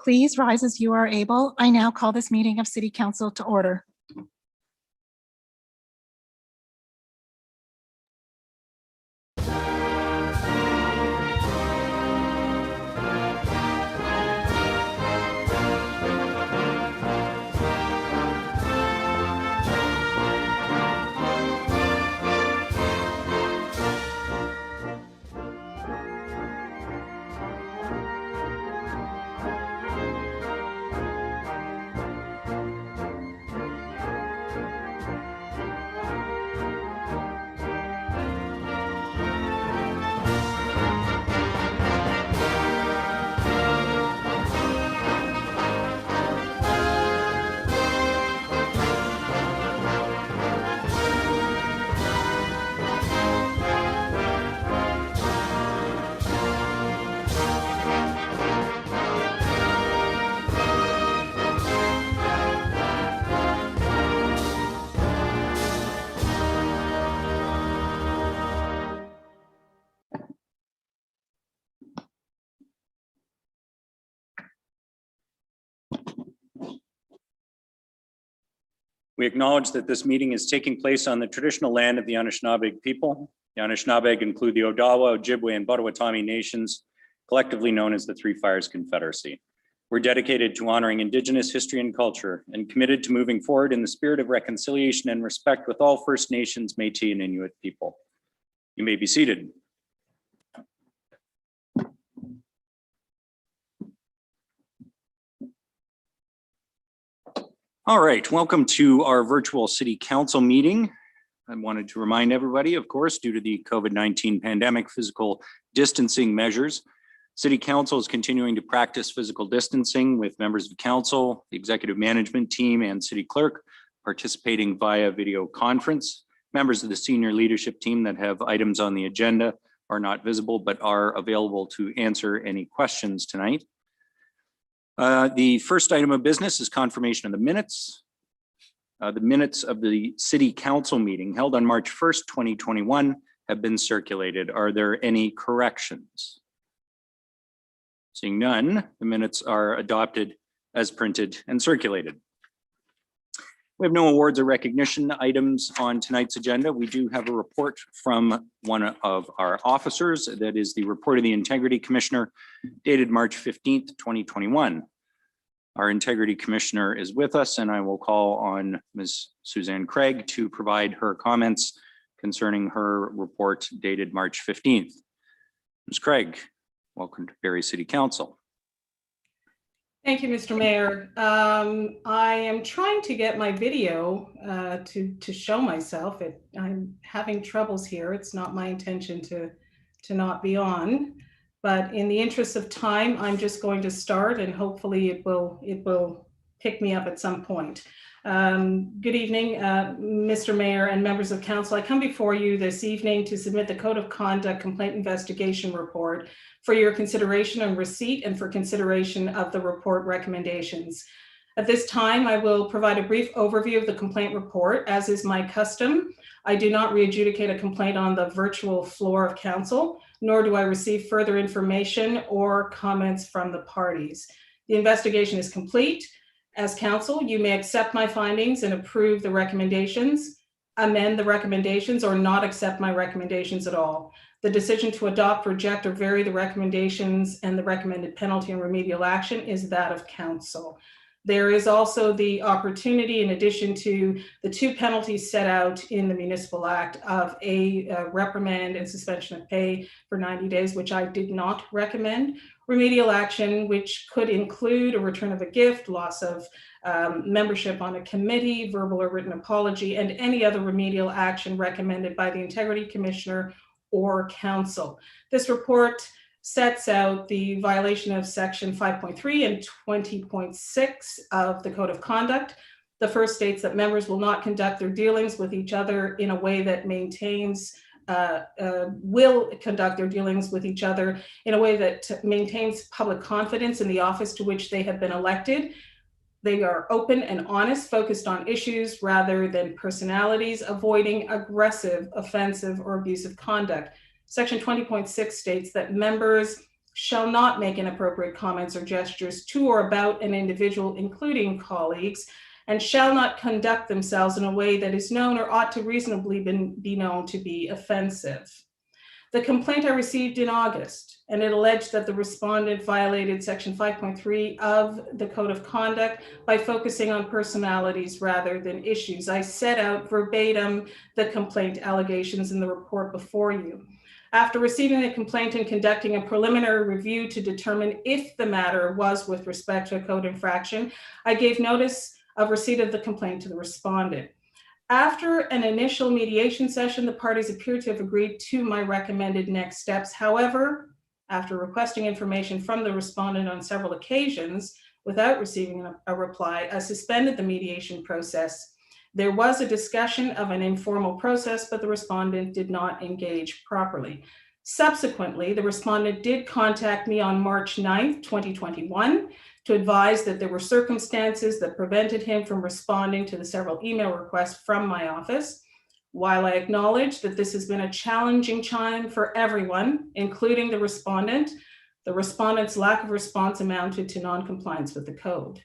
Please rise as you are able. I now call this meeting of City Council to order. We acknowledge that this meeting is taking place on the traditional land of the Anishinaabe people. The Anishinaabe include the Odawa, Ojibwe, and Potawatomi nations, collectively known as the Three Fires Confederacy. We're dedicated to honoring Indigenous history and culture and committed to moving forward in the spirit of reconciliation and respect with all First Nations, Métis, and Inuit people. You may be seated. All right, welcome to our virtual City Council meeting. I wanted to remind everybody, of course, due to the COVID-19 pandemic physical distancing measures, City Council is continuing to practice physical distancing with members of council, the executive management team, and city clerk participating via video conference. Members of the senior leadership team that have items on the agenda are not visible, but are available to answer any questions tonight. The first item of business is confirmation of the minutes. The minutes of the City Council meeting held on March 1st, 2021 have been circulated. Are there any corrections? Seeing none, the minutes are adopted as printed and circulated. We have no awards or recognition items on tonight's agenda. We do have a report from one of our officers. That is the report of the Integrity Commissioner dated March 15th, 2021. Our Integrity Commissioner is with us, and I will call on Ms. Suzanne Craig to provide her comments concerning her report dated March 15th. Ms. Craig, welcome to Barrie City Council. Thank you, Mr. Mayor. I am trying to get my video to show myself. I'm having troubles here. It's not my intention to not be on, but in the interest of time, I'm just going to start, and hopefully it will pick me up at some point. Good evening, Mr. Mayor and members of council. I come before you this evening to submit the Code of Conduct Complaint Investigation Report for your consideration and receipt, and for consideration of the report recommendations. At this time, I will provide a brief overview of the complaint report. As is my custom, I do not re-adjudicate a complaint on the virtual floor of council, nor do I receive further information or comments from the parties. The investigation is complete. As council, you may accept my findings and approve the recommendations, amend the recommendations, or not accept my recommendations at all. The decision to adopt, reject, or vary the recommendations and the recommended penalty and remedial action is that of council. There is also the opportunity, in addition to the two penalties set out in the Municipal Act, of a reprimand and suspension of pay for 90 days, which I did not recommend. Remedial action, which could include a return of a gift, loss of membership on a committee, verbal or written apology, and any other remedial action recommended by the Integrity Commissioner or council. This report sets out the violation of section 5.3 and 20.6 of the Code of Conduct. The first states that members will not conduct their dealings with each other in a way that maintains public confidence in the office to which they have been elected. They are open and honest, focused on issues rather than personalities, avoiding aggressive, offensive, or abusive conduct. Section 20.6 states that members shall not make inappropriate comments or gestures to or about an individual, including colleagues, and shall not conduct themselves in a way that is known or ought to reasonably be known to be offensive. The complaint I received in August, and it alleged that the respondent violated Section 5.3 of the Code of Conduct by focusing on personalities rather than issues. I set out verbatim the complaint allegations in the report before you. After receiving the complaint and conducting a preliminary review to determine if the matter was with respect to a code infraction, I gave notice of receipt of the complaint to the respondent. After an initial mediation session, the parties appear to have agreed to my recommended next steps. However, after requesting information from the respondent on several occasions without receiving a reply, I suspended the mediation process. There was a discussion of an informal process, but the respondent did not engage properly. Subsequently, the respondent did contact me on March 9th, 2021, to advise that there were circumstances that prevented him from responding to the several email requests from my office. While I acknowledge that this has been a challenging time for everyone, including the respondent's lack of response amounted to non-compliance with the code.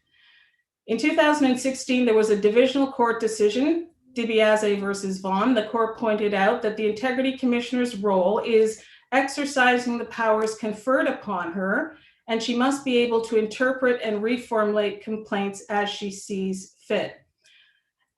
In 2016, there was a divisional court decision, DiBiase versus Vaughn. The court pointed out that the Integrity Commissioner's role is exercising the powers conferred upon her, and she must be able to interpret and reformulate complaints as she sees fit.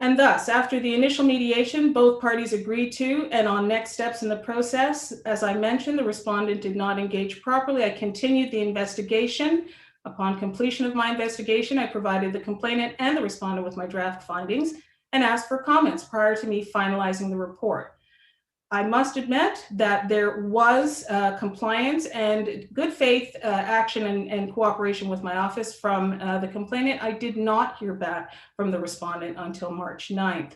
And thus, after the initial mediation, both parties agreed to, and on next steps in the process, as I mentioned, the respondent did not engage properly. I continued the investigation. Upon completion of my investigation, I provided the complainant and the respondent with my draft findings and asked for comments prior to me finalizing the report. I must admit that there was compliance and good faith action and cooperation with my office from the complainant. I did not hear back from the respondent until March 9th.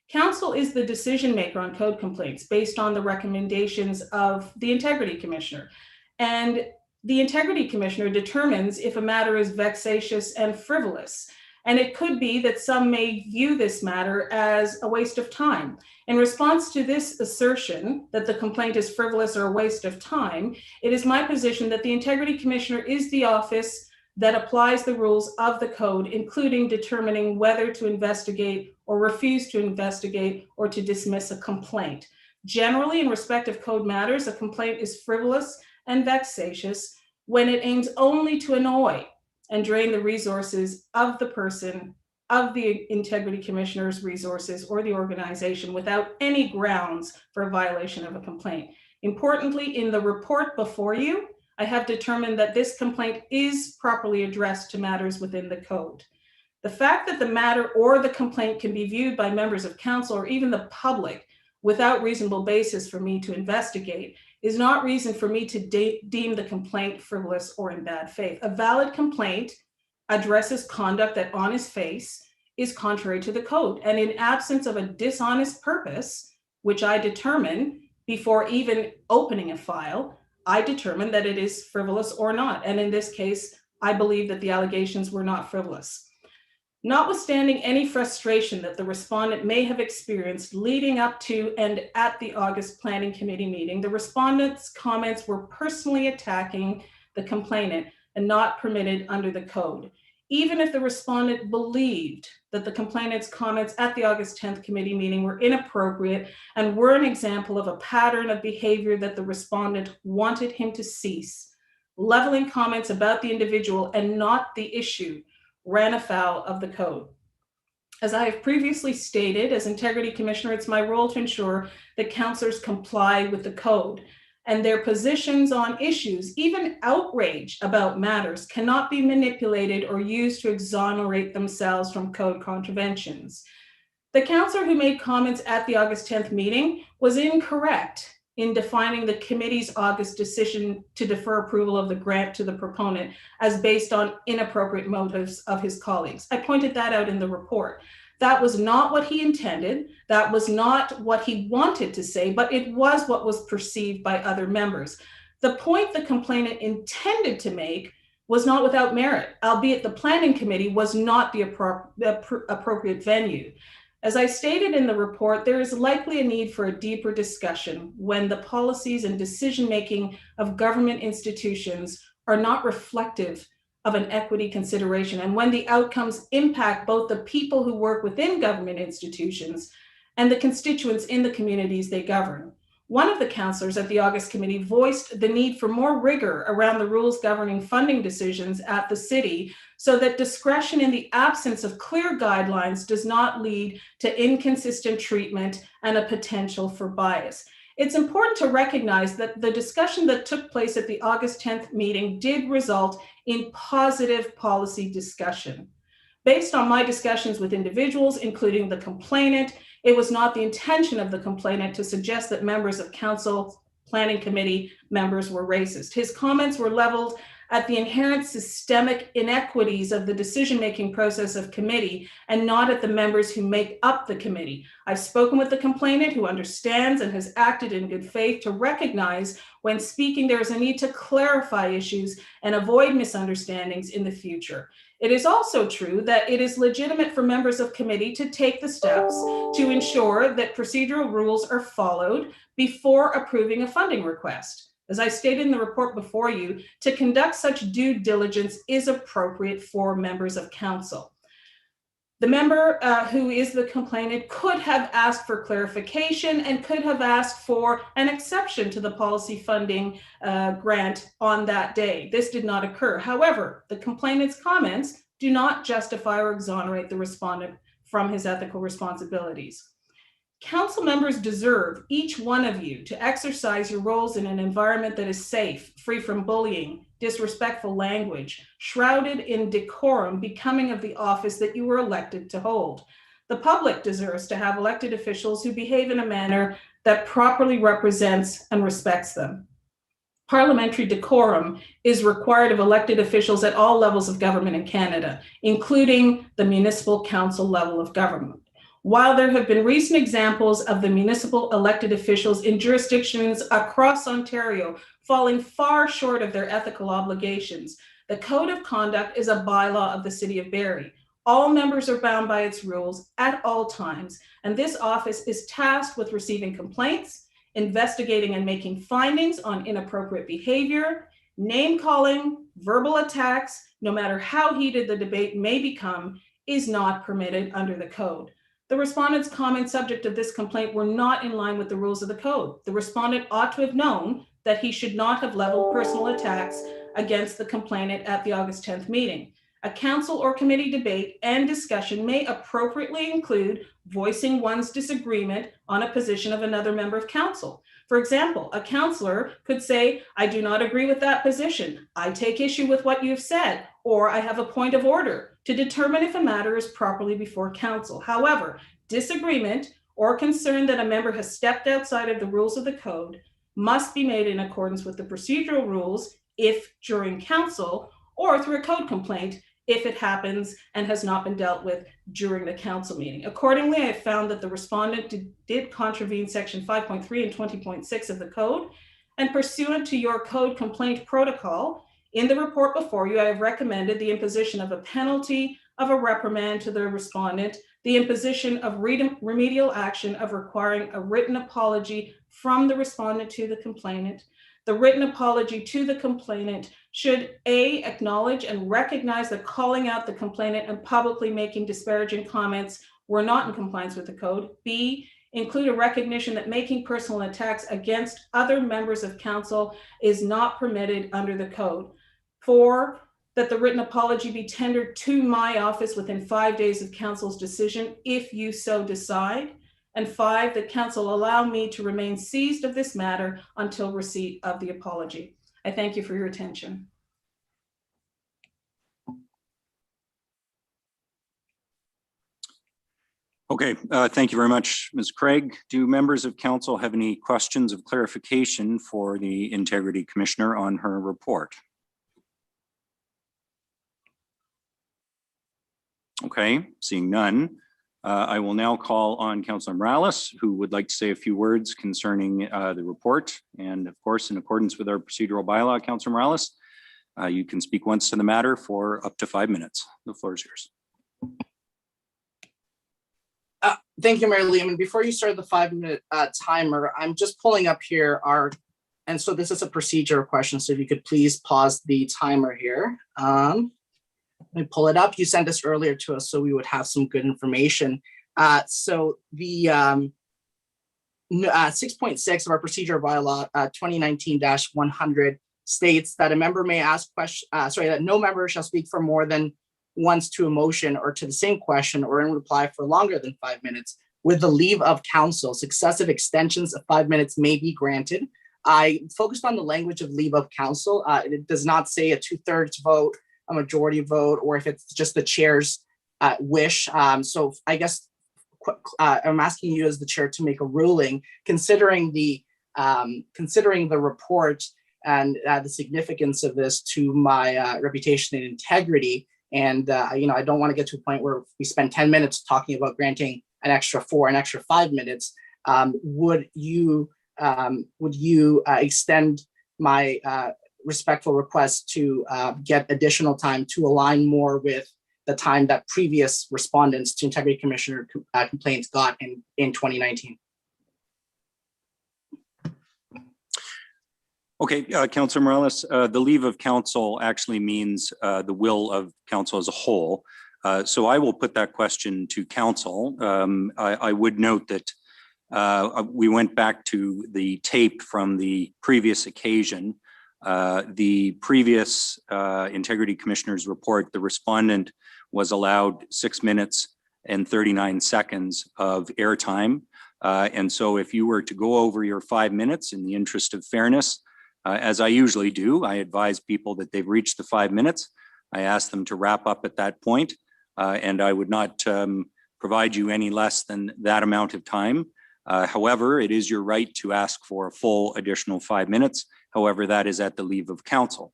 Council is the decision maker on code complaints based on the recommendations of the Integrity Commissioner. And the Integrity Commissioner determines if a matter is vexatious and frivolous. And it could be that some may view this matter as a waste of time. In response to this assertion that the complaint is frivolous or a waste of time, it is my position that the Integrity Commissioner is the office that applies the rules of the code, including determining whether to investigate or refuse to investigate or to dismiss a complaint. Generally, in respect of code matters, a complaint is frivolous and vexatious when it aims only to annoy and drain the resources of the person, of the Integrity Commissioner's resources or the organization without any grounds for a violation of a complaint. Importantly, in the report before you, I have determined that this complaint is properly addressed to matters within the code. The fact that the matter or the complaint can be viewed by members of council or even the public without reasonable basis for me to investigate is not reason for me to deem the complaint frivolous or in bad faith. A valid complaint addresses conduct that on its face is contrary to the code. And in absence of a dishonest purpose, which I determine before even opening a file, I determine that it is frivolous or not. And in this case, I believe that the allegations were not frivolous. Notwithstanding any frustration that the respondent may have experienced leading up to and at the August Planning Committee meeting, the respondent's comments were personally attacking the complainant and not permitted under the code. Even if the respondent believed that the complainant's comments at the August 10th committee meeting were inappropriate and were an example of a pattern of behavior that the respondent wanted him to cease, leveling comments about the individual and not the issue ran afoul of the code. As I have previously stated, as Integrity Commissioner, it's my role to ensure that councillors comply with the code, and their positions on issues, even outrage about matters, cannot be manipulated or used to exonerate themselves from code contraventions. The councillor who made comments at the August 10th meeting was incorrect in defining the committee's August decision to defer approval of the grant to the proponent as based on inappropriate motives of his colleagues. I pointed that out in the report. That was not what he intended. That was not what he wanted to say, but it was what was perceived by other members. The point the complainant intended to make was not without merit, albeit the planning committee was not the appropriate venue. As I stated in the report, there is likely a need for a deeper discussion when the policies and decision-making of government institutions are not reflective of an equity consideration, and when the outcomes impact both the people who work within government institutions and the constituents in the communities they govern. One of the councillors at the August committee voiced the need for more rigor around the rules governing funding decisions at the city so that discretion in the absence of clear guidelines does not lead to inconsistent treatment and a potential for bias. It's important to recognize that the discussion that took place at the August 10th meeting did result in positive policy discussion. Based on my discussions with individuals, including the complainant, it was not the intention of the complainant to suggest that members of council planning committee members were racist. His comments were leveled at the inherent systemic inequities of the decision-making process of committee and not at the members who make up the committee. I've spoken with the complainant who understands and has acted in good faith to recognize when speaking there is a need to clarify issues and avoid misunderstandings in the future. It is also true that it is legitimate for members of committee to take the steps to ensure that procedural rules are followed before approving a funding request. As I stated in the report before you, to conduct such due diligence is appropriate for members of council. The member who is the complainant could have asked for clarification and could have asked for an exception to the policy funding grant on that day. This did not occur. However, the complainant's comments do not justify or exonerate the respondent from his ethical responsibilities. Council members deserve, each one of you, to exercise your roles in an environment that is safe, free from bullying, disrespectful language, shrouded in decorum, becoming of the office that you were elected to hold. The public deserves to have elected officials who behave in a manner that properly represents and respects them. Parliamentary decorum is required of elected officials at all levels of government in Canada, including the municipal council level of government. While there have been recent examples of the municipal elected officials in jurisdictions across Ontario falling far short of their ethical obligations, the Code of Conduct is a bylaw of the City of Barrie. All members are bound by its rules at all times, and this office is tasked with receiving complaints, investigating and making findings on inappropriate behavior, name-calling, verbal attacks, no matter how heated the debate may become, is not permitted under the Code. The respondent's comments subject of this complaint were not in line with the rules of the code. The respondent ought to have known that he should not have leveled personal attacks against the complainant at the August 10th meeting. A council or committee debate and discussion may appropriately include voicing one's disagreement on a position of another member of council. For example, a councillor could say, "I do not agree with that position. I take issue with what you've said," or "I have a point of order," to determine if a matter is properly before council. However, disagreement or concern that a member has stepped outside of the rules of the code must be made in accordance with the procedural rules if during council, or through a code complaint if it happens and has not been dealt with during the council meeting. Accordingly, I have found that the respondent did contravene section 5.3 and 20.6 of the code, and pursuant to your code complaint protocol, in the report before you, I have recommended the imposition of a penalty of a reprimand to the respondent, the imposition of remedial action of requiring a written apology from the respondent to the complainant. The written apology to the complainant should A, acknowledge and recognize that calling out the complainant and publicly making disparaging comments were not in compliance with the code. B, include a recognition that making personal attacks against other members of council is not permitted under the code. 4, that the written apology be tendered to my office within 5 days of council's decision, if you so decide. And 5, that council allow me to remain seized of this matter until receipt of the apology. I thank you for your attention. Okay, thank you very much, Ms. Craig. Do members of council have any questions of clarification for the Integrity Commissioner on her report? Okay, seeing none, I will now call on Councillor Morales, who would like to say a few words concerning the report. And of course, in accordance with our procedural bylaw, Councillor Morales, you can speak once to the matter for up to 5 minutes. The floor is yours. Thank you, Mayor Lehman. Before you start the 5-minute timer, I'm just pulling up here and so this is a procedural question. So if you could please pause the timer here. Let me pull it up. You sent this earlier to us, so we would have some good information. So the 6.6 of our procedural bylaw, 2019-100 states that a member may ask that no member shall speak for more than once to a motion or to the same question or in reply for longer than 5 minutes. With the leave of counsel, successive extensions of 5 minutes may be granted. I focused on the language of leave of counsel. It does not say a 2/3 vote, a majority vote, or if it's just the chair's wish. So I guess I'm asking you as the chair to make a ruling, considering the report and the significance of this to my reputation and integrity. And I don't want to get to a point where we spend 10 minutes talking about granting an extra 5 minutes. Would you extend my respectful request to get additional time to align more with the time that previous respondents to Integrity Commissioner complaints got in 2019? Okay, Councilor Morales, the leave of counsel actually means the will of council as a whole. So I will put that question to council. I would note that we went back to the tape from the previous occasion. The previous Integrity Commissioner's report, the respondent was allowed 6 minutes and 39 seconds of airtime. And so if you were to go over your 5 minutes in the interest of fairness, as I usually do, I advise people that they've reached the 5 minutes. I ask them to wrap up at that point, and I would not provide you any less than that amount of time. However, it is your right to ask for a full additional 5 minutes. However, that is at the leave of council.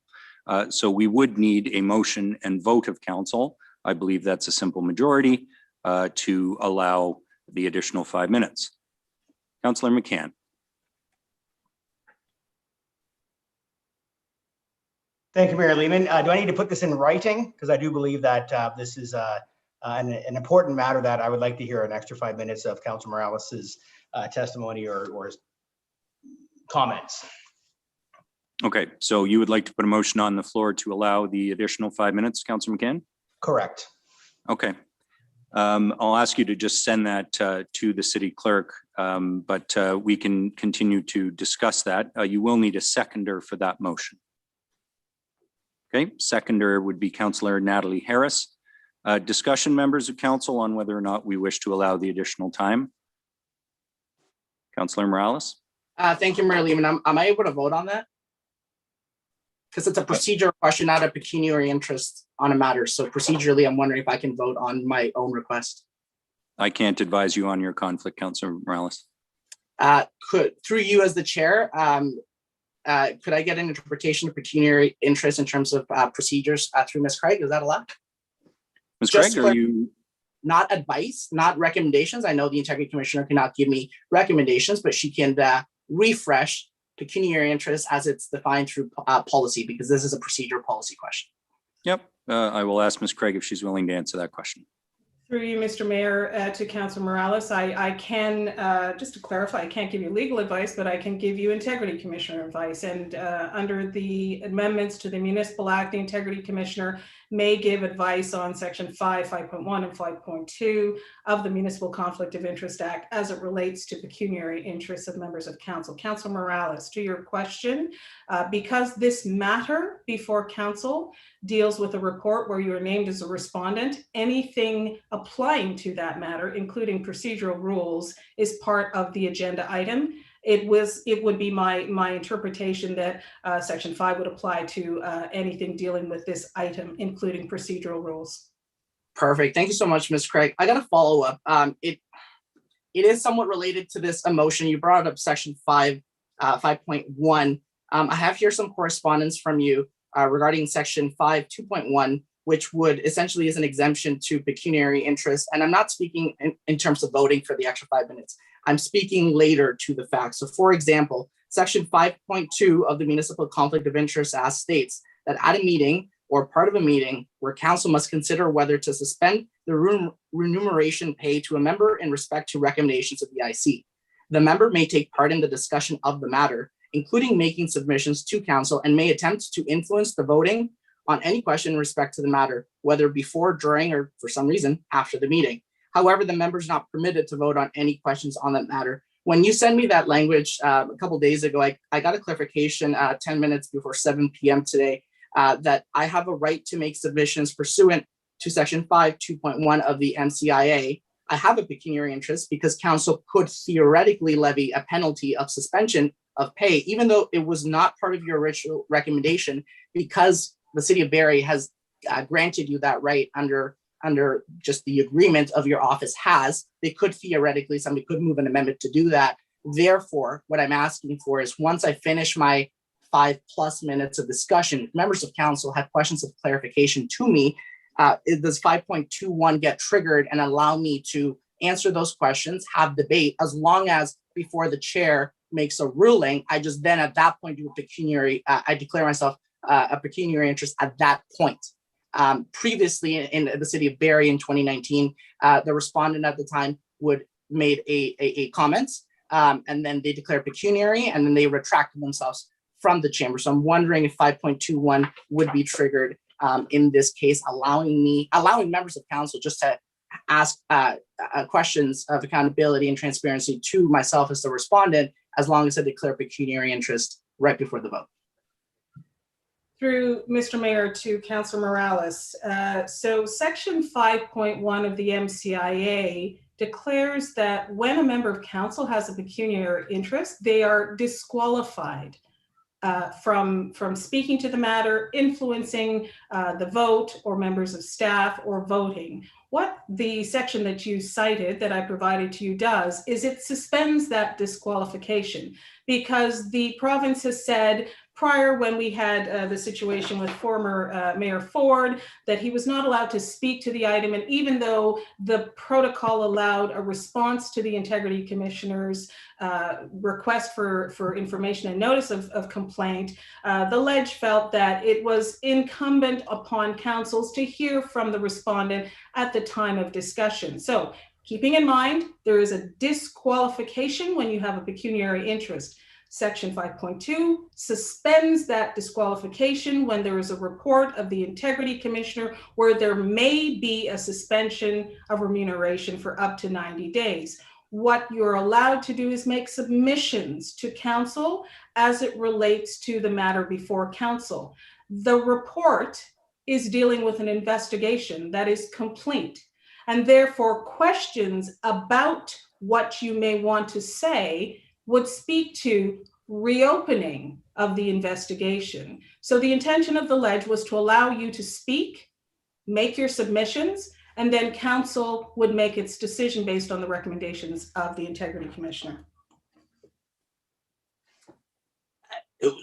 So we would need a motion and vote of council. I believe that's a simple majority to allow the additional 5 minutes. Councillor McCann. Thank you, Mayor Lehman. Do I need to put this in writing? Because I do believe that this is an important matter that I would like to hear an extra 5 minutes of Councilor Morales's testimony or comments. Okay, so you would like to put a motion on the floor to allow the additional 5 minutes, Councilor McCann? Correct. Okay. I'll ask you to just send that to the city clerk, but we can continue to discuss that. You will need a seconder for that motion. Okay, seconder would be Councillor Natalie Harris. Discussion, members of council, on whether or not we wish to allow the additional time. Councillor Morales. Thank you, Mayor Lehman. Am I able to vote on that? Because it's a procedural question, not a pecuniary interest on a matter. So procedurally, I'm wondering if I can vote on my own request. I can't advise you on your conflict, Councillor Morales. Through you as the chair, could I get an interpretation of pecuniary interest in terms of procedures through Ms. Craig? Is that allowed? Ms. Craig, are you? Not advice, not recommendations. I know the Integrity Commissioner cannot give me recommendations, but she can refresh pecuniary interest as it's defined through policy, because this is a procedural policy question. Yep, I will ask Ms. Craig if she's willing to answer that question. Through you, Mr. Mayor, to Councilor Morales, I can, just to clarify, I can't give you legal advice, but I can give you Integrity Commissioner advice. And under the amendments to the Municipal Act, the Integrity Commissioner may give advice on Section 5, 5.1, and 5.2 of the Municipal Conflict of Interest Act as it relates to pecuniary interests of members of council. Councilor Morales, to your question, because this matter before council deals with a report where you are named as a respondent, anything applying to that matter, including procedural rules, is part of the agenda item. It would be my interpretation that Section 5 would apply to anything dealing with this item, including procedural rules. Perfect. Thank you so much, Ms. Craig. I got a follow up. It is somewhat related to this emotion. You brought up Section 5, 5.1. I have here some correspondence from you regarding Section 5, 2.1, which would essentially is an exemption to pecuniary interest. And I'm not speaking in terms of voting for the extra 5 minutes. I'm speaking later to the facts. So for example, Section 5.2 of the Municipal Conflict of Interest Act states that at a meeting, or part of a meeting where council must consider whether to suspend the remuneration paid to a member in respect to recommendations of the IC. The member may take part in the discussion of the matter, including making submissions to council, and may attempt to influence the voting on any question in respect to the matter, whether before, during, or for some reason after the meeting. However, the member is not permitted to vote on any questions on that matter. When you sent me that language a couple days ago, I got a clarification 10 minutes before 7 p.m. today that I have a right to make submissions pursuant to section 5.2.1 of the MCIA. I have a pecuniary interest because council could theoretically levy a penalty of suspension of pay, even though it was not part of your original recommendation, because the city of Barrie has granted you that right under just the agreement of your office has. They could theoretically, somebody could move an amendment to do that. Therefore, what I'm asking for is once I finish my 5+ minutes of discussion, if members of council have questions of clarification to me, does 5.21 get triggered and allow me to answer those questions, have debate, as long as before the chair makes a ruling, I just then at that point do a pecuniary, I declare myself a pecuniary interest at that point. Previously in the city of Barrie in 2019, the respondent at the time made a comment and then they declared pecuniary and then they retracted themselves from the chamber. So I'm wondering if 5.21 would be triggered in this case, allowing members of council just to ask questions of accountability and transparency to myself as the respondent, as long as I declare pecuniary interest right before the vote. Through Mr. Mayor to Councilor Morales. So section 5.1 of the MCIA declares that when a member of council has a pecuniary interest, they are disqualified from speaking to the matter, influencing the vote or members of staff or voting. What the section that you cited that I provided to you does is it suspends that disqualification, because the province has said prior, when we had the situation with former Mayor Ford, that he was not allowed to speak to the item. And even though the protocol allowed a response to the Integrity Commissioner's request for information and notice of complaint, the Ledge felt that it was incumbent upon councils to hear from the respondent at the time of discussion. So keeping in mind, there is a disqualification when you have a pecuniary interest. Section 5.2 suspends that disqualification when there is a report of the Integrity Commissioner where there may be a suspension of remuneration for up to 90 days. What you're allowed to do is make submissions to council as it relates to the matter before council. The report is dealing with an investigation that is complete, and therefore questions about what you may want to say would speak to reopening of the investigation. So the intention of the Ledge was to allow you to speak, make your submissions, and then council would make its decision based on the recommendations of the Integrity Commissioner.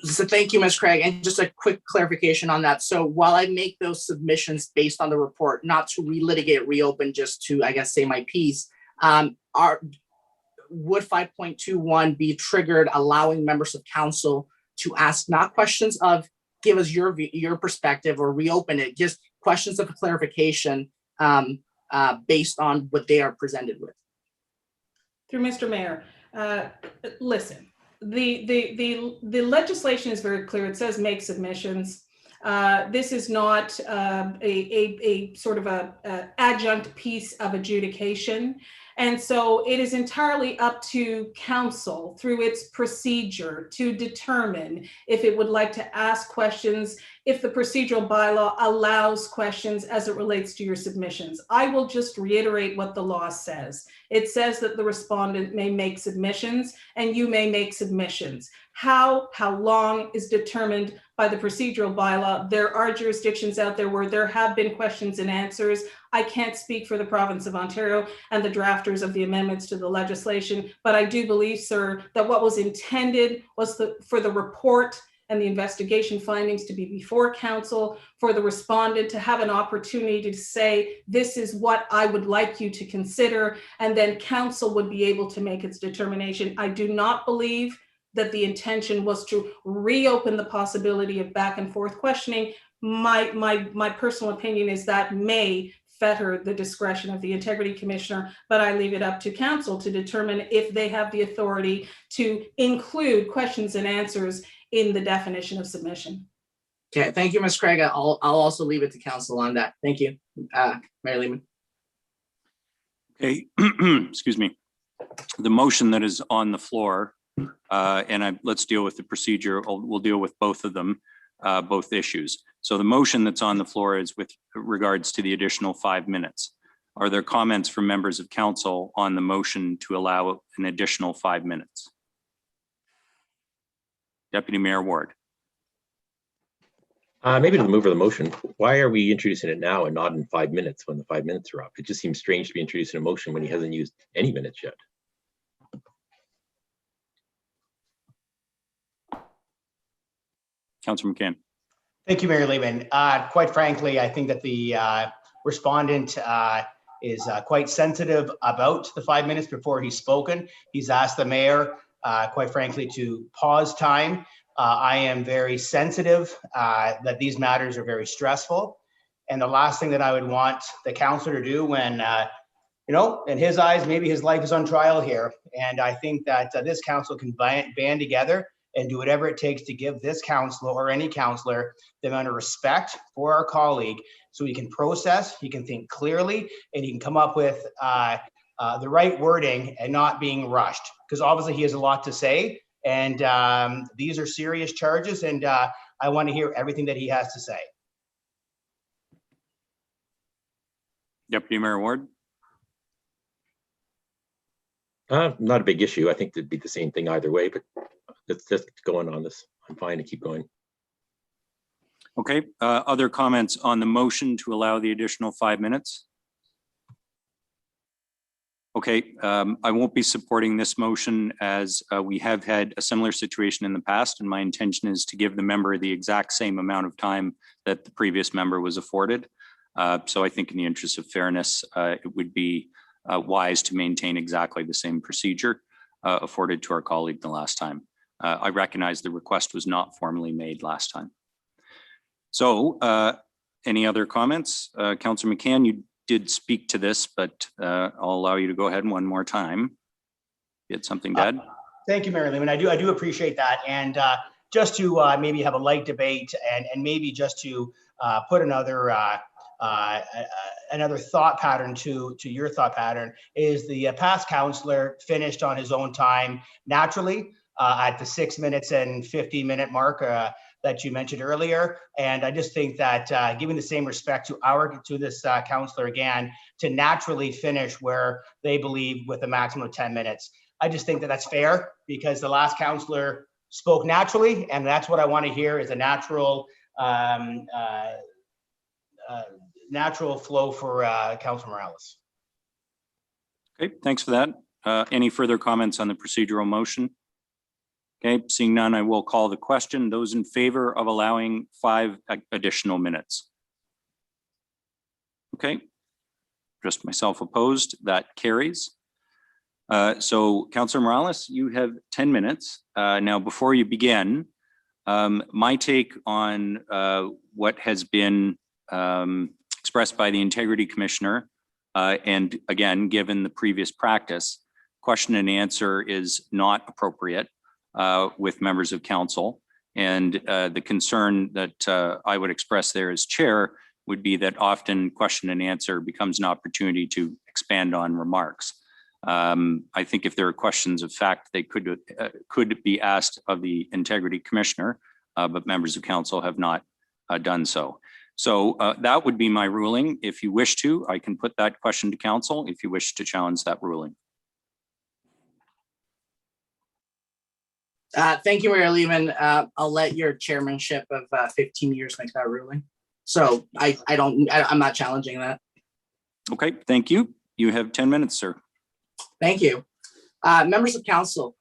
So thank you, Ms. Craig. And just a quick clarification on that. So while I make those submissions based on the report, not to relitigate, reopen, just to, I guess, say my piece, would 5.21 be triggered, allowing members of council to ask not questions of give us your perspective or reopen it, just questions of clarification based on what they are presented with? Through Mr. Mayor, listen, the legislation is very clear. It says make submissions. This is not a sort of a adjunct piece of adjudication. And so it is entirely up to council through its procedure to determine if it would like to ask questions, if the procedural bylaw allows questions as it relates to your submissions. I will just reiterate what the law says. It says that the respondent may make submissions and you may make submissions. How long is determined by the procedural bylaw. There are jurisdictions out there where there have been questions and answers. I can't speak for the province of Ontario and the drafters of the amendments to the legislation, but I do believe, sir, that what was intended was for the report and the investigation findings to be before council, for the respondent to have an opportunity to say, this is what I would like you to consider, and then council would be able to make its determination. I do not believe that the intention was to reopen the possibility of back and forth questioning my personal opinion is that may fetter the discretion of the integrity commissioner, but I leave it up to council to determine if they have the authority to include questions and answers in the definition of submission. Okay, thank you, Ms. Craig. I'll also leave it to council on that. Thank you, Mayor Lehman. Okay, excuse me. The motion that is on the floor, let's deal with the procedure. We'll deal with both of them, both issues. So the motion that's on the floor is with regards to the additional 5 minutes. Are there comments from members of council on the motion to allow an additional 5 minutes? Deputy Mayor Ward. Maybe to the move of the motion, why are we introducing it now and not in 5 minutes when the 5 minutes are up? It just seems strange to be introducing a motion when he hasn't used any minutes yet. Councillor McCann. Thank you, Mayor Lehman. Quite frankly, I think that the respondent is quite sensitive about the 5 minutes before he's spoken. He's asked the mayor, quite frankly, to pause time. I am very sensitive that these matters are very stressful. And the last thing that I would want the councillor to do when, in his eyes, maybe his life is on trial here. And I think that this council can band together and do whatever it takes to give this councilor or any councillor the amount of respect for our colleague so he can process, he can think clearly, and he can come up with the right wording and not being rushed. Because obviously he has a lot to say, and these are serious charges, and I want to hear everything that he has to say. Deputy Mayor Ward. Not a big issue. I think it'd be the same thing either way, but let's just go on this. I'm fine to keep going. Okay, other comments on the motion to allow the additional 5 minutes? Okay, I won't be supporting this motion as we have had a similar situation in the past, and my intention is to give the member the exact same amount of time that the previous member was afforded. So I think in the interest of fairness, it would be wise to maintain exactly the same procedure afforded to our colleague the last time. I recognize the request was not formally made last time. So any other comments? Councillor McCann, you did speak to this, but I'll allow you to go ahead one more time. You had something to add? Thank you, Mayor Lehman. I do appreciate that. And just to maybe have a light debate and maybe just to put another thought pattern to your thought pattern is the past councillor finished on his own time naturally at the 6 minutes and 50-minute mark that you mentioned earlier. And I just think that giving the same respect to this councillor again, to naturally finish where they believe with a maximum of 10 minutes. I just think that that's fair because the last councillor spoke naturally, and that's what I want to hear is a natural natural flow for Councillor Morales. Okay, thanks for that. Any further comments on the procedural motion? Okay, seeing none, I will call the question. Those in favor of allowing 5 additional minutes? Okay, just myself opposed, that carries. So Councillor Morales, you have 10 minutes. Now, before you begin, my take on what has been expressed by the Integrity Commissioner, and again, given the previous practice, question and answer is not appropriate with members of council. And the concern that I would express there as chair would be that often question and answer becomes an opportunity to expand on remarks. I think if there are questions of fact, they could be asked of the Integrity Commissioner, but members of council have not done so. So that would be my ruling. If you wish to, I can put that question to council if you wish to challenge that ruling. Thank you, Mayor Lehman. I'll let your chairmanship of 15 years make that ruling. So I'm not challenging that. Okay, thank you. You have 10 minutes, sir. Thank you. Members of council,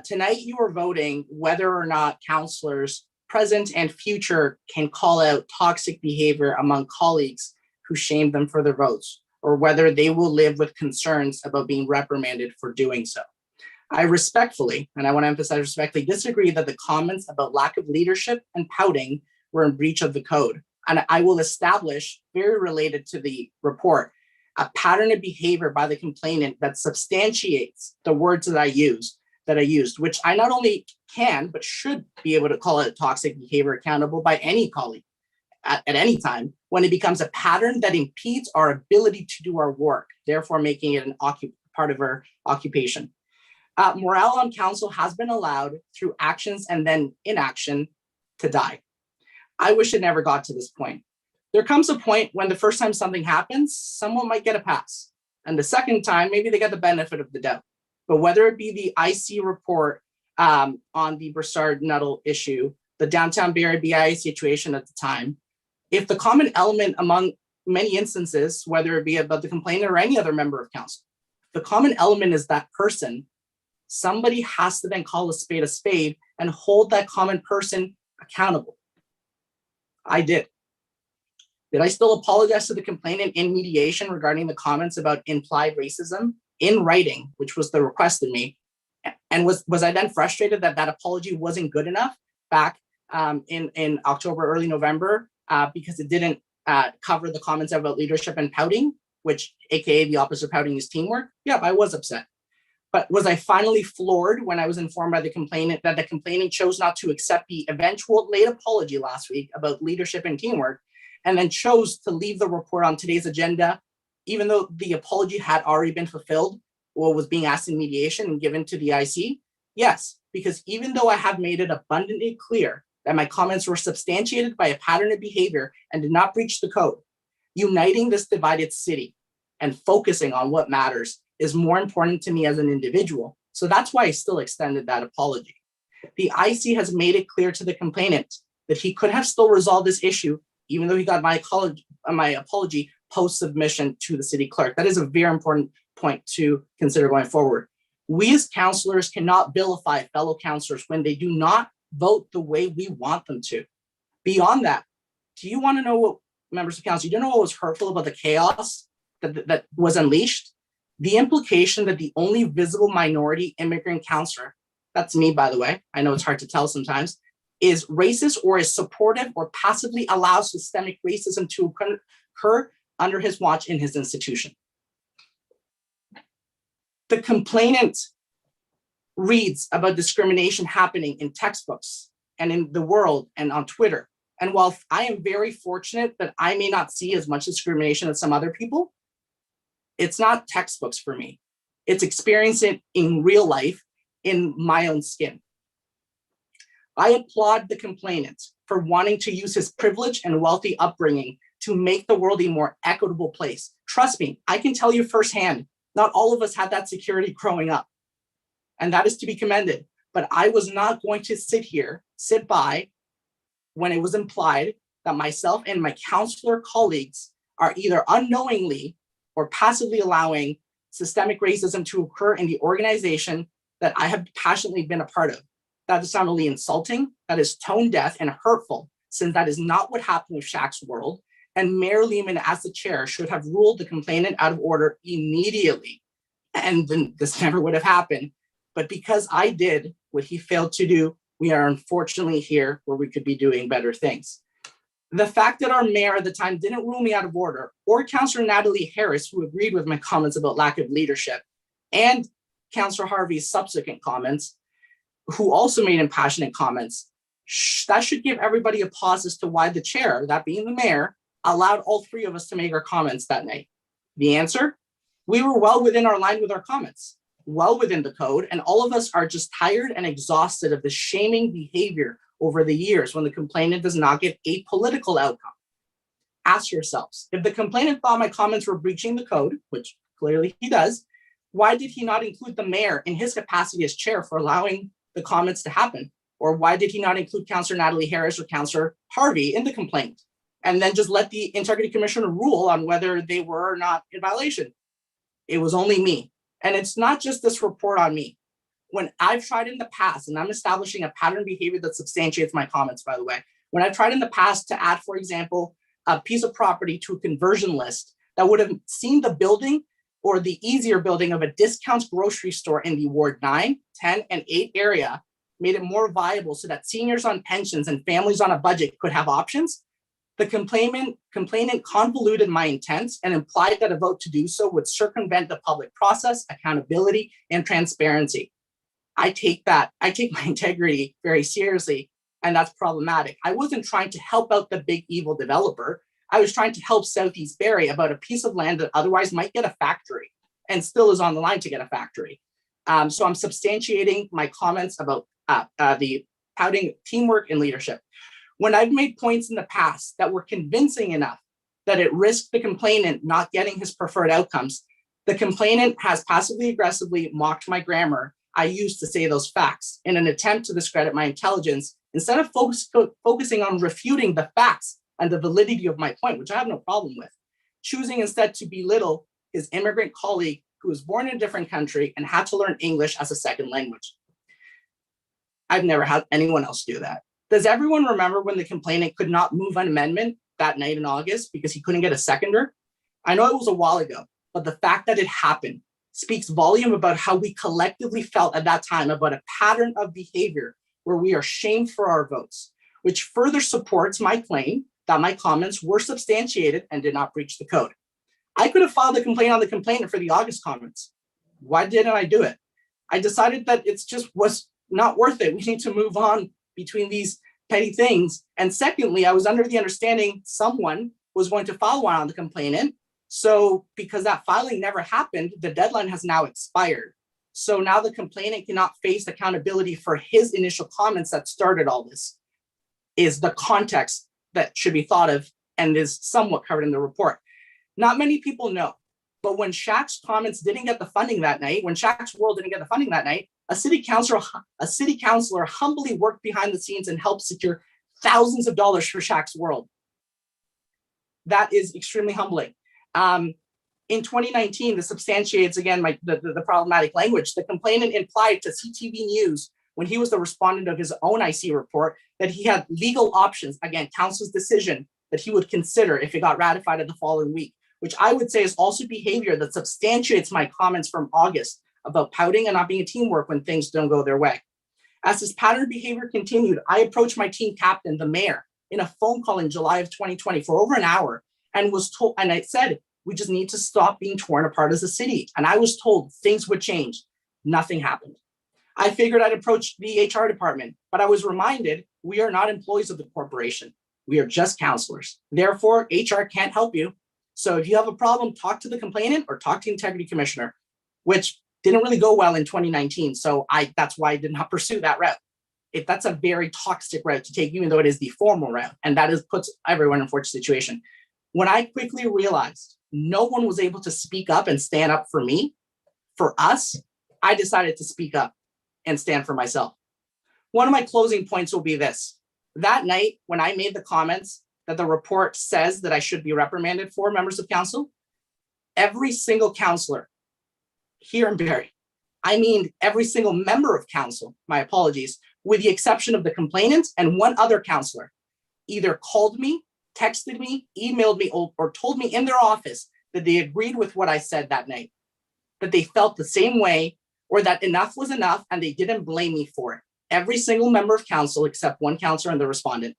tonight you are voting whether or not councillors present and future can call out toxic behavior among colleagues who shame them for their votes, or whether they will live with concerns about being reprimanded for doing so. I respectfully, and I want to emphasize respectfully, disagree that the comments about lack of leadership and pouting were in breach of the code. and I will establish, very related to the report, a pattern of behavior by the complainant that substantiates the words that I used, which I not only can, but should be able to call it toxic behavior accountable by any colleague at any time when it becomes a pattern that impedes our ability to do our work, therefore making it part of our occupation. Morale on council has been allowed through actions and then inaction to die. I wish it never got to this point. There comes a point when the first time something happens, someone might get a pass. And the second time, maybe they get the benefit of the doubt. But whether it be the IC report on the Broussard Nuttall issue, the downtown Barrie BIA situation at the time, if the common element among many instances, whether it be about the complainant or any other member of council, the common element is that person, somebody has to then call a spade and hold that common person accountable. I did. Did I still apologize to the complainant in mediation regarding the comments about implied racism in writing, which was the request of me? And was I then frustrated that that apology wasn't good enough back in October, early November, because it didn't cover the comments about leadership and pouting, which AKA the opposite of pouting is teamwork? Yeah, I was upset. But was I finally floored when I was informed by the complainant that the complainant chose not to accept the eventual late apology last week about leadership and teamwork, and then chose to leave the report on today's agenda, even though the apology had already been fulfilled or was being asked in mediation and given to the IC? Yes, because even though I have made it abundantly clear that my comments were substantiated by a pattern of behavior and did not breach the code, uniting this divided city and focusing on what matters is more important to me as an individual. So that's why I still extended that apology. The IC has made it clear to the complainant that he could have still resolved this issue, even though he got my apology post-submission to the city clerk. That is a very important point to consider going forward. We as councillors cannot vilify fellow councillors when they do not vote the way we want them to. Beyond that, do you want to know what, members of council, you know what was hurtful about the chaos that was unleashed? The implication that the only visible minority immigrant councillor, that's me by the way, I know it's hard to tell sometimes, is racist or is supportive or passively allows systemic racism to occur under his watch in his institution. The complainant reads about discrimination happening in textbooks and in the world and on Twitter. And while I am very fortunate that I may not see as much discrimination as some other people, it's not textbooks for me. It's experiencing it in real life in my own skin. I applaud the complainant for wanting to use his privilege and wealthy upbringing to make the world a more equitable place. Trust me, I can tell you firsthand, not all of us had that security growing up, and that is to be commended. But I was not going to sit by when it was implied that myself and my counselor colleagues are either unknowingly or passively allowing systemic racism to occur in the organization that I have passionately been a part of. That is not only insulting, that is tone deaf and hurtful, since that is not what happened with Shaq's world. And Mayor Lehman, as the chair, should have ruled the complainant out of order immediately. And then this never would have happened. But because I did what he failed to do, we are unfortunately here where we could be doing better things. The fact that our mayor at the time didn't rule me out of order, or Councillor Natalie Harris, who agreed with my comments about lack of leadership, and Councillor Harvey's subsequent comments, who also made impassionate comments, that should give everybody a pause as to why the chair, that being the mayor, allowed all three of us to make our comments that night. The answer? We were well within our line with our comments, well within the code, and all of us are just tired and exhausted of the shaming behavior over the years when the complainant does not get a political outcome. Ask yourselves, if the complainant thought my comments were breaching the code, which clearly he does, why did he not include the mayor in his capacity as chair for allowing the comments to happen? Or why did he not include Councillor Natalie Harris or Councillor Harvey in the complaint? And then just let the Integrity Commissioner rule on whether they were or not in violation. It was only me. And it's not just this report on me. When I've tried in the past, and I'm establishing a pattern behavior that substantiates my comments, by the way, when I've tried in the past to add, for example, a piece of property to a conversion list that would have seen the building or the easier building of a discount grocery store in the Ward 9, 10, and 8 area, made it more viable so that seniors on pensions and families on a budget could have options, The complainant convoluted my intents and implied that a vote to do so would circumvent the public process, accountability, and transparency. I take my integrity very seriously, and that's problematic. I wasn't trying to help out the big evil developer. I was trying to help Southeast Barrie about a piece of land that otherwise might get a factory and still is on the line to get a factory. So I'm substantiating my comments about the pouting teamwork and leadership. When I've made points in the past that were convincing enough that it risked the complainant not getting his preferred outcomes, the complainant has passively aggressively mocked my grammar I used to say those facts in an attempt to discredit my intelligence, instead of focusing on refuting the facts and the validity of my point, which I have no problem with, choosing instead to belittle his immigrant colleague who was born in a different country and had to learn English as a second language. I've never had anyone else do that. Does everyone remember when the complainant could not move an amendment that night in August because he couldn't get a seconder? I know it was a while ago, but the fact that it happened speaks volume about how we collectively felt at that time about a pattern of behavior where we are shamed for our votes, which further supports my claim that my comments were substantiated and did not breach the code. I could have filed a complaint on the complainant for the August comments. Why didn't I do it? I decided that it just was not worth it. We need to move on between these petty things. And secondly, I was under the understanding someone was going to file one on the complainant. So because that filing never happened, the deadline has now expired. So now the complainant cannot face accountability for his initial comments that started all this, is the context that should be thought of and is somewhat covered in the report. Not many people know, but when Shaq's comments didn't get the funding that night, when Shaq's World didn't get the funding that night, a city councilor humbly worked behind the scenes and helped secure thousands of dollars for Shaq's World. That is extremely humbling. In 2019, this substantiates again the problematic language. The complainant implied to CTV News when he was the respondent of his own IC report that he had legal options, again, council's decision that he would consider if it got ratified in the following week, which I would say is also behavior that substantiates my comments from August about pouting and not being a teamwork when things don't go their way. As this pattern of behavior continued, I approached my team captain, the mayor, in a phone call in July of 2020 for over an hour and was told, and I said, we just need to stop being torn apart as a city. And I was told things would change. Nothing happened. I figured I'd approach the HR department, but I was reminded we are not employees of the corporation. We are just counselors. Therefore, HR can't help you. So if you have a problem, talk to the complainant or talk to the integrity commissioner, which didn't really go well in 2019. So that's why I did not pursue that route. That's a very toxic route to take, even though it is the formal route. And that puts everyone in a fortunate situation. When I quickly realized no one was able to speak up and stand up for me, for us, I decided to speak up and stand for myself. One of my closing points will be this. That night, when I made the comments that the report says that I should be reprimanded for, members of council, every single councillor here in Barrie, I mean every single member of council, my apologies, with the exception of the complainant and one other councillor, either called me, texted me, emailed me, or told me in their office that they agreed with what I said that night, that they felt the same way, or that enough was enough and they didn't blame me for it. Every single member of council except one councillor and the respondent.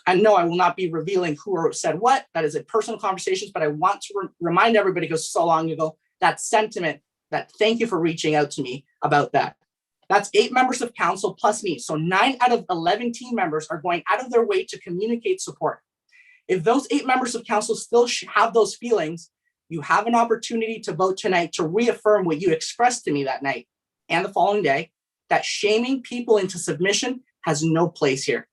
And no, I will not be revealing who said what. That is a personal conversation, but I want to remind everybody, because so long ago, that sentiment, that thank you for reaching out to me about that. That's 8 members of council plus me. So 9 out of 11 team members are going out of their way to communicate support. If those 8 members of council still have those feelings, you have an opportunity to vote tonight to reaffirm what you expressed to me that night and the following day, that shaming people into submission has no place here.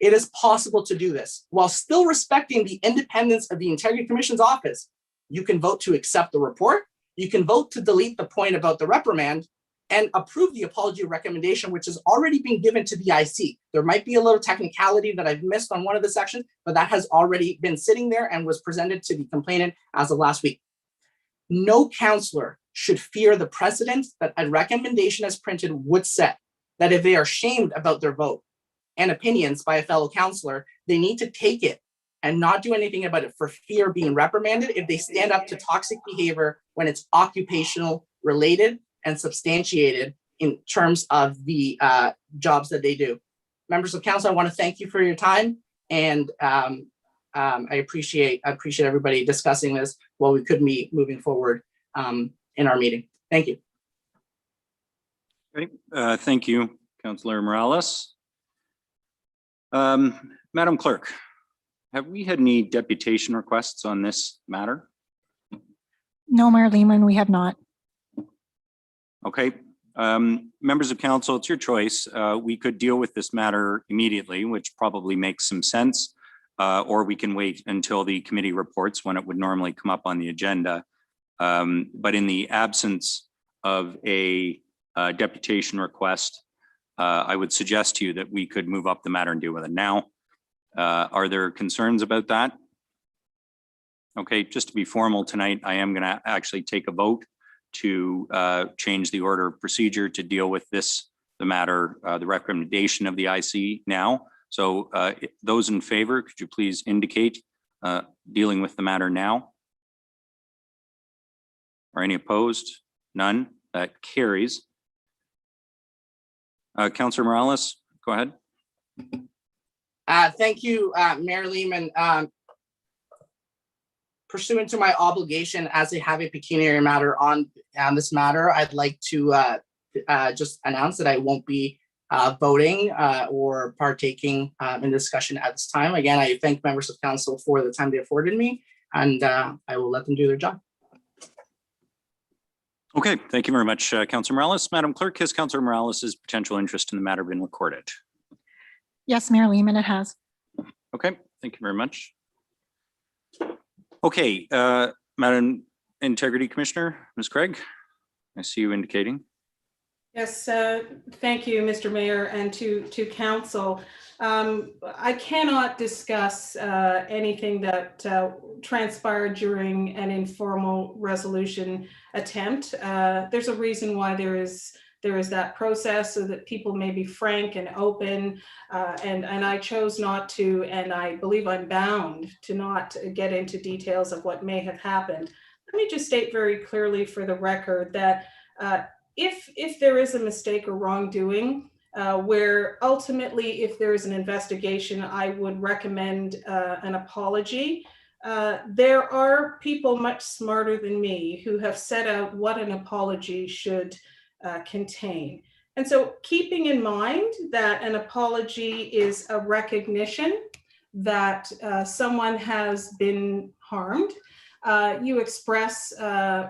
It is possible to do this while still respecting the independence of the Integrity Commission's office. You can vote to accept the report. You can vote to delete the point about the reprimand and approve the apology recommendation, which has already been given to the IC. There might be a little technicality that I've missed on one of the sections, but that has already been sitting there and was presented to the complainant as of last week. No councillor should fear the precedent that a recommendation as printed would set, that if they are shamed about their vote and opinions by a fellow councillor, they need to take it and not do anything about it for fear of being reprimanded if they stand up to toxic behavior when it's occupational related and substantiated in terms of the jobs that they do. Members of council, I want to thank you for your time. And I appreciate everybody discussing this while we could meet moving forward in our meeting. Thank you. Okay, thank you, Councillor Morales. Madam Clerk, have we had any deputation requests on this matter? No, Mayor Lehman, we have not. Okay, members of council, it's your choice. We could deal with this matter immediately, which probably makes some sense, or we can wait until the committee reports when it would normally come up on the agenda. But in the absence of a deputation request, I would suggest to you that we could move up the matter and deal with it now. Are there concerns about that? Okay, just to be formal tonight, I am going to actually take a vote to change the order of procedure to deal with the matter, the recommendation of the IC now. So those in favor, could you please indicate dealing with the matter now? Or any opposed? None. That carries. Councillor Morales, go ahead. Thank you, Mayor Lehman. Pursuant to my obligation as I have a pecuniary matter on this matter, I'd like to just announce that I won't be voting or partaking in discussion at this time. Again, I thank members of council for the time they afforded me, and I will let them do their job. Okay, thank you very much, Councillor Morales. Madam Clerk, has Councillor Morales' potential interest in the matter been recorded? Yes, Mayor Lehman, it has. Okay, thank you very much. Okay, Madam Integrity Commissioner, Ms. Craig, I see you indicating. Yes, thank you, Mr. Mayor, and to council. I cannot discuss anything that transpired during an informal resolution attempt. There's a reason why there is that process, so that people may be frank and open, and I chose not to, and I believe I'm bound to not get into details of what may have happened. Let me just state very clearly for the record that if there is a mistake or wrongdoing, where ultimately, if there is an investigation, I would recommend an apology. There are people much smarter than me who have set out what an apology should contain. And so keeping in mind that an apology is a recognition that someone has been harmed, you express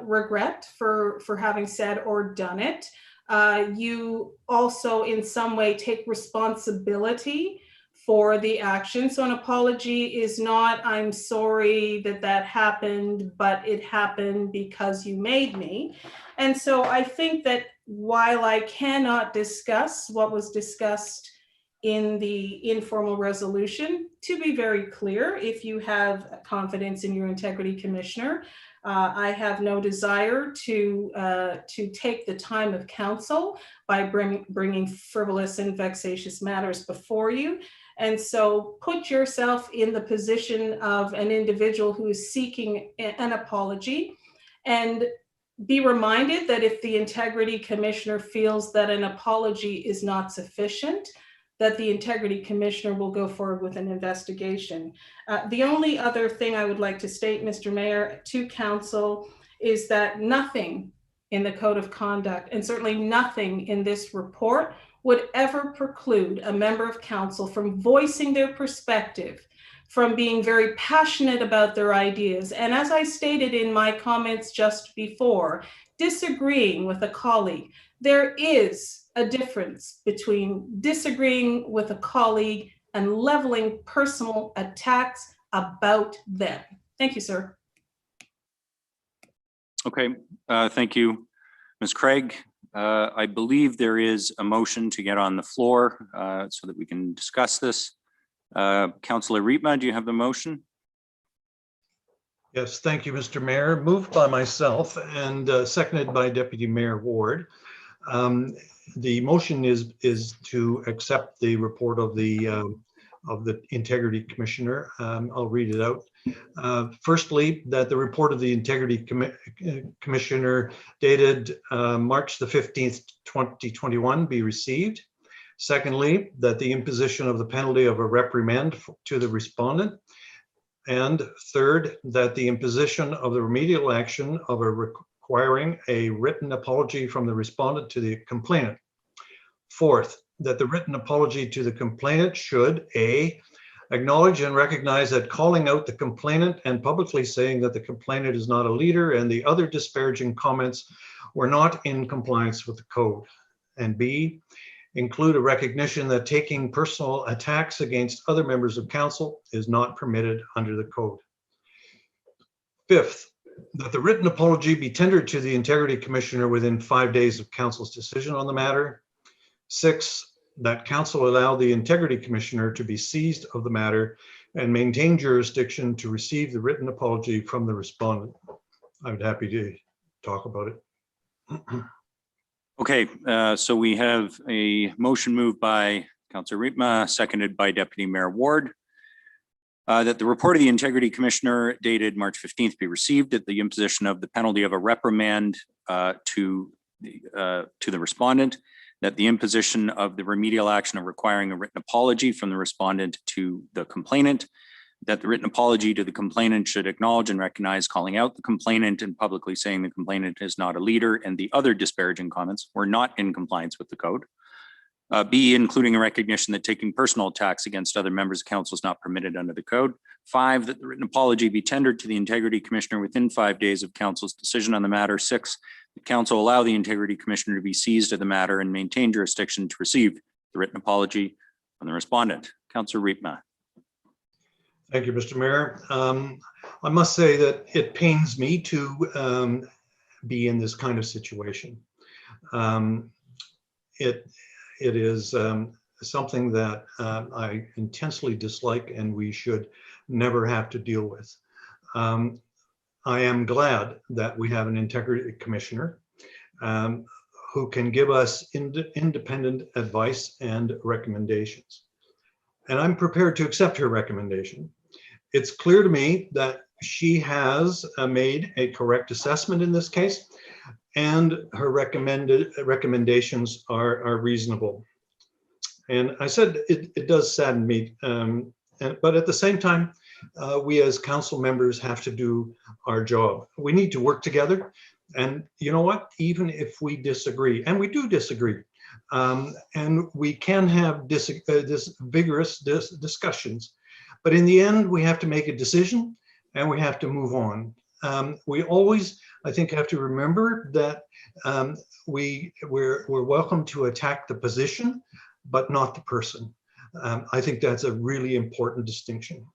regret for having said or done it. You also in some way take responsibility for the action. So an apology is not, I'm sorry that happened, but it happened because you made me. And so I think that while I cannot discuss what was discussed in the informal resolution, to be very clear, if you have confidence in your integrity commissioner, I have no desire to take the time of council by bringing frivolous and vexatious matters before you. And so put yourself in the position of an individual who is seeking an apology, and be reminded that if the integrity commissioner feels that an apology is not sufficient, that the integrity commissioner will go forward with an investigation. The only other thing I would like to state, Mr. Mayor, to council, is that nothing in the code of conduct, and certainly nothing in this report, would ever preclude a member of council from voicing their perspective, from being very passionate about their ideas. And as I stated in my comments just before, disagreeing with a colleague, there is a difference between disagreeing with a colleague and leveling personal attacks about them. Thank you, sir. Okay, thank you, Ms. Craig. I believe there is a motion to get on the floor so that we can discuss this. Councillor Riepma, do you have the motion? Yes, thank you, Mr. Mayor. Moved by myself and seconded by Deputy Mayor Ward. The motion is to accept the report of the Integrity Commissioner. I'll read it out. Firstly, that the report of the Integrity Commissioner dated March the 15th, 2021 be received. Secondly, that the imposition of the penalty of a reprimand to the respondent. And third, that the imposition of the remedial action of requiring a written apology from the respondent to the complainant. Fourth, that the written apology to the complainant should A, acknowledge and recognize that calling out the complainant and publicly saying that the complainant is not a leader and the other disparaging comments were not in compliance with the code. And B, include a recognition that taking personal attacks against other members of council is not permitted under the code. Fifth, that the written apology be tendered to the Integrity Commissioner within 5 days of council's decision on the matter. Six, that council allow the Integrity Commissioner to be seized of the matter and maintain jurisdiction to receive the written apology from the respondent. I'm happy to talk about it. Okay, so we have a motion moved by Councillor Riepma, seconded by Deputy Mayor Ward, that the report of the Integrity Commissioner dated March 15th be received at the imposition of the penalty of a reprimand to the respondent, that the imposition of the remedial action of requiring a written apology from the respondent to the complainant, that the written apology to the complainant should acknowledge and recognize calling out the complainant and publicly saying the complainant is not a leader and the other disparaging comments were not in compliance with the code. B, including a recognition that taking personal attacks against other members of council is not permitted under the code. 5, that the written apology be tendered to the Integrity Commissioner within 5 days of council's decision on the matter. 6, the council allow the Integrity Commissioner to be seized of the matter and maintain jurisdiction to receive the written apology from the respondent. Councillor Riepma. Thank you, Mr. Mayor. I must say that it pains me to be in this kind of situation. It is something that I intensely dislike and we should never have to deal with. I am glad that we have an Integrity Commissioner who can give us independent advice and recommendations. And I'm prepared to accept her recommendation. It's clear to me that she has made a correct assessment in this case, and her recommendations are reasonable. And I said it does sadden me, but at the same time, we as council members have to do our job. We need to work together. And you know what? Even if we disagree, and we do disagree, and we can have vigorous discussions, but in the end, we have to make a decision and we have to move on. We always, I think, have to remember that we're welcome to attack the position, but not the person. I think that's a really important distinction.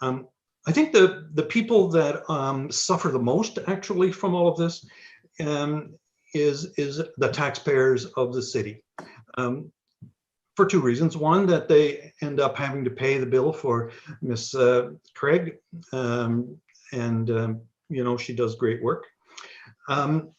I think the people that suffer the most actually from all of this is the taxpayers of the city. For two reasons. One, that they end up having to pay the bill for Miss Craig, and you know, she does great work. And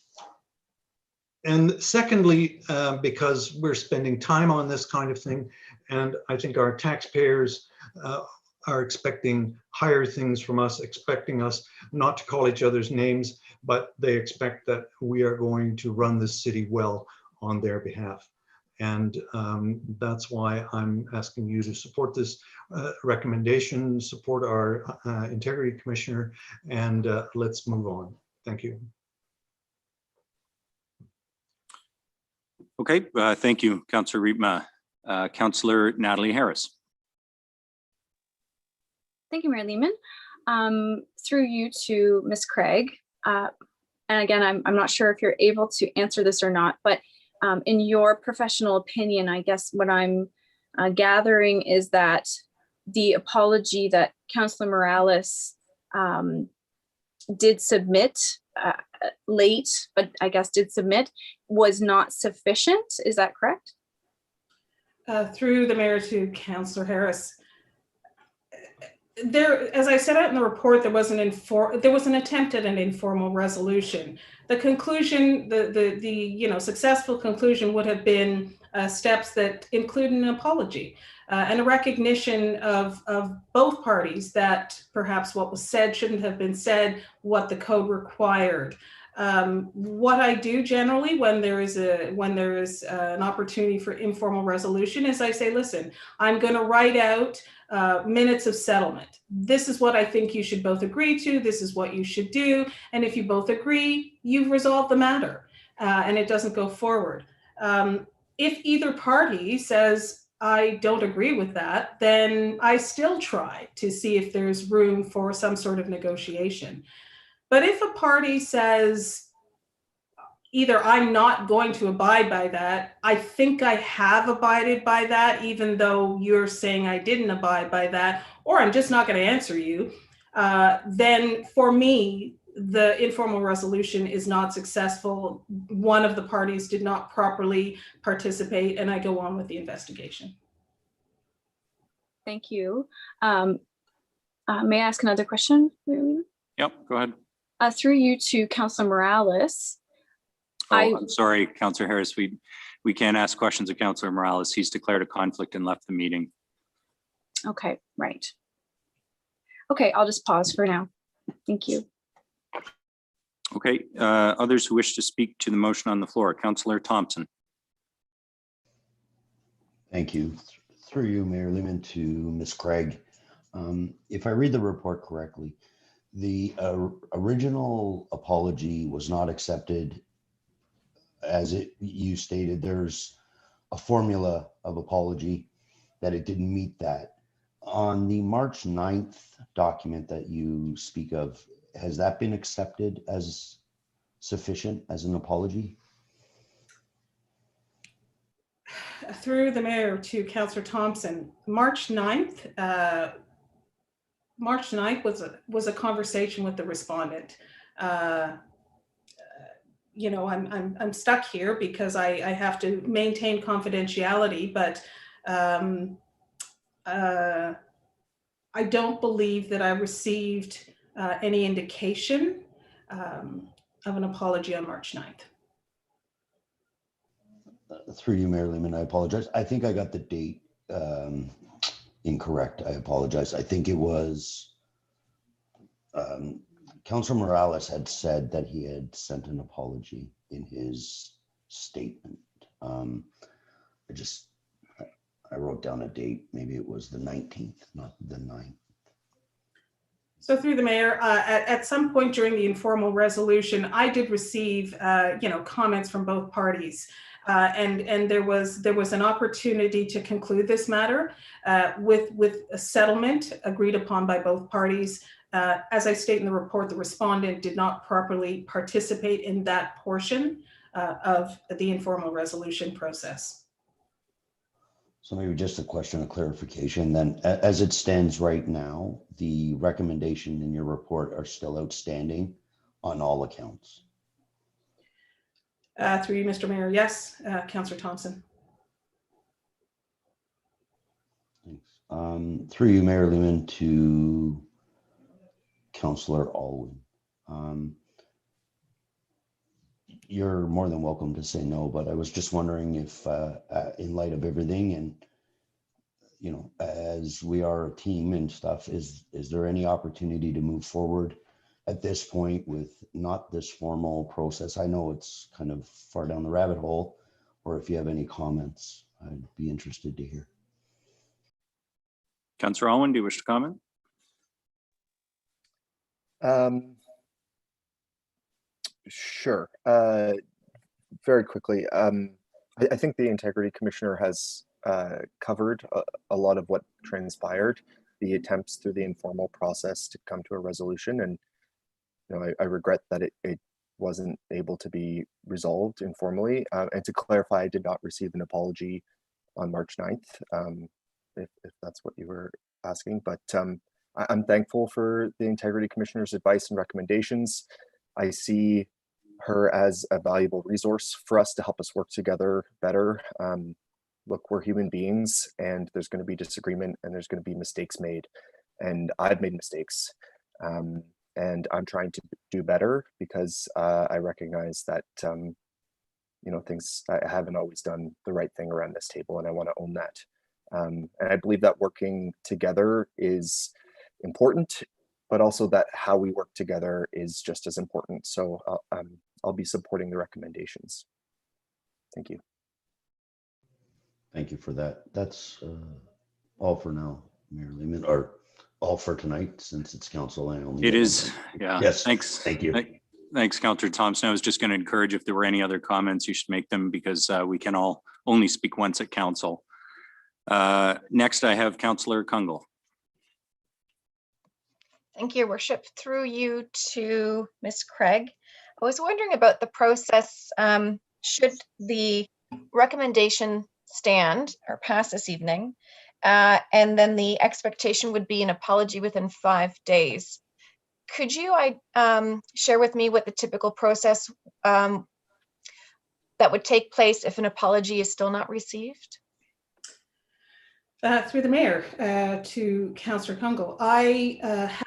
secondly, because we're spending time on this kind of thing, and I think our taxpayers are expecting higher things from us, expecting us not to call each other's names, but they expect that we are going to run this city well on their behalf. And that's why I'm asking you to support this recommendation, support our Integrity Commissioner, and let's move on. Thank you. Okay, thank you, Councillor Riepma. Councillor Natalie Harris. Thank you, Mayor Lehman. Through you to Ms. Craig. And again, I'm not sure if you're able to answer this or not, but in your professional opinion, I guess what I'm gathering is that the apology that Councillor Morales did submit late, but I guess did submit, was not sufficient. Is that correct? Through the mayor to Councillor Harris. There, as I set out in the report, there was an attempt at an informal resolution. The conclusion, the successful conclusion would have been steps that include an apology and a recognition of both parties that perhaps what was said shouldn't have been said, what the code required. What I do generally when there is an opportunity for informal resolution is I say, listen, I'm going to write out minutes of settlement. This is what I think you should both agree to. This is what you should do. And if you both agree, you've resolved the matter and it doesn't go forward. If either party says, I don't agree with that, then I still try to see if there's room for some sort of negotiation. But if a party says, either I'm not going to abide by that, I think I have abided by that, even though you're saying I didn't abide by that, or I'm just not going to answer you, then for me, the informal resolution is not successful. One of the parties did not properly participate, and I go on with the investigation. Thank you. May I ask another question, Marilyn? Yep, go ahead. Through you to Councilor Morales. I'm sorry, Councillor Harris, we can't ask questions of Councillor Morales. He's declared a conflict and left the meeting. Okay, right. Okay, I'll just pause for now. Thank you. Okay, others who wish to speak to the motion on the floor. Councillor Thompson. Thank you. Through you, Mayor Lehman, to Ms. Craig. If I read the report correctly, the original apology was not accepted. As you stated, there's a formula of apology that it didn't meet that. On the March 9th document that you speak of, has that been accepted as sufficient as an apology? Through the mayor to Councillor Thompson, March 9th was a conversation with the respondent. You know, I'm stuck here because I have to maintain confidentiality, but I don't believe that I received any indication of an apology on March 9th. Through you, Mayor Lehman, I apologize. I think I got the date incorrect. I apologize. I think it was Councilor Morales had said that he had sent an apology in his statement. I wrote down a date. Maybe it was the 19th, not the 9th. So through the mayor, at some point during the informal resolution, I did receive, comments from both parties, and there was an opportunity to conclude this matter with a settlement agreed upon by both parties. As I state in the report, the respondent did not properly participate in that portion of the informal resolution process. So maybe just a question of clarification then. As it stands right now, the recommendation in your report are still outstanding on all accounts? Through you, Mr. Mayor, yes. Councillor Thompson. Thanks. Through you, Mayor Lehman, to Councillor Alwyn. You're more than welcome to say no, but I was just wondering if in light of everything and, you know, as we are a team and stuff, is there any opportunity to move forward at this point with not this formal process? I know it's kind of far down the rabbit hole, or if you have any comments, I'd be interested to hear. Councillor Alwyn, do you wish to comment? Sure. Very quickly, I think the Integrity Commissioner has covered a lot of what transpired, the attempts through the informal process to come to a resolution, and I regret that it wasn't able to be resolved informally. And to clarify, I did not receive an apology on March 9th, if that's what you were asking. But I'm thankful for the Integrity Commissioner's advice and recommendations. I see her as a valuable resource for us to help us work together better. Look, we're human beings, and there's going to be disagreement, and there's going to be mistakes made, and I've made mistakes, and I'm trying to do better because I recognize that I haven't always done the right thing around this table, and I want to own that. And I believe that working together is important, but also that how we work together is just as important. So I'll be supporting the recommendations. Thank you. Thank you for that. That's all for now, Mayor Lehman, or all for tonight, since it's council. I only It get is, one. yeah. Yes. Thanks. Thank you. Thanks, Councillor Thompson. I was just going to encourage, if there were any other comments, you should make them, because we can all only speak once at council. Next, I have Councillor Kungle. Thank you, Your Worship. Through you to Ms. Craig. I was wondering about the process. Should the recommendation stand or pass this evening, and then the expectation would be an apology within 5 days. Could you share with me what the typical process that would take place if an apology is still not received? Through the mayor to Councillor Kungle. I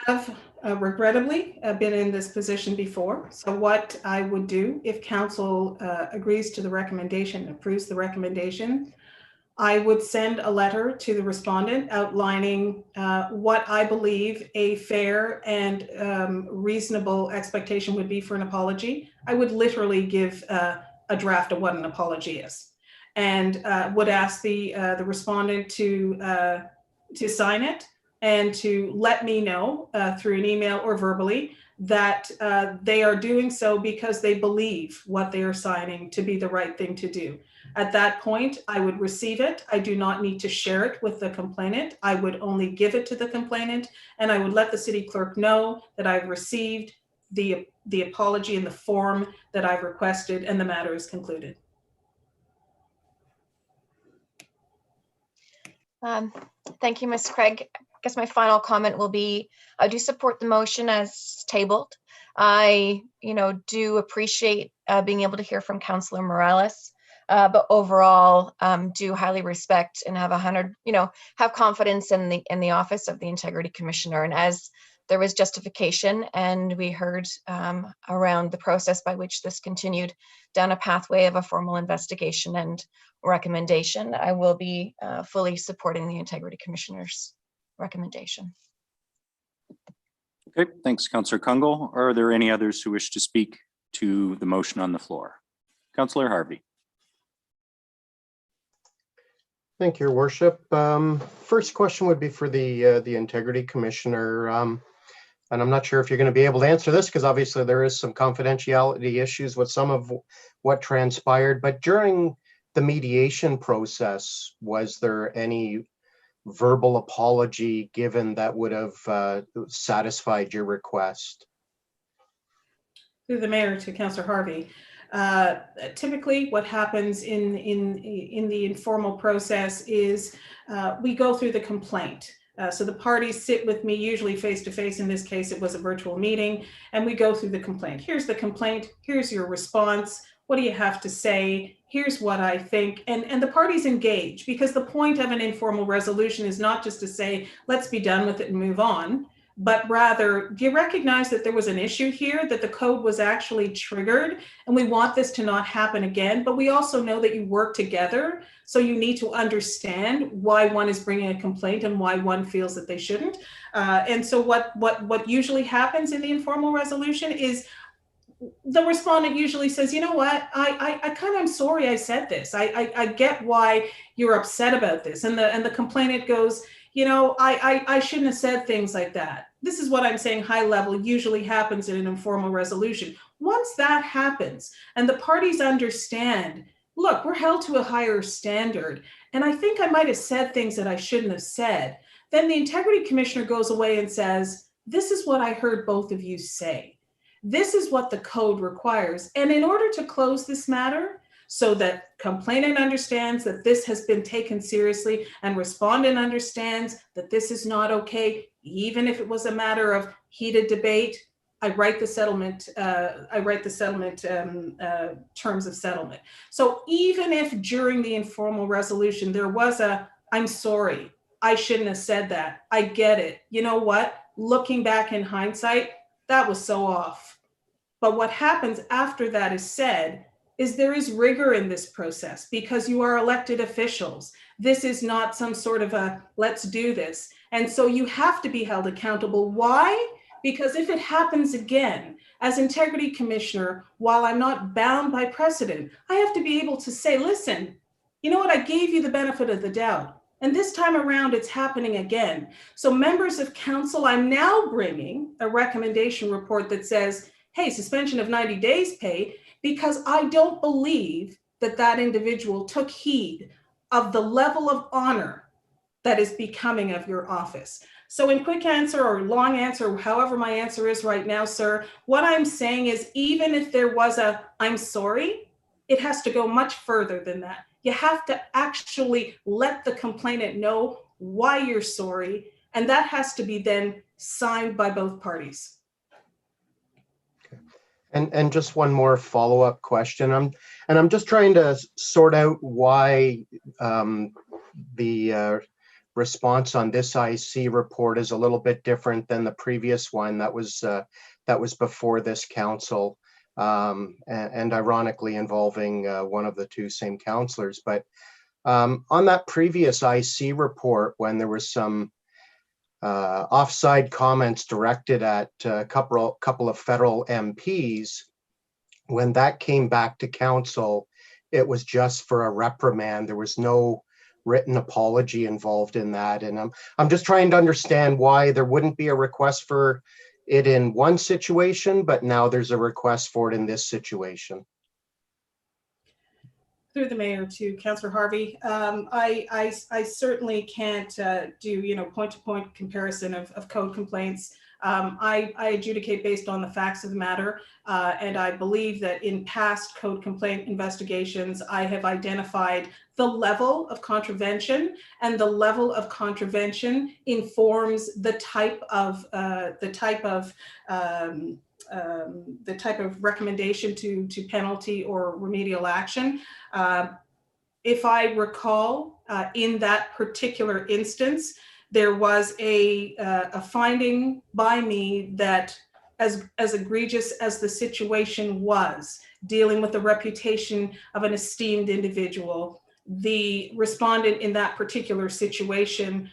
have regrettably been in this position before. So what I would do if council agrees to the recommendation, approves the recommendation, I would send a letter to the respondent outlining what I believe a fair and reasonable expectation would be for an apology. I would literally give a draft of what an apology is, and would ask the respondent to sign it and to let me know through an email or verbally that they are doing so because they believe what they are signing to be the right thing to do. At that point, I would receive it. I do not need to share it with the complainant. I would only give it to the complainant, and I would let the city clerk know that I've received the apology in the form that I've requested, and the matter is concluded. Thank you, Ms. Craig. I guess my final comment will be, I do support the motion as tabled. I, do appreciate being able to hear from Councillor Morales, but overall, do highly respect and have have confidence in the office of the Integrity Commissioner. And as there was justification, and we heard around the process by which this continued down a pathway of a formal investigation and recommendation, I will be fully supporting the Integrity Commissioner's recommendation. Okay, thanks, Councillor Kungle. Are there any others who wish to speak to the motion on the floor? Councillor Harvey. Thank you, Your Worship. First question would be for the Integrity Commissioner. And I'm not sure if you're going to be able to answer this, because obviously there is some confidentiality issues with some of what transpired. But during the mediation process, was there any verbal apology given that would have satisfied your request? Through the mayor to Councillor Harvey. Typically what happens in the informal process is we go through the complaint. So the parties sit with me, usually face to face. In this case, it was a virtual meeting, and we go through the complaint. Here's the complaint. Here's your response. What do you have to say? Here's what I think. And the parties engage, because the point of an informal resolution is not just to say, let's be done with it and move on, but rather, do you recognize that there was an issue here, that the code was actually triggered, and we want this to not happen again? But we also know that you work together, so you need to understand why one is bringing a complaint and why one feels that they shouldn't. And so what usually happens in the informal resolution is the respondent usually says, you know what, I kind of am sorry I said this. I get why you're upset about this. And the complainant goes, I shouldn't have said things like that. This is what I'm saying, high level, usually happens in an informal resolution. Once that happens and the parties understand, look, we're held to a higher standard, and I think I might have said things that I shouldn't have said, then the Integrity Commissioner goes away and says, this is what I heard both of you say. This is what the code requires. And in order to close this matter, so that complainant understands that this has been taken seriously and respondent understands that this is not okay, even if it was a matter of heated debate, I write the settlement. Terms of settlement. So even if during the informal resolution there was I'm sorry, I shouldn't have said that. I get it. You know what? Looking back in hindsight, that was so off. But what happens after that is said is there is rigor in this process, because you are elected officials. This is not some sort of let's do this. And so you have to be held accountable. Why? Because if it happens again, as integrity commissioner, while I'm not bound by precedent, I have to be able to say, listen, you know what, I gave you the benefit of the doubt. And this time around, it's happening again. So members of council, I'm now bringing a recommendation report that says, hey, suspension of 90 days pay, because I don't believe that that individual took heed of the level of honor that is becoming of your office. So in quick answer or long answer, however my answer is right now, sir, what I'm saying is even if there was a, I'm sorry, it has to go much further than that. You have to actually let the complainant know why you're sorry, and that has to be then signed by both parties. And just one more follow-up question. I'm just trying to sort out why the response on this IC report is a little bit different than the previous one that was before this council, and ironically involving one of the two same councillors. But on that previous IC report, when there was some offside comments directed at a couple of federal MPs, when that came back to council, it was just for a reprimand. There was no written apology involved in that. And I'm just trying to understand why there wouldn't be a request for it in one situation, but now there's a request for it in this situation. Through the mayor to Councillor Harvey, I certainly can't do point-to-point comparison of code complaints. I adjudicate based on the facts of the matter, and I believe that in past code complaint investigations, I have identified the level of contravention, and the level of contravention informs the type of recommendation to penalty or remedial action. If I recall, in that particular instance, there was a finding by me that as egregious as the situation was, dealing with the reputation of an esteemed individual, the respondent in that particular situation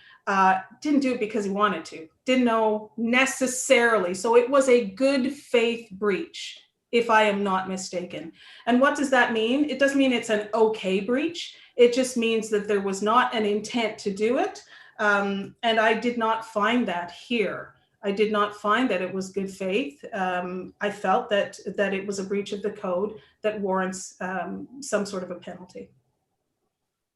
didn't do it because he wanted to, didn't know necessarily. So it was a good faith breach, if I am not mistaken. And what does that mean? It doesn't mean it's an okay breach. It just means that there was not an intent to do it. And I did not find that here. I did not find that it was good faith. I felt that it was a breach of the code that warrants some sort of a penalty.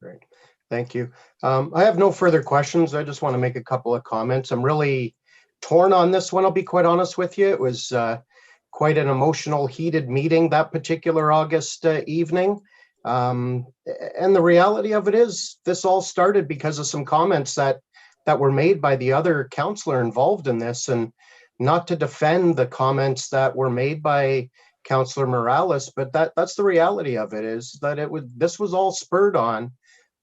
Great, thank you. I have no further questions. I just want to make a couple of comments. I'm really torn on this one, I'll be quite honest with you. It was quite an emotional, heated meeting that particular August evening. And the reality of it is this all started because of some comments that were made by the other councillor involved in this, and not to defend the comments that were made by Councillor Morales, but that's the reality of it, is that this was all spurred on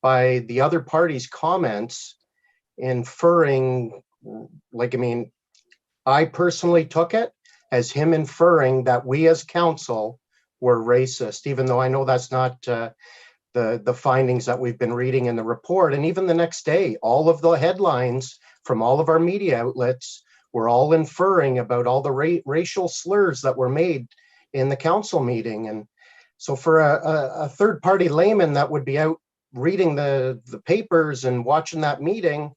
by the other party's comments, inferring, I personally took it as him inferring that we as council were racist, even though I know that's not the findings that we've been reading in the report. And even the next day, all of the headlines from all of our media outlets were all inferring about all the racial slurs that were made in the council meeting. And so for a third party layman that would be out reading the papers and watching that meeting,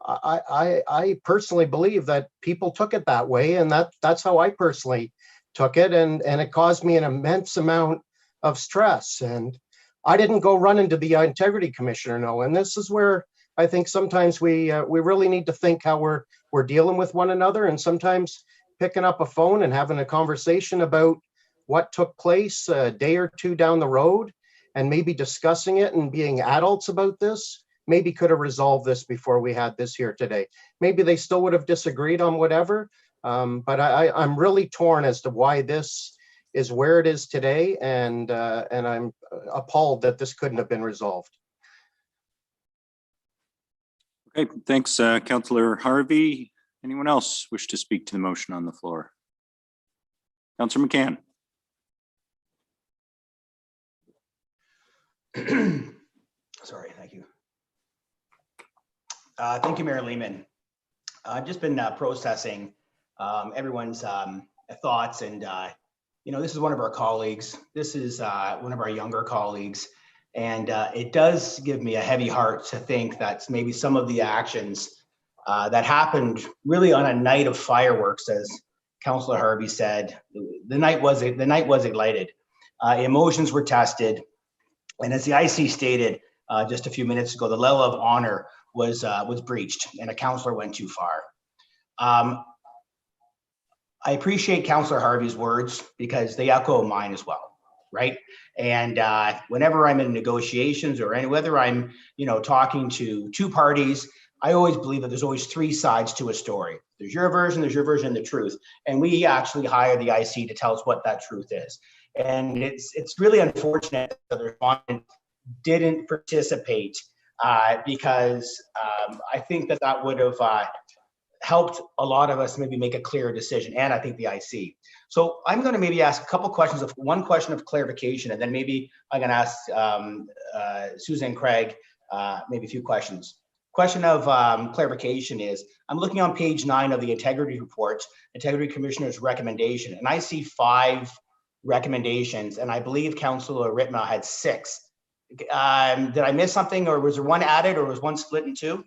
I personally believe that people took it that way, and that's how I personally took it, and it caused me an immense amount of stress. And I didn't go running to the integrity commissioner, no. And this is where I think sometimes we really need to think how we're dealing with one another, and sometimes picking up a phone and having a conversation about what took place a day or two down the road, and maybe discussing it and being adults about this, maybe could have resolved this before we had this here today. Maybe they still would have disagreed on whatever, but I'm really torn as to why this is where it is today, and I'm appalled that this couldn't have been resolved. Okay, thanks, Councillor Harvey. Anyone else wish to speak to the motion on the floor? Councillor McCann. Sorry, thank you. Thank you, Mayor Lehman. I've just been processing everyone's thoughts. And, this is one of our colleagues. This is one of our younger colleagues. And it does give me a heavy heart to think that maybe some of the actions that happened really on a night of fireworks, as Councillor Harvey said, the night was ignited. Emotions were tested. And as the IC stated just a few minutes ago, the level of honor was breached and a councillor went too far. I appreciate Councillor Harvey's words because they echo mine as well, right? And whenever I'm in negotiations or whether I'm, talking to two parties, I always believe that there's always three sides to a story. There's your version, and the truth. And we actually hire the IC to tell us what that truth is. And it's really unfortunate that the respondent didn't participate because I think that would have helped a lot of us maybe make a clearer decision, and I think the IC. So I'm going to maybe ask a couple questions one question of clarification, and then maybe I can ask Suzanne Craig maybe a few questions. Question of clarification is, I'm looking on page 9 of the integrity report, Integrity Commissioner's recommendation, and I see 5 recommendations, and I believe Councillor Ritma had 6. Did I miss something, or was there one added, or was one split in 2?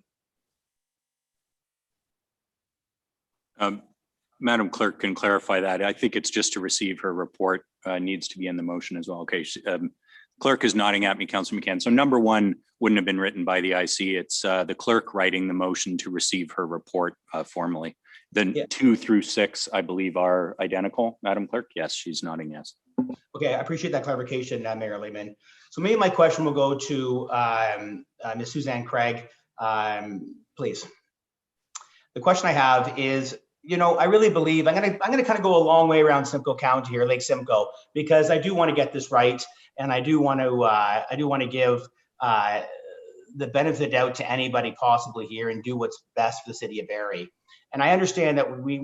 Madam Clerk can clarify that. I think it's just to receive her report needs to be in the motion as well. Okay, Clerk is nodding at me, Councillor McCann. So number 1 wouldn't have been written by the IC. It's the clerk writing the motion to receive her report formally. Then 2 through 6, I believe, are identical. Madam Clerk, yes, she's nodding yes. Okay, I appreciate that clarification, Mayor Lehman. So maybe my question will go to Ms. Suzanne Craig, please. The question I have is, I really believe I'm gonna kind of go a long way around Simcoe County here, Lake Simcoe, because I do want to get this right, and I do want to give the benefit of the doubt to anybody possibly here and do what's best for the city of Barrie. And I understand that we're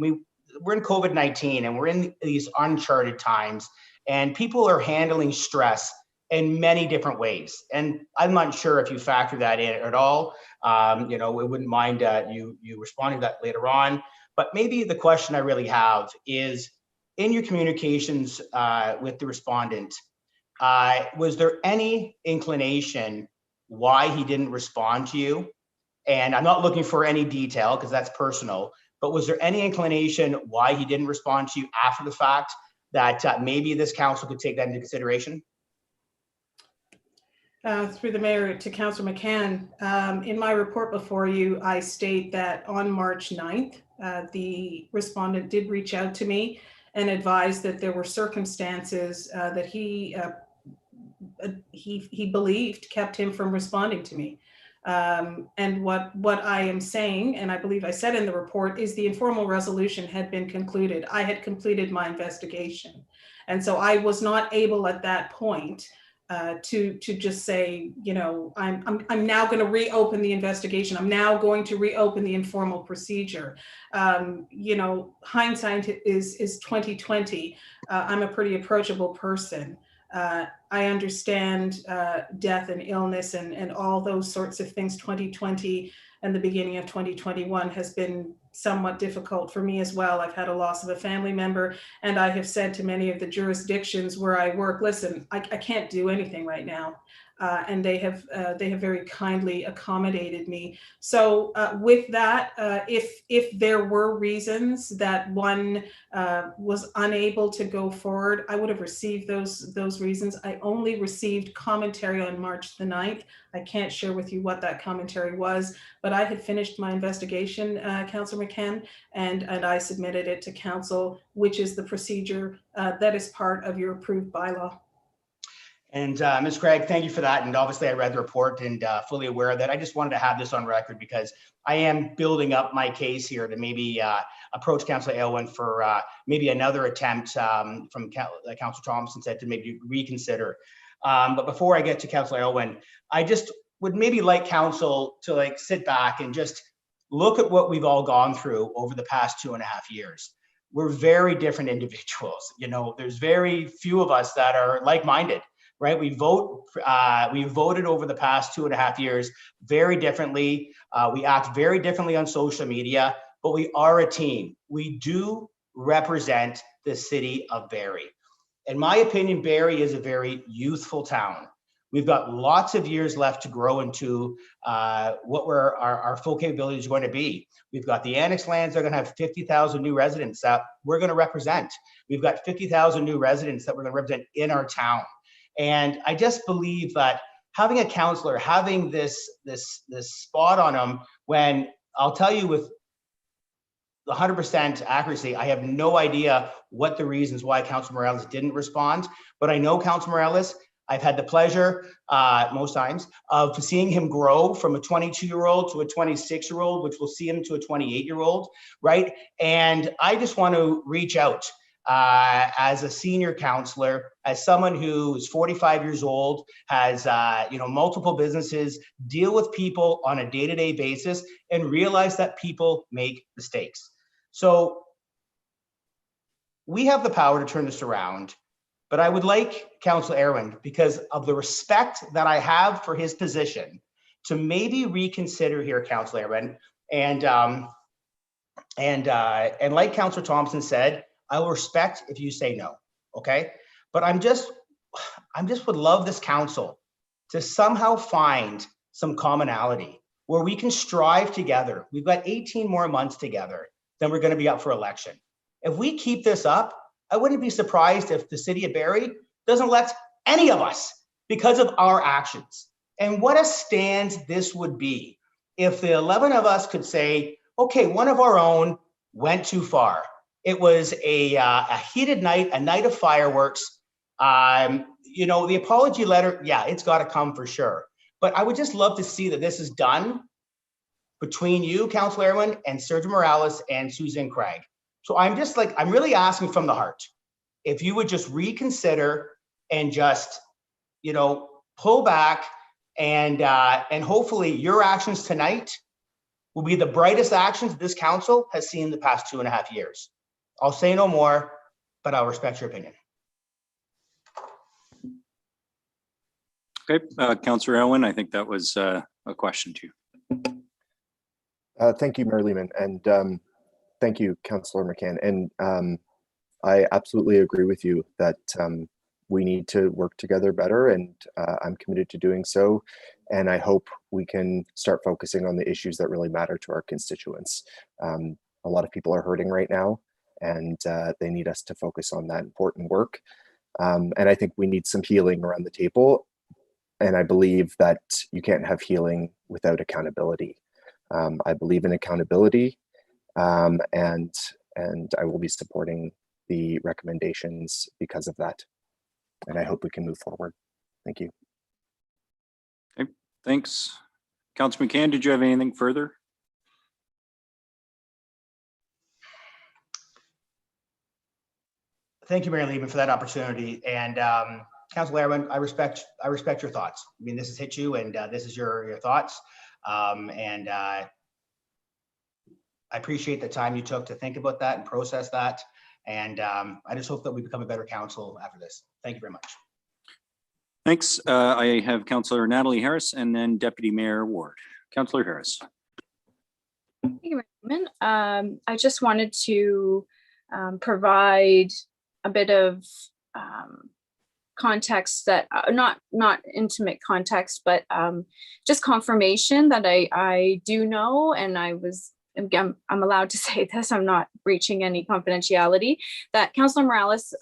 in COVID-19 and we're in these uncharted times, and people are handling stress in many different ways. And I'm not sure if you factor that in at all. We wouldn't mind you responding to that later on. But maybe the question I really have is, in your communications with the respondent, was there any inclination why he didn't respond to you? And I'm not looking for any detail because that's personal, but was there any inclination why he didn't respond to you after the fact that maybe this council could take that into consideration? Through the mayor to Councillor McCann, in my report before you, I state that on March 9th, the respondent did reach out to me and advised that there were circumstances that he believed kept him from responding to me. And what I am saying, and I believe I said in the report, is the informal resolution had been concluded. I had completed my investigation. And so I was not able at that point to just say, I'm now going to reopen the investigation. I'm now going to reopen the informal procedure. Hindsight is 2020. I'm a pretty approachable person. I understand death and illness and all those sorts of things. 2020 and the beginning of 2021 has been somewhat difficult for me as well. I've had a loss of a family member, and I have said to many of the jurisdictions where I work, listen, I can't do anything right now. And they have very kindly accommodated me. So with that, if there were reasons that one was unable to go forward, I would have received those reasons. I only received commentary on March the 9th. I can't share with you what that commentary was, but I had finished my investigation, Councillor McCann, and I submitted it to council, which is the procedure that is part of your approved bylaw. And Ms. Craig, thank you for that. And obviously I read the report and fully aware of that. I just wanted to have this on record because I am building up my case here to maybe approach Councillor Aylwin for maybe another attempt from Councillor Thompson said to maybe reconsider. But before I get to Councillor Aylwin, I just would maybe like council to sit back and just look at what we've all gone through over the past 2.5 years. We're very different individuals. There's very few of us that are like-minded. Right, we voted over the past 2.5 years very differently. We act very differently on social media. but we are a team. We do represent the city of Barrie. In my opinion, Barrie is a very youthful town. We've got lots of years left to grow into what our full capability is going to be. We've got the annex lands that are going to have 50,000 new residents that we're going to represent. We've got 50,000 new residents that we're going to represent in our town. And I just believe that having a councillor, having this spot on him, when I'll tell you with 100% accuracy, I have no idea what the reasons why Councillor Morales didn't respond, but I know Councillor Morales. I've had the pleasure most times of seeing him grow from a 22-year-old to a 26-year-old, which will see him to a 28-year-old, right? And I just want to reach out as a senior councillor, as someone who is 45 years old, has multiple businesses, deal with people on a day-to-day basis, and realize that people make mistakes. So we have the power to turn this around. But I would like Councillor Irwin, because of the respect that I have for his position, to maybe reconsider here, Councillor Irwin. And like Councillor Thompson said, I will respect if you say no, okay? But I'm just would love this council to somehow find some commonality where we can strive together. We've got 18 more months together, then we're going to be up for election. If we keep this up, I wouldn't be surprised if the city of Barrie doesn't elect any of us because of our actions. And what a stand this would be if the 11 of us could say, okay, one of our own went too far. It was a heated night, a night of fireworks. The apology letter, yeah, it's got to come for sure. But I would just love to see that this is done between you, Councillor Irwin, and Sergio Morales and Susan Craig. So I'm really asking from the heart, if you would just reconsider and just, pull back, and hopefully your actions tonight will be the brightest actions this council has seen in the past 2.5 years. I'll say no more, but I'll respect your opinion. Okay, Councillor Irwin, I think that was a question to you. Thank you, Mayor Lehman, and thank you, Councillor McCann. And I absolutely agree with you that we need to work together better, and I'm committed to doing so. And I hope we can start focusing on the issues that really matter to our constituents. A lot of people are hurting right now, and they need us to focus on that important work. And I think we need some healing around the table. And I believe that you can't have healing without accountability. I believe in accountability, and I will be supporting the recommendations because of that. And I hope we can move forward. Thank you. Okay, thanks. Councillor McCann, did you have anything further? Thank you, Mayor Lehman, for that opportunity. And Councillor Irwin, I respect your thoughts. I mean, this has hit you, and this is your thoughts. I appreciate the time you took to think about that and process that. And I just hope that we become a better council after this. Thank you very much. Thanks. I have Councillor Natalie Harris and then Deputy Mayor Ward. Councillor Harris. Thank you, Mayor Lehman. I just wanted to provide a bit of context that not intimate context, but just confirmation that I do know, and I'm allowed to say this, I'm not breaching any confidentiality, that Councillor Morales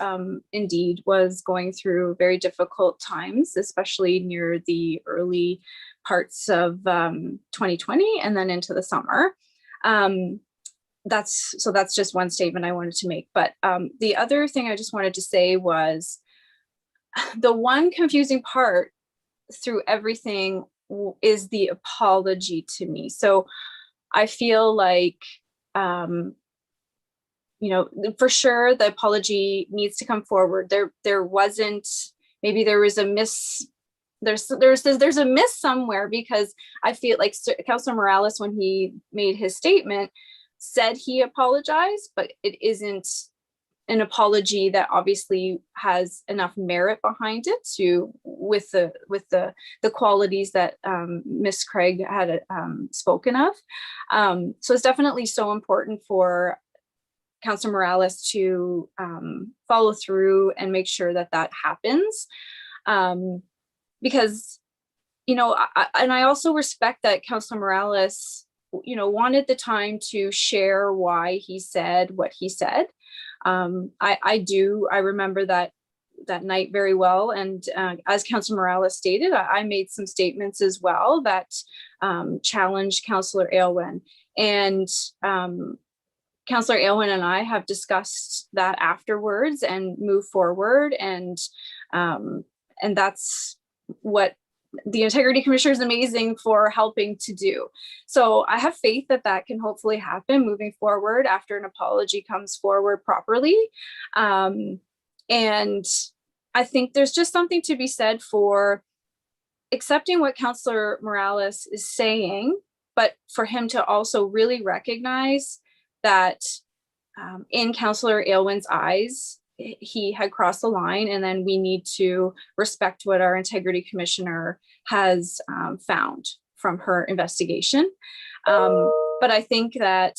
indeed was going through very difficult times, especially near the early parts of 2020 and then into the summer. That's just one statement I wanted to make. But the other thing I just wanted to say was the one confusing part through everything is the apology to me. So I feel like, for sure the apology needs to come forward. There wasn't, maybe there was a there's a miss somewhere, because I feel like Councillor Morales, when he made his statement, said he apologized, but it isn't an apology that obviously has enough merit behind it to with the qualities that Ms. Craig had spoken of. So it's definitely so important for Councillor Morales to follow through and make sure that that happens. Because, you know, I also respect that Councillor Morales, you know, wanted the time to share why he said what he said. I remember that night very well. And as Councillor Morales stated, I made some statements as well that challenged Councillor Aylwin. And Councillor Aylwin and I have discussed that afterwards and moved forward. And that's what the Integrity Commissioner is amazing for helping to do. So I have faith that that can hopefully happen moving forward after an apology comes forward properly. And I think there's just something to be said for accepting what Councillor Morales is saying, but for him to also really recognize that in Councillor Aylwin's eyes, he had crossed the line, and then we need to respect what our Integrity Commissioner has found from her investigation. But I think that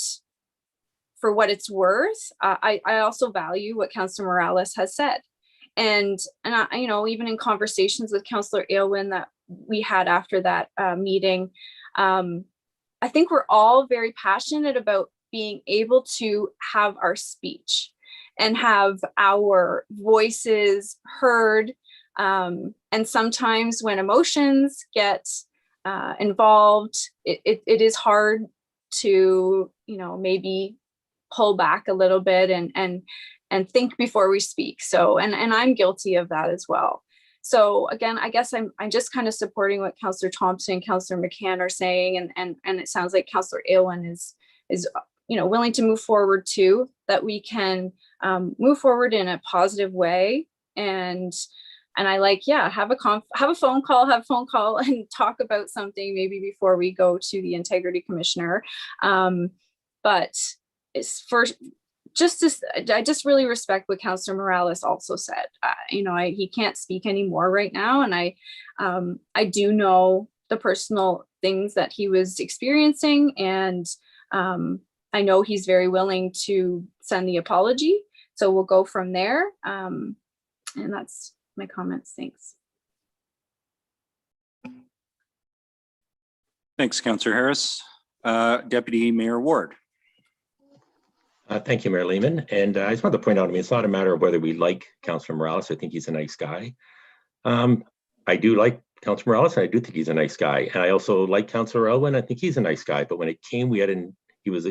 for what it's worth, I also value what Councillor Morales has said. And I, you know, even in conversations with Councillor Aylwin that we had after that meeting, I think we're all very passionate about being able to have our speech and have our voices heard. And sometimes when emotions get involved, it is hard to, you know, maybe pull back a little bit and think before we speak. So, and I'm guilty of that as well. So again, I guess I'm just kind of supporting what Councillor Thompson and Councillor McCann are saying, and it sounds like Councillor Aylwin is you know, willing to move forward too, that we can move forward in a positive way. And I like, yeah, have a phone call and talk about something maybe before we go to the Integrity Commissioner. But it's first, I just really respect what Councillor Morales also said. You know, he can't speak anymore right now, and I do know the personal things that he was experiencing, and I know he's very willing to send the apology. So we'll go from there. And that's my comments. Thanks. Thanks, Councillor Harris. Deputy Mayor Ward. Thank you, Mayor Lehman. And I just want to point out, I mean, it's not a matter of whether we like Councillor Morales. I think he's a nice guy. I do like Councillor Morales, and I do think he's a nice guy. And I also like Councillor Aylwin. I think he's a nice guy. But when it came, he was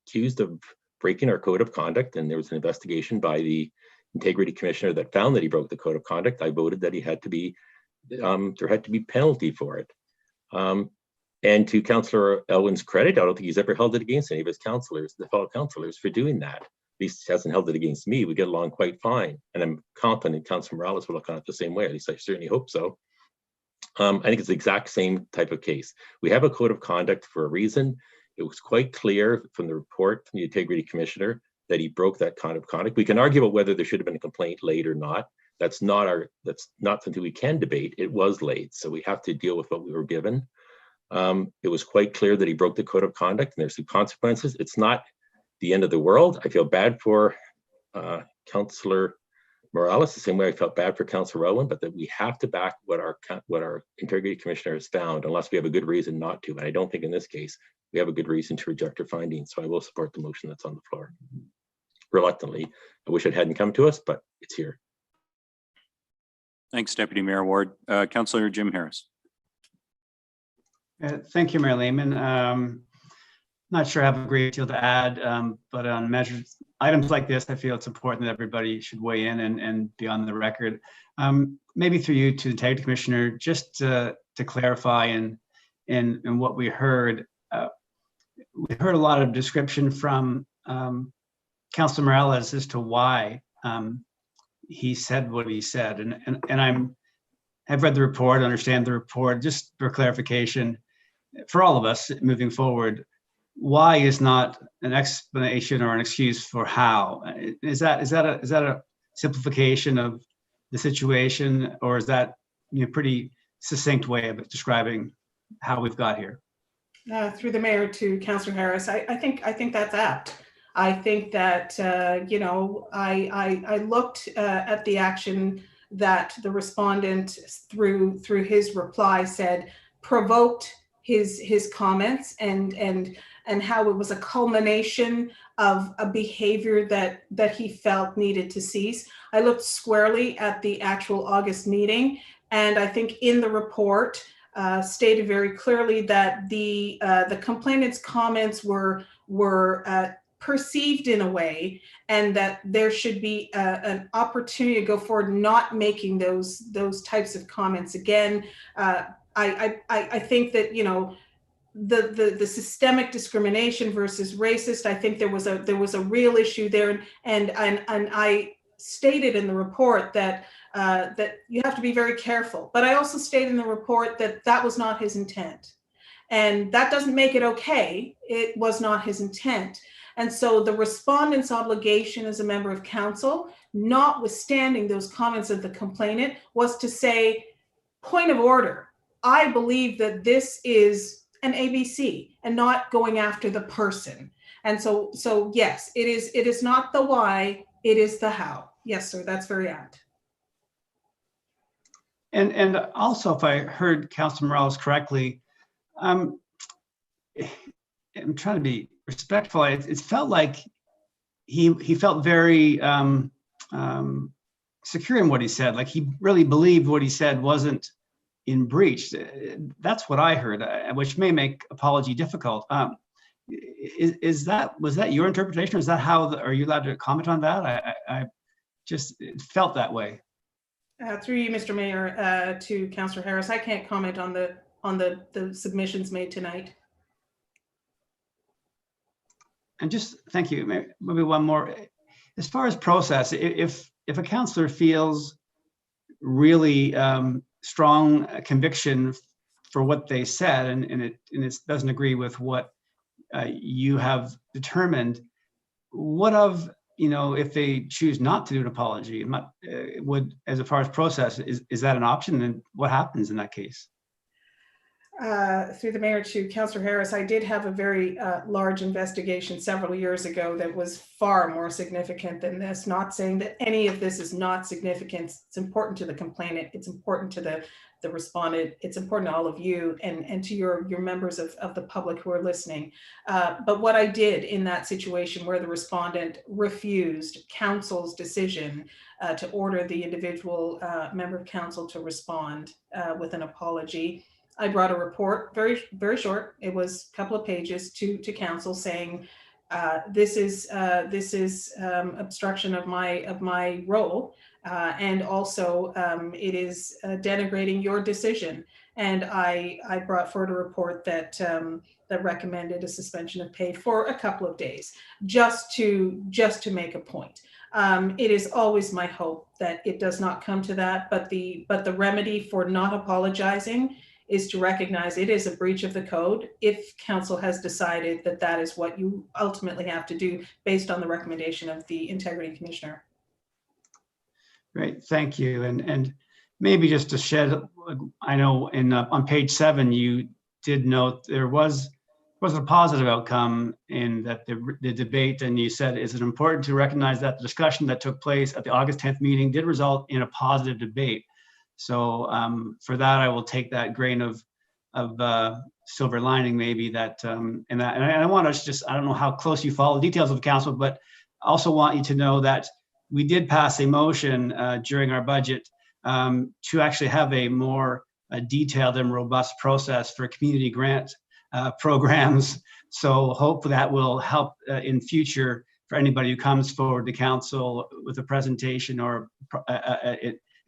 accused of breaking our code of conduct, and there was an investigation by the Integrity Commissioner that found that he broke the code of conduct. I voted that he had to be, there had to be penalty for it. And to Councillor Aylwin's credit, I don't think he's ever held it against any of his councillors, the fellow councillors, for doing that. At least he hasn't held it against me. We get along quite fine. And I'm confident Councillor Morales will look on it the same way. At least I certainly hope so. I think it's the exact same type of case. We have a code of conduct for a reason. It was quite clear from the report from the Integrity Commissioner that he broke that kind of conduct. We can argue about whether there should have been a complaint laid or not. That's not something we can debate. It was laid, so we have to deal with what we were given. It was quite clear that he broke the code of conduct, and there's some consequences. It's not the end of the world. I feel bad for Councillor Morales the same way I felt bad for Councillor Aylwin, but that we have to back what our Integrity Commissioner has found, unless we have a good reason not to. And I don't think in this case we have a good reason to reject her findings. So I will support the motion that's on the floor. Reluctantly, I wish it hadn't come to us, but it's here. Thanks, Deputy Mayor Ward. Councillor Jim Harris. Thank you, Mayor Lehman. Not sure I have a great deal to add, but on items like this, I feel it's important that everybody should weigh in and be on the record. Maybe through you to the Integrity Commissioner, just to clarify in what we heard. We heard a lot of description from Councillor Morales as to why he said what he said, and I've read the report, understand the report. Just for clarification, for all of us moving forward, why is not an explanation or an excuse for how. Is that a simplification of the situation, or is that pretty succinct way of describing how we've got here. Through the mayor to Councillor Harris, I think that's apt. I think that I looked at the action that the respondent through his reply said provoked his comments and how it was a culmination of a behavior that he felt needed to cease. I looked squarely at the actual August meeting, and I think in the report stated very clearly that the complainant's comments were perceived in a way, and that there should be an opportunity to go forward, not making those types of comments again. I think that the systemic discrimination versus racist, I think there was a real issue there, and I stated in the report that you have to be very careful. But I also stated in the report that was not his intent, and that doesn't make it okay. It was not his intent. And so the respondent's obligation as a member of council, notwithstanding those comments of the complainant, was to say, point of order, I believe that this is an ABC and not going after the person. And so yes, it is not the why, it is the how. Yes, sir, that's very apt. And also, if I heard Councilor Morales correctly, I'm trying to be respectful. It felt like he felt very secure in what he said. Like he really believed what he said wasn't in breach. That's what I heard, which may make apology difficult. Was that your interpretation? Is that how? Are you allowed to comment on that? I just felt that way. Through you, Mr. Mayor, to Councillor Harris, I can't comment on the submissions made tonight. And just thank you. Maybe one more. As far as process, if a councillor feels really strong conviction for what they said, and it doesn't agree with what you have determined, what of if they choose not to do an apology? As far as process, is that an option? And what happens in that case? Through the mayor to Councillor Harris, I did have a very large investigation several years ago that was far more significant than this. Not saying that any of this is not significant. It's important to the complainant. It's important to the respondent. It's important to all of you and to your members of the public who are listening. But what I did in that situation where the respondent refused council's decision to order the individual member of council to respond with an apology, I brought a report, very, very short. It was a couple of pages to council saying, this is obstruction of my role, and also it is denigrating your decision. And I brought forward a report that recommended a suspension of pay for a couple of days, just to make a point. It is always my hope that it does not come to that, but the remedy for not apologizing is to recognize it is a breach of the code if council has decided that that is what you ultimately have to do based on the recommendation of the integrity commissioner. Great, thank you. And maybe just to shed, I know on page 7, you did note there was a positive outcome in that the debate, and you said, is it important to recognize that the discussion that took place at the August 10th meeting did result in a positive debate. So for that, I will take that grain of silver lining, maybe that, and I want to just, I don't know how close you follow the details of the council, but I also want you to know that we did pass a motion during our budget to actually have a more detailed and robust process for community grant programs. So hopefully that will help in future for anybody who comes forward to council with a presentation or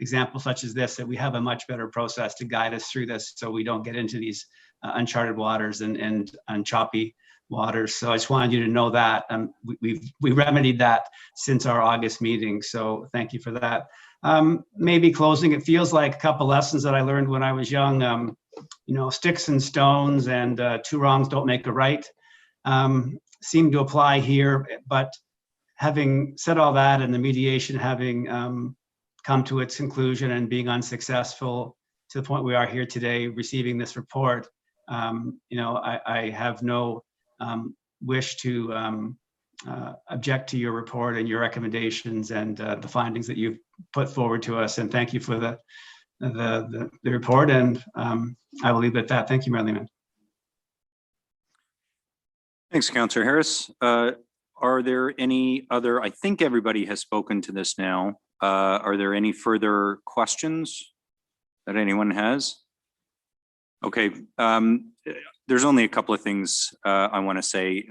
example such as this, that we have a much better process to guide us through this so we don't get into these uncharted waters and choppy waters. So I just wanted you to know that we remedied that since our August meeting. So thank you for that. Maybe closing, it feels like a couple lessons that I learned when I was young, sticks and stones and 2 wrongs don't make a right seem to apply here. But having said all that and the mediation having come to its conclusion and being unsuccessful, to the point we are here today, receiving this report, I have no wish to object to your report and your recommendations and the findings that you've put forward to us. And thank you for the report. And I will leave it at that. Thank you, Mayor Lehman. Thanks, Councillor Harris. Are there any other, I think everybody has spoken to this now. Are there any further questions that anyone has? Okay, there's only a couple of things I want to say.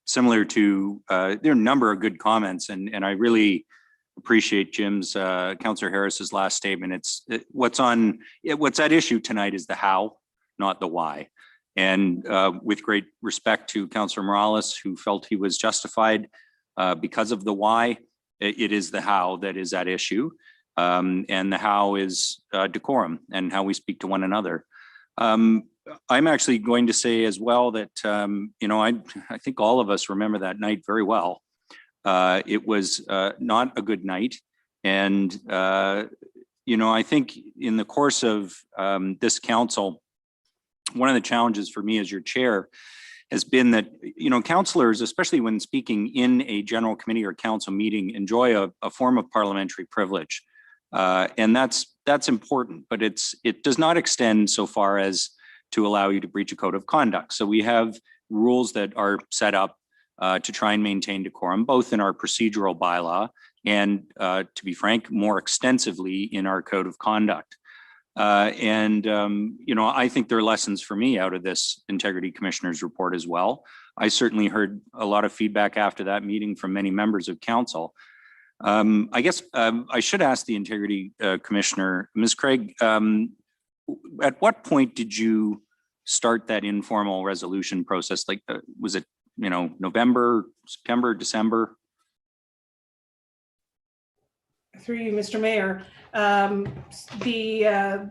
Similar to, there are a number of good comments, and I really appreciate Jim's, Councillor Harris's last statement. What's at issue tonight is the how, not the why. And with great respect to Councillor Morales, who felt he was justified because of the why, it is the how that is at issue. And the how is decorum and how we speak to one another. I'm actually going to say as well that, I think all of us remember that night very well. It was not a good night. And, I think in the course of this council, one of the challenges for me as your chair has been that, councillors, especially when speaking in a general committee or council meeting, enjoy a form of parliamentary privilege. And that's important, but it does not extend so far as to allow you to breach a code of conduct. So we have rules that are set up to try and maintain decorum, both in our procedural bylaw and, to be frank, more extensively in our code of conduct. I think there are lessons for me out of this Integrity Commissioner's report as well. I certainly heard a lot of feedback after that meeting from many members of council. I guess I should ask the Integrity Commissioner, Ms. Craig, at what point did you start that informal resolution process? Like, was it, November, September, December? Through you, Mr. Mayor, the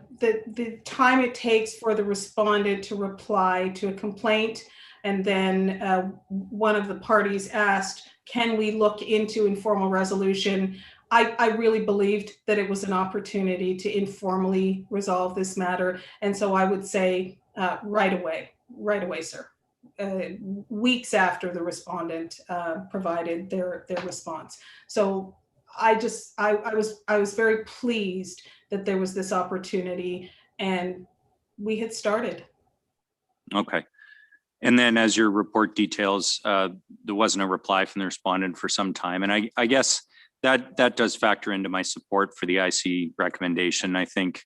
time it takes for the respondent to reply to a complaint, and then one of the parties asked, can we look into informal resolution? I really believed that it was an opportunity to informally resolve this matter. And so I would say right away, sir. Weeks after the respondent provided their response. So I was very pleased that there was this opportunity and we had started. Okay. And then as your report details, there wasn't a reply from the respondent for some time. And I guess that does factor into my support for the IC recommendation. I think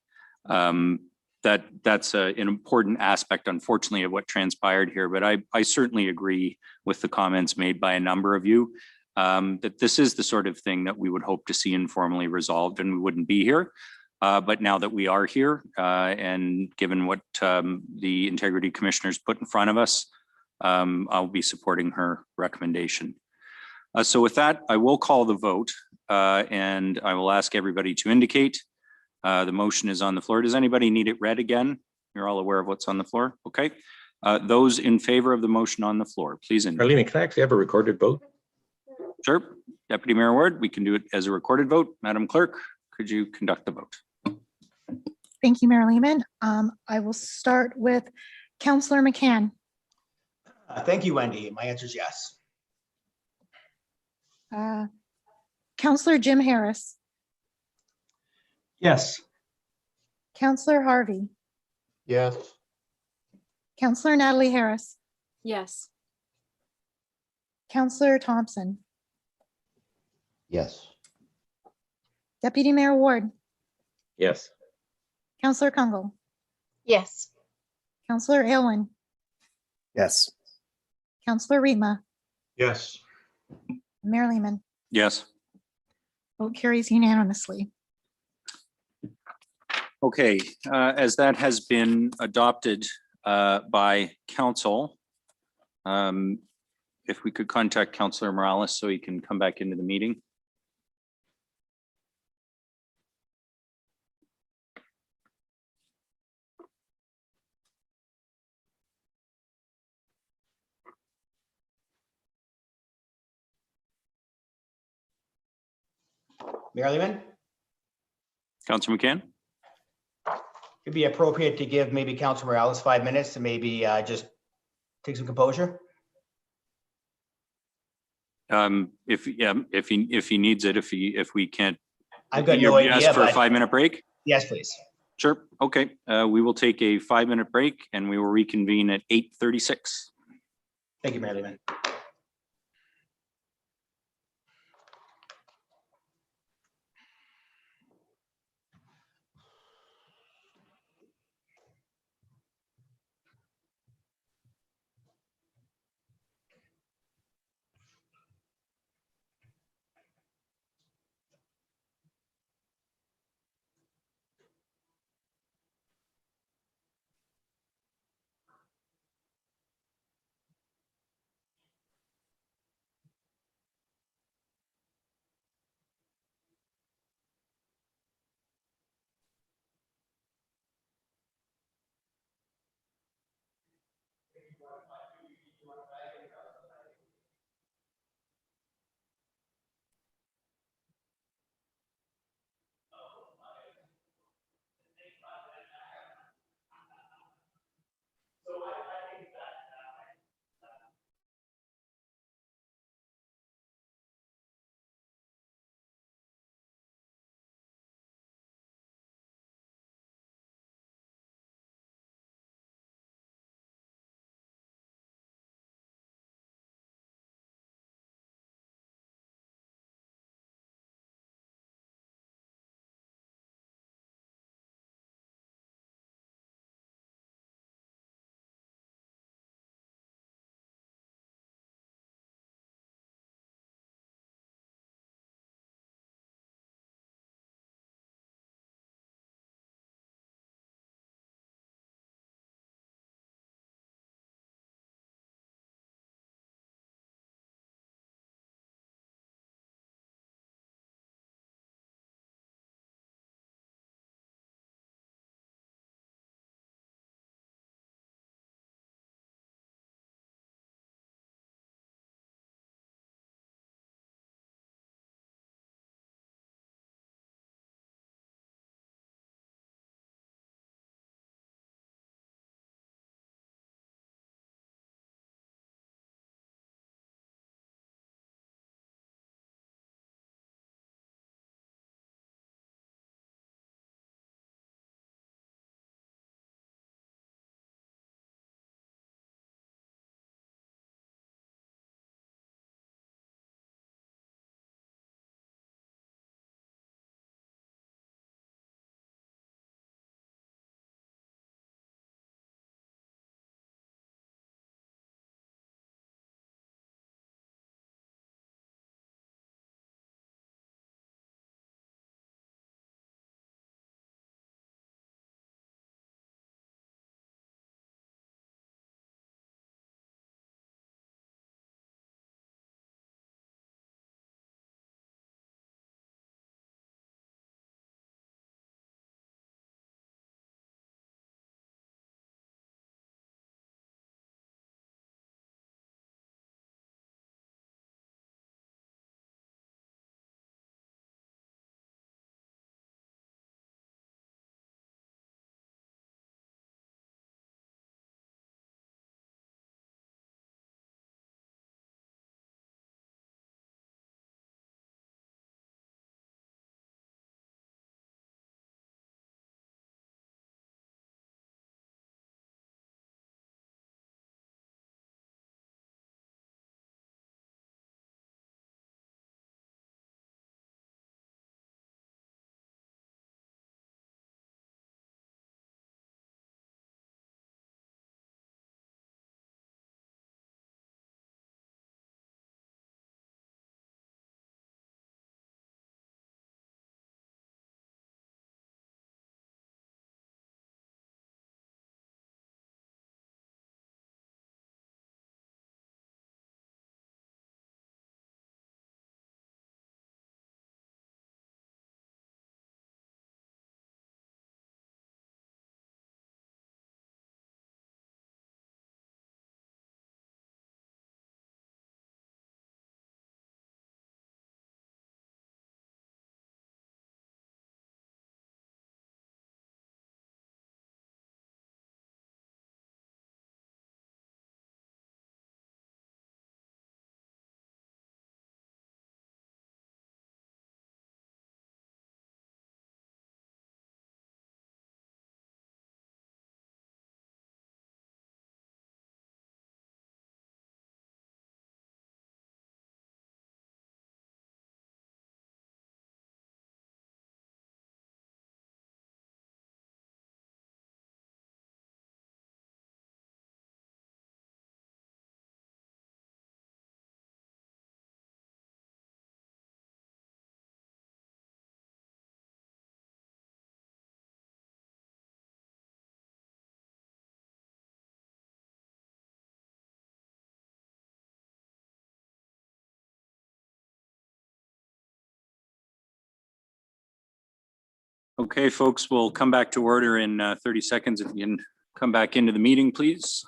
that's an important aspect, unfortunately, of what transpired here. But I certainly agree with the comments made by a number of you that this is the sort of thing that we would hope to see informally resolved, and we wouldn't be here. But now that we are here, and given what the Integrity Commissioner's put in front of us, I'll be supporting her recommendation. So with that, I will call the vote, and I will ask everybody to indicate. The motion is on the floor. Does anybody need it read again? You're all aware of what's on the floor? Okay. Those in favor of the motion on the floor, please indicate. Arlene, can I actually have a recorded vote? Sure. Deputy Mayor Ward, we can do it as a recorded vote. Madam Clerk, could you conduct the vote? Thank you, Mayor Lehman. I will start with Councillor McCann. Thank you, Wendy. My answer is yes. Councillor Jim Harris. Yes. Councillor Harvey. Yes. Councillor Natalie Harris. Yes. Councillor Thompson. Yes. Deputy Mayor Ward. Yes. Councillor Kungle. Yes. Councillor Aylwin. Yes. Councillor Rima. Yes. Mayor Lehman. Yes. Vote carries unanimously. Okay, as that has been adopted by council, if we could contact Councillor Morales so he can come back into the meeting. Mayor Lehman? Councillor McCann? it'd be appropriate to give maybe Councilor Morales 5 minutes to maybe just take some composure. If he needs it, if we can't. I've got no You asked idea, for a but 5-minute break? yes, please. Sure. Okay. We will take a 5-minute break and we will reconvene at 8:36. Thank you, Mayor Lehman. Okay, folks, we'll come back to order in 30 seconds. If you can come back into the meeting, please.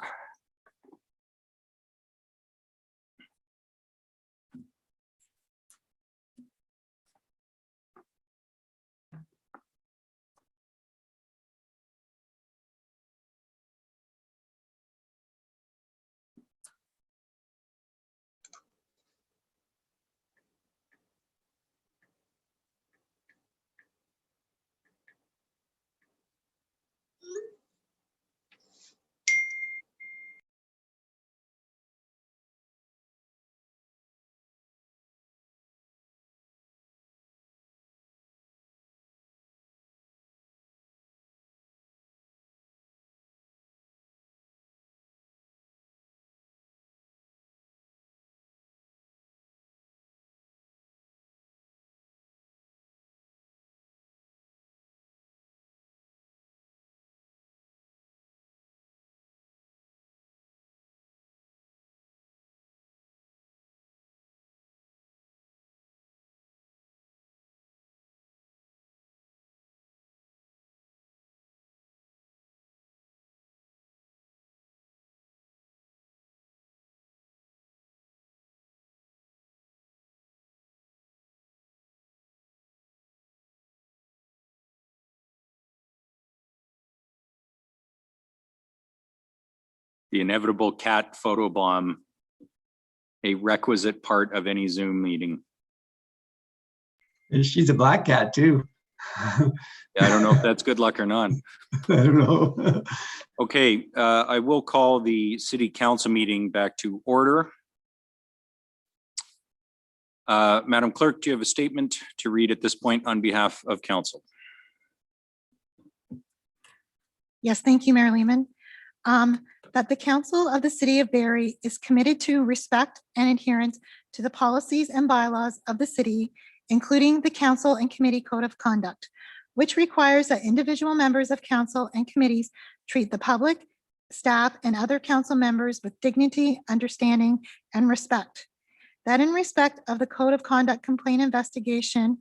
The inevitable cat photobomb, a requisite part of any Zoom meeting. And she's a black cat too. Yeah, I don't know if that's good luck or not. I don't know. Okay, I will call the city council meeting back to order. Madam Clerk, do you have a statement to read at this point on behalf of council? Yes, thank you, Mayor Lehman. That the Council of the City of Barrie is committed to respect and adherence to the policies and bylaws of the city, including the Council and Committee Code of Conduct, which requires that individual members of council and committees treat the public, staff, and other council members with dignity, understanding, and respect. That in respect of the Code of Conduct Complaint Investigation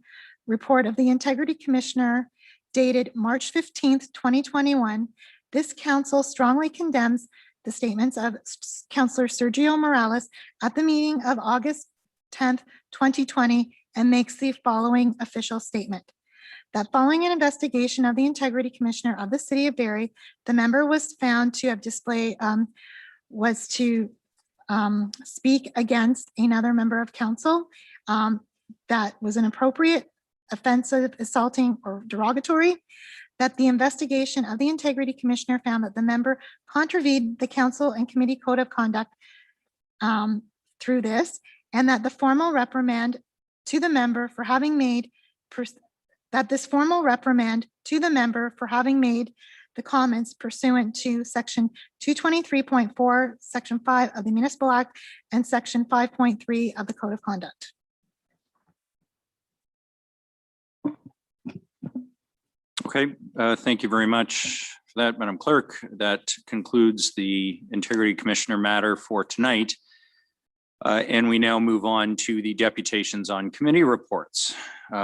report of the Integrity Commissioner dated March 15th, 2021, this council strongly condemns the statements of Councillor Sergio Morales at the meeting of August 10th, 2020, and makes the following official statement. That following an investigation of the Integrity Commissioner of the City of Barrie, the member was found to have speak against another member of council that was inappropriate, offensive, assaulting, or derogatory. That the investigation of the Integrity Commissioner found that the member contravened the Council and Committee Code of Conduct through this, and that the formal reprimand to the member for having made the comments pursuant to Section 223.4, Section 5 of the Municipal Act, and Section 5.3 of the Code of Conduct. Okay, thank you very much for that, Madam Clerk. That concludes the Integrity Commissioner matter for tonight. And we now move on to the deputations on committee reports.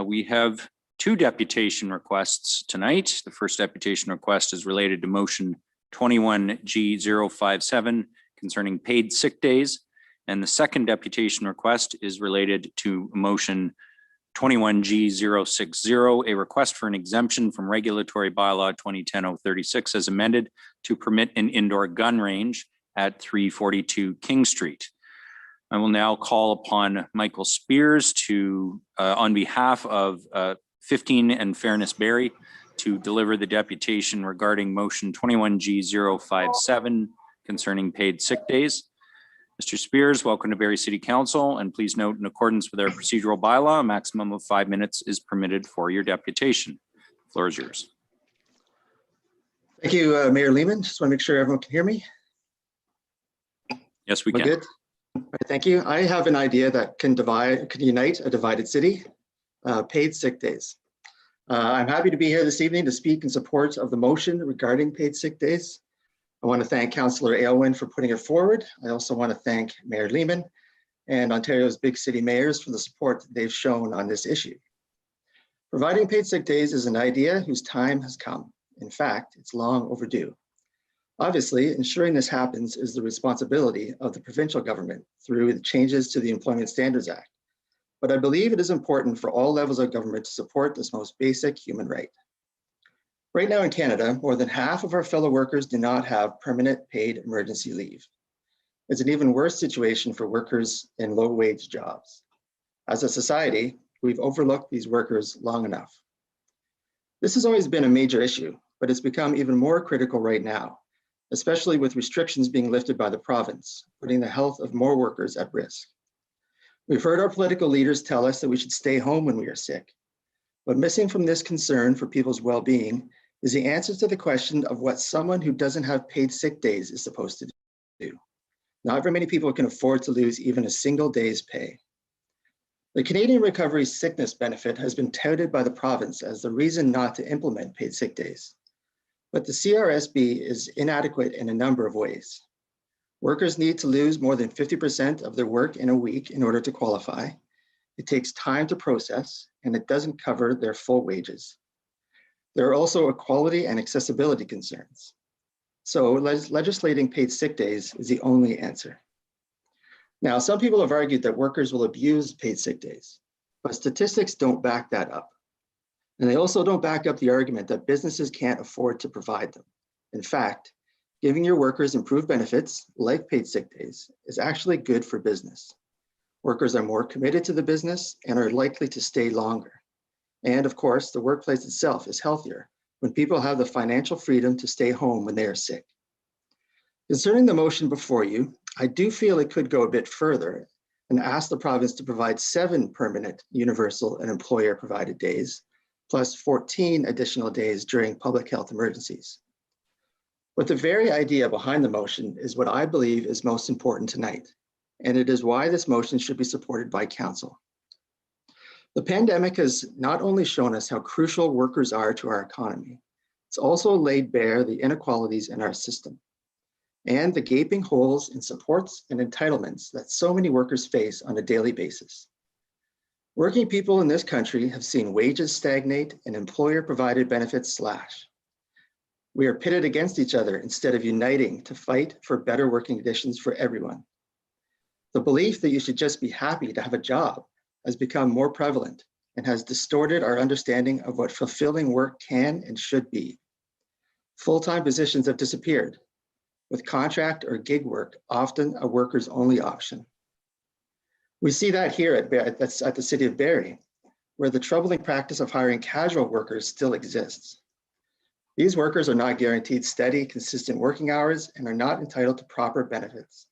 We have two deputation requests tonight. The first deputation request is related to motion 21G057 concerning paid sick days. And the second deputation request is related to motion 21G060, a request for an exemption from regulatory bylaw 2010-036 as amended to permit an indoor gun range at 342 King Street. I will now call upon Michael Spears to, on behalf of 15 and Fairness Barrie, to deliver the deputation regarding motion 21G057 concerning paid sick days. Mr. Spears, welcome to Barrie City Council, and please note, in accordance with our procedural bylaw, a maximum of 5 minutes is permitted for your deputation. The floor is yours. Thank you, Mayor Lehman. Just want to make sure everyone can hear me. Yes, we We're can. good. All right, thank you. I have an idea that can unite a divided city: paid sick days. I'm happy to be here this evening to speak in support of the motion regarding paid sick days. I want to thank Councillor Aylwin for putting it forward. I also want to thank Mayor Lehman and Ontario's big city mayors for the support that they've shown on this issue. Providing paid sick days is an idea whose time has come. In fact, it's long overdue. Obviously, ensuring this happens is the responsibility of the provincial government through the changes to the Employment Standards Act. But I believe it is important for all levels of government to support this most basic human right. Right now in Canada, more than half of our fellow workers do not have permanent paid emergency leave. It's an even worse situation for workers in low-wage jobs. As a society, we've overlooked these workers long enough. This has always been a major issue, but it's become even more critical right now, especially with restrictions being lifted by the province, putting the health of more workers at risk. We've heard our political leaders tell us that we should stay home when we are sick, but missing from this concern for people's well-being is the answer to the question of what someone who doesn't have paid sick days is supposed to do. Not very many people can afford to lose even a single day's pay. The Canadian Recovery Sickness Benefit has been touted by the province as the reason not to implement paid sick days. But the CRSB is inadequate in a number of ways. Workers need to lose more than 50% of their work in a week in order to qualify. It takes time to process, and it doesn't cover their full wages. There are also equality and accessibility concerns. So legislating paid sick days is the only answer. Now, some people have argued that workers will abuse paid sick days, but statistics don't back that up. And they also don't back up the argument that businesses can't afford to provide them. In fact, giving your workers improved benefits, like paid sick days, is actually good for business. Workers are more committed to the business and are likely to stay longer. And of course, the workplace itself is healthier when people have the financial freedom to stay home when they are sick. Concerning the motion before you, I do feel it could go a bit further and ask the province to provide 7 permanent, universal, and employer-provided days, plus 14 additional days during public health emergencies. But the very idea behind the motion is what I believe is most important tonight, and it is why this motion should be supported by Council. The pandemic has not only shown us how crucial workers are to our economy, it's also laid bare the inequalities in our system and the gaping holes in supports and entitlements that so many workers face on a daily basis. Working people in this country have seen wages stagnate and employer-provided benefits slash. We are pitted against each other instead of uniting to fight for better working conditions for everyone. The belief that you should just be happy to have a job has become more prevalent and has distorted our understanding of what fulfilling work can and should be. Full-time positions have disappeared, with contract or gig work often a worker's only option. We see that here at the City of Barrie, where the troubling practice of hiring casual workers still exists. These workers are not guaranteed steady, consistent working hours and are not entitled to proper benefits.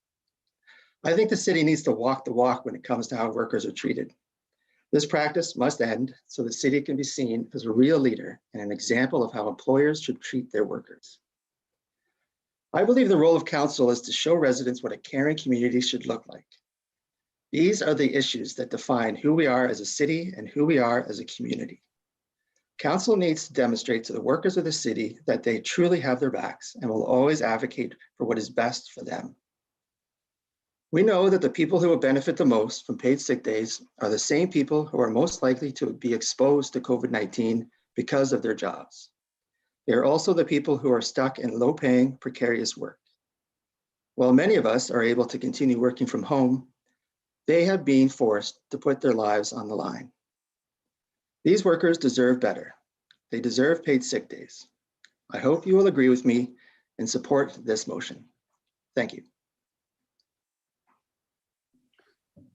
I think the city needs to walk the walk when it comes to how workers are treated. This practice must end so the city can be seen as a real leader and an example of how employers should treat their workers. I believe the role of council is to show residents what a caring community should look like. These are the issues that define who we are as a city and who we are as a community. Council needs to demonstrate to the workers of the city that they truly have their backs and will always advocate for what is best for them. We know that the people who will benefit the most from paid sick days are the same people who are most likely to be exposed to COVID-19 because of their jobs. They are also the people who are stuck in low-paying, precarious work. While many of us are able to continue working from home, they have been forced to put their lives on the line. These workers deserve better. They deserve paid sick days. I hope you will agree with me and support this motion. Thank you.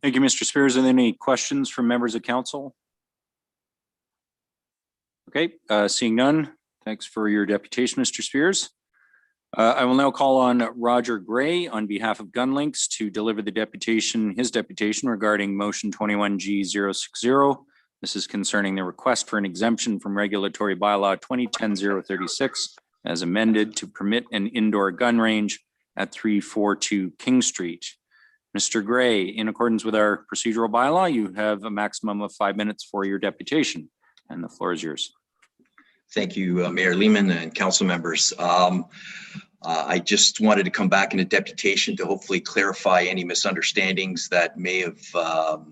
Thank you, Mr. Spears. Are there any questions from members of council? Okay, seeing none. Thanks for your deputation, Mr. Spears. I will now call on Roger Gray on behalf of Gunlinks to deliver his deputation regarding motion 21G060. This is concerning the request for an exemption from regulatory bylaw 2010-036 as amended to permit an indoor gun range at 342 King Street. Mr. Gray, in accordance with our procedural bylaw, you have a maximum of 5 minutes for your deputation, and the floor is yours. Thank you, Mayor Lehman and council members. I just wanted to come back in a deputation to hopefully clarify any misunderstandings that may have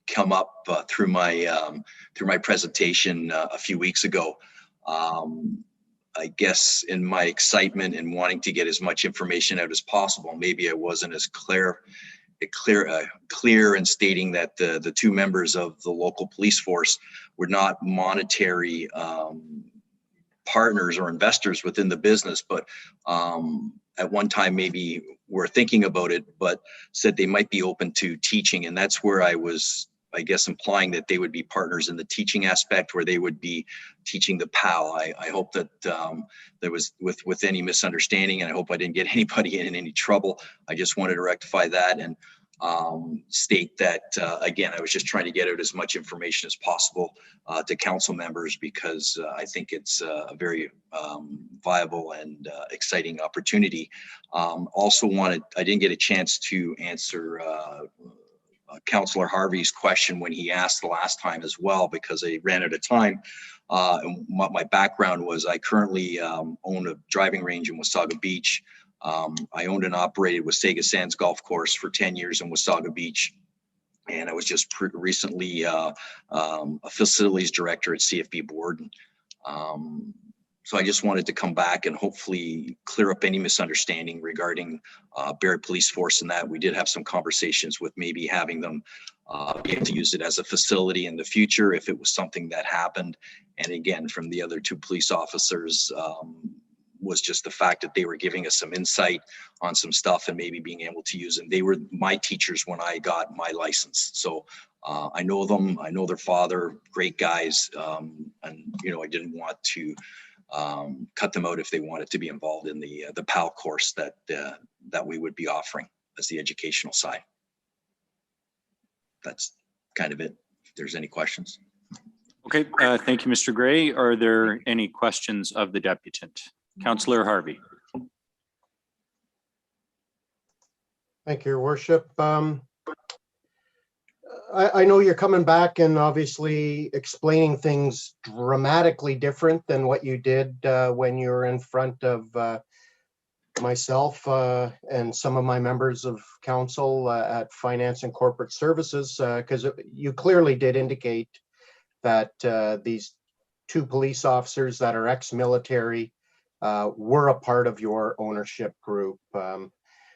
come up through my presentation a few weeks ago. I guess in my excitement and wanting to get as much information out as possible, maybe I wasn't as clear in stating that the two members of the local police force were not monetary partners or investors within the business, but at one time maybe were thinking about it, but said they might be open to teaching. And that's where I was, I guess, implying that they would be partners in the teaching aspect, where they would be teaching the PAL. I hope that there was with any misunderstanding, and I hope I didn't get anybody in any trouble. I just wanted to rectify that and state that, again, I was just trying to get out as much information as possible to council members, because I think it's a very viable and exciting opportunity. Also I didn't get a chance to answer Councillor Harvey's question when he asked the last time as well, because I ran out of time. And what my background was, I currently own a driving range in Wasaga Beach. I owned and operated Wasaga Sands Golf Course for 10 years in Wasaga Beach. And I was just recently a facilities director at CFB Board. So I just wanted to come back and hopefully clear up any misunderstanding regarding Barrie Police Force, and that we did have some conversations with maybe having them be able to use it as a facility in the future if it was something that happened. And again, from the other two police officers, was just the fact that they were giving us some insight on some stuff and maybe being able to use them. They were my teachers when I got my license. So I know them, I know their father, great guys. And, you know, I didn't want to cut them out if they wanted to be involved in the PAL course that we would be offering as the educational side. That's kind of it. If there's any questions. Okay, thank you, Mr. Gray. Are there any questions of the deputant? Councillor Harvey. Thank you, Your Worship. I know you're coming back and obviously explaining things dramatically different than what you did when you were in front of myself and some of my members of council at Finance and Corporate Services, because you clearly did indicate that these two police officers that are ex-military were a part of your ownership group.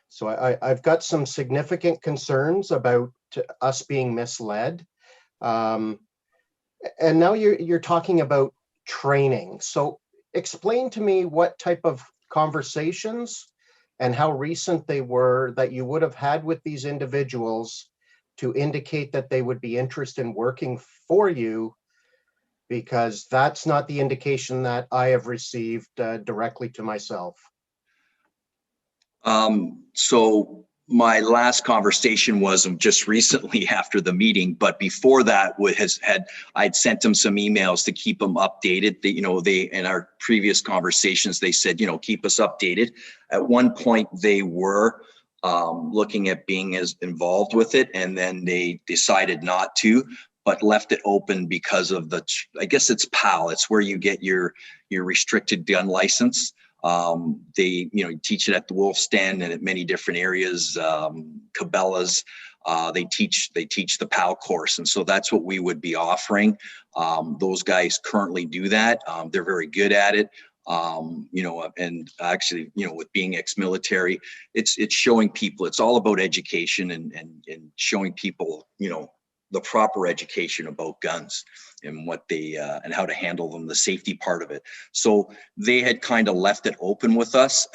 So I've got some significant concerns about us being misled. And now you're talking about training. So explain to me what type of conversations and how recent they were that you would have had with these individuals to indicate that they would be interested in working for you, because that's not the indication that I have received directly to myself. So my last conversation was just recently after the meeting, but before that I'd sent them some emails to keep them updated. That, you know, they, in our previous conversations, they said, you know, keep us updated. At one point they were looking at being as involved with it, and then they decided not to, but left it open because of the, I guess it's PAL. It's where you get your restricted gun license. They, you know, teach it at the Wolf's Den and at many different areas, Cabela's. They teach the PAL course. And so that's what we would be offering. Those guys currently do that. They're very good at it. You know, and actually, you know, with being ex-military, it's showing people, it's all about education and showing people, you know, the proper education about guns and what they and how to handle them, the safety part of it. So they had kind of left it open with us.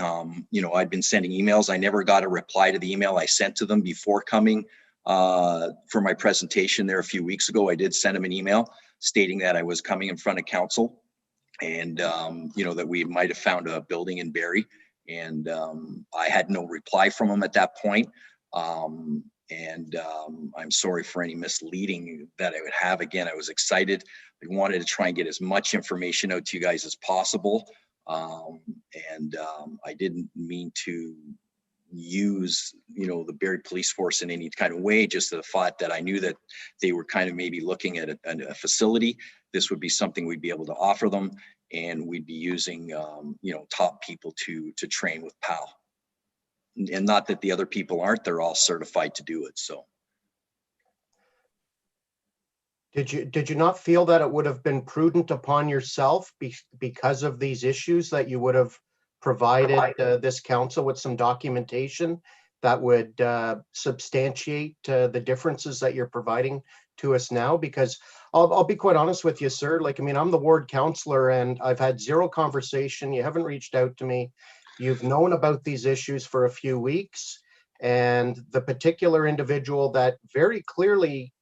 You know, I'd been sending emails. I never got a reply to the email I sent to them before coming for my presentation there a few weeks ago. I did send them an email stating that I was coming in front of council, and you know, that we might have found a building in Barrie, and I had no reply from them at that point. And I'm sorry for any misleading that I would have. Again, I was excited. I wanted to try and get as much information out to you guys as possible. And I didn't mean to use, you know, the Barrie Police Force in any kind of way, just the thought that I knew that they were kind of maybe looking at a facility. This would be something we'd be able to offer them, and we'd be using, you know, top people to train with PAL. And not that the other people aren't, they're all certified to do it. So. Did you not feel that it would have been prudent upon yourself because of these issues that you would have provided this council with some documentation that would substantiate the differences that you're providing to us now? Because I'll be quite honest with you, sir. Like, I mean, I'm the ward councillor and I've had zero conversation. You haven't reached out to me. You've known about these issues for a few weeks. And the particular individual that very clearly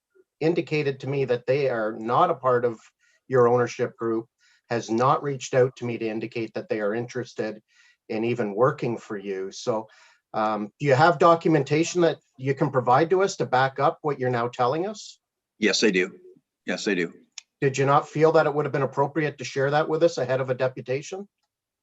indicated to me that they are not a part of your ownership group has not reached out to me to indicate that they are interested in even working for you. So do you have documentation that you can provide to us to back up what you're now telling us? Yes, I do. Yes, I do. Did you not feel that it would have been appropriate to share that with us ahead of a deputation?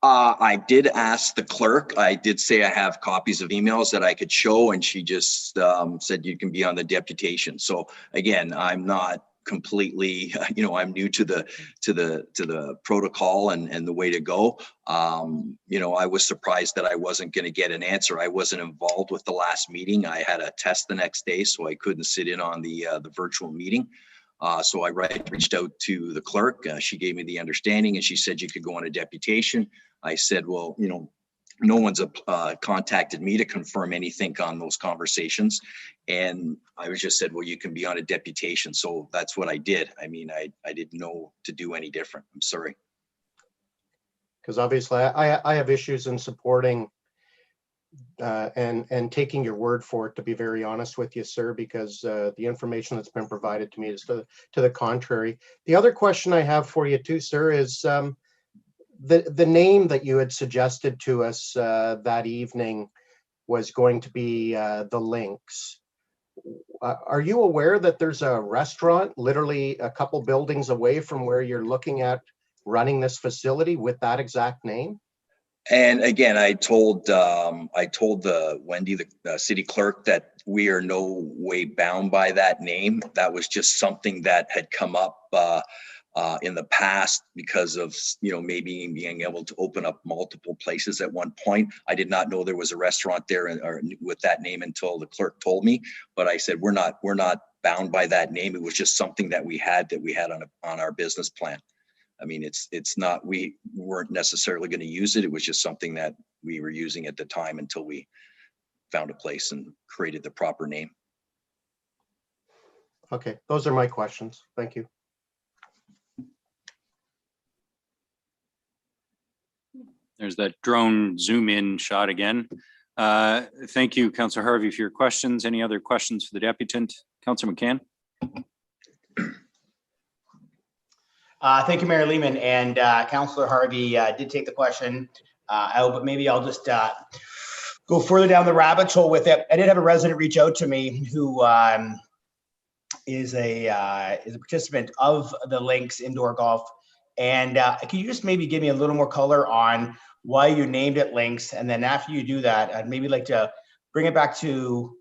I did ask the clerk. I did say I have copies of emails that I could show, and she just said you can be on the deputation. So again, I'm not completely, I'm new to the protocol and the way to go. I was surprised that I wasn't going to get an answer. I wasn't involved with the last meeting. I had a test the next day, so I couldn't sit in on the virtual meeting. So I reached out to the clerk. She gave me the understanding, and she said you could go on a deputation. I said, well, no one's contacted me to confirm anything on those conversations. And I was just said, well, you can be on a deputation. So that's what I did. I mean, I didn't know to do any different. I'm sorry. Because obviously I have issues in supporting and taking your word for it, to be very honest with you, sir, because the information that's been provided to me is to the contrary. The other question I have for you too, sir, is the name that you had suggested to us that evening was going to be the Lynx. Are you aware that there's a restaurant literally a couple buildings away from where you're looking at running this facility with that exact name? And again, I told the Wendy, the city clerk, that we are no way bound by that name. That was just something that had come up in the past because of maybe being able to open up multiple places at one point. I did not know there was a restaurant there with that name until the clerk told me. But I said we're not bound by that name. It was just something that we had on our business plan. I mean, it's not, we weren't necessarily going to use it. It was just something that we were using at the time until we found a place and created the proper name. Okay, those are my questions. Thank you. There's that drone zoom in shot again. Thank you, Councillor Harvey, for your questions. Any other questions for the deputant? Councillor McCann. Thank you, Mayor Lehman, and Councillor Harvey did take the question out, but maybe I'll just go further down the rabbit hole with it. I did have a resident reach out to me who is a participant of the Lynx indoor golf, and can you just maybe give me a little more color on why you named it Lynx? And then after you do that, I'd maybe like to bring it back to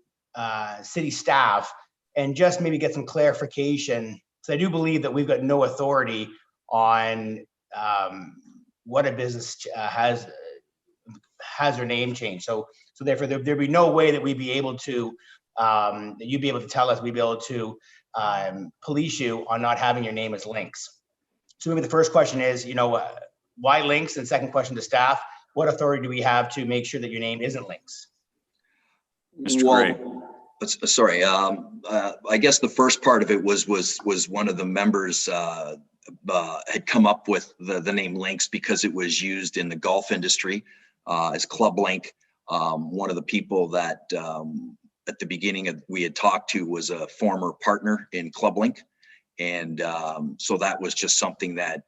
city staff and just maybe get some clarification. So I do believe that we've got no authority on what a business has their name changed. So therefore there'd be no way that we'd be able to, that you'd be able to tell us, we'd be able to police you on not having your name as Lynx. So maybe the first question is, why Lynx? And second question to staff, what authority do we have to make sure that your name isn't Lynx? Mr. Gray. Sorry, I guess the first part of it was one of the members had come up with the name Lynx because it was used in the golf industry as Club Link. One of the people that at the beginning we had talked to was a former partner in Club Link, and so that was just something that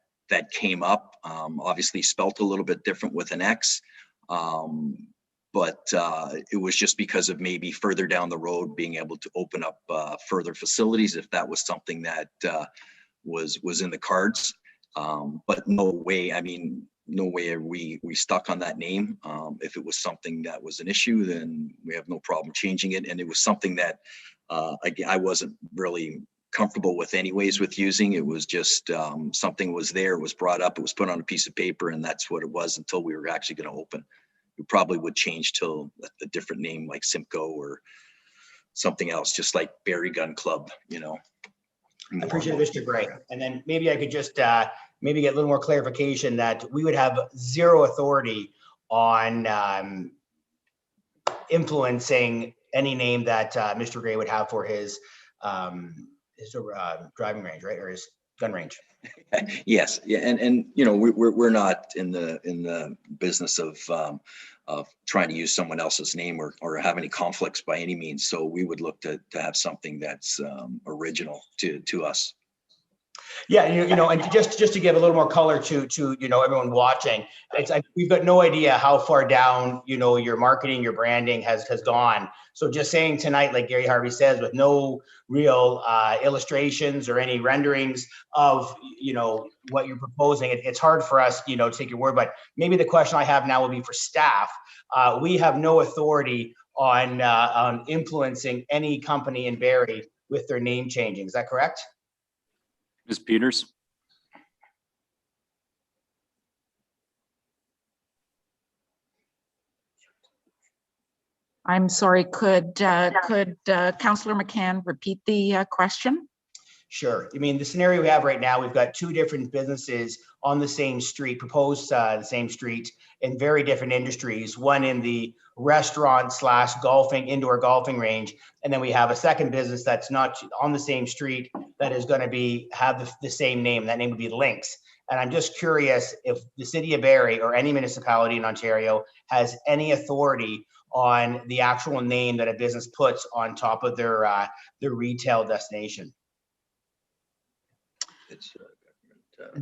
came up. Obviously spelt a little bit different with an X. But it was just because of maybe further down the road being able to open up further facilities if that was something that was in the cards. But no way, no way are we stuck on that name. If it was something that was an issue, then we have no problem changing it. And it was something that I wasn't really comfortable with anyways with using. It was just something was there, it was brought up, it was put on a piece of paper, and that's what it was until we were actually going to open. We probably would change to a different name like Simcoe or something else, just like Berry Gun Club, I appreciate it, Mr. Gray. And then maybe I could just maybe get a little more clarification that we would have zero authority on influencing any name that Mr. Gray would have for his driving range, right, or his gun range. Yes, yeah, and you know, we're not in the business of trying to use someone else's name or have any conflicts by any means. So we would look to have something that's original to us. Yeah, you know, and just to give a little more color to everyone watching, it's like we've got no idea how far down your marketing, your branding has gone. So just saying tonight, like Gary Harvey says, with no real illustrations or any renderings of what you're proposing, it's hard for us to take your word. But maybe the question I have now will be for staff. We have no authority on influencing any company in Barrie with their name changing. Is that correct? Ms. Peters? I'm sorry, could Councillor McCann repeat the question? Sure. I mean, the scenario we have right now, we've got two different businesses on the same street, proposed the same street in very different industries, one in the restaurant / golfing, indoor golfing range. And then we have a second business that's not on the same street that is going to have the same name. That name would be Lynx. And I'm just curious if the city of Barrie or any municipality in Ontario has any authority on the actual name that a business puts on top of their retail destination.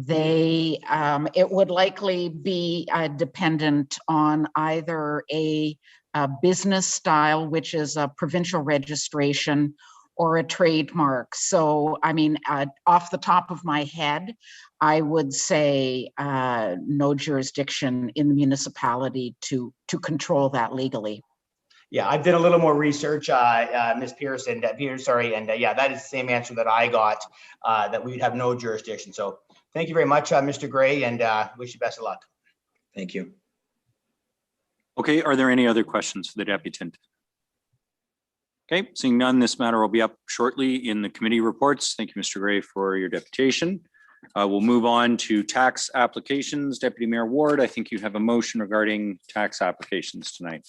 It would likely be dependent on either a business style, which is a provincial registration, or a trademark. So, I mean, off the top of my head, I would say no jurisdiction in the municipality to control that legally. Yeah, I've done a little more research, Ms. Pearson, and yeah, that is the same answer that I got, that we'd have no jurisdiction. So thank you very much, Mr. Gray, and wish you best of luck. Thank you. Okay, are there any other questions for the deputant? Okay, seeing none, this matter will be up shortly in the committee reports. Thank you, Mr. Gray, for your deputation. We'll move on to tax applications. Deputy Mayor Ward, I think you have a motion regarding tax applications tonight.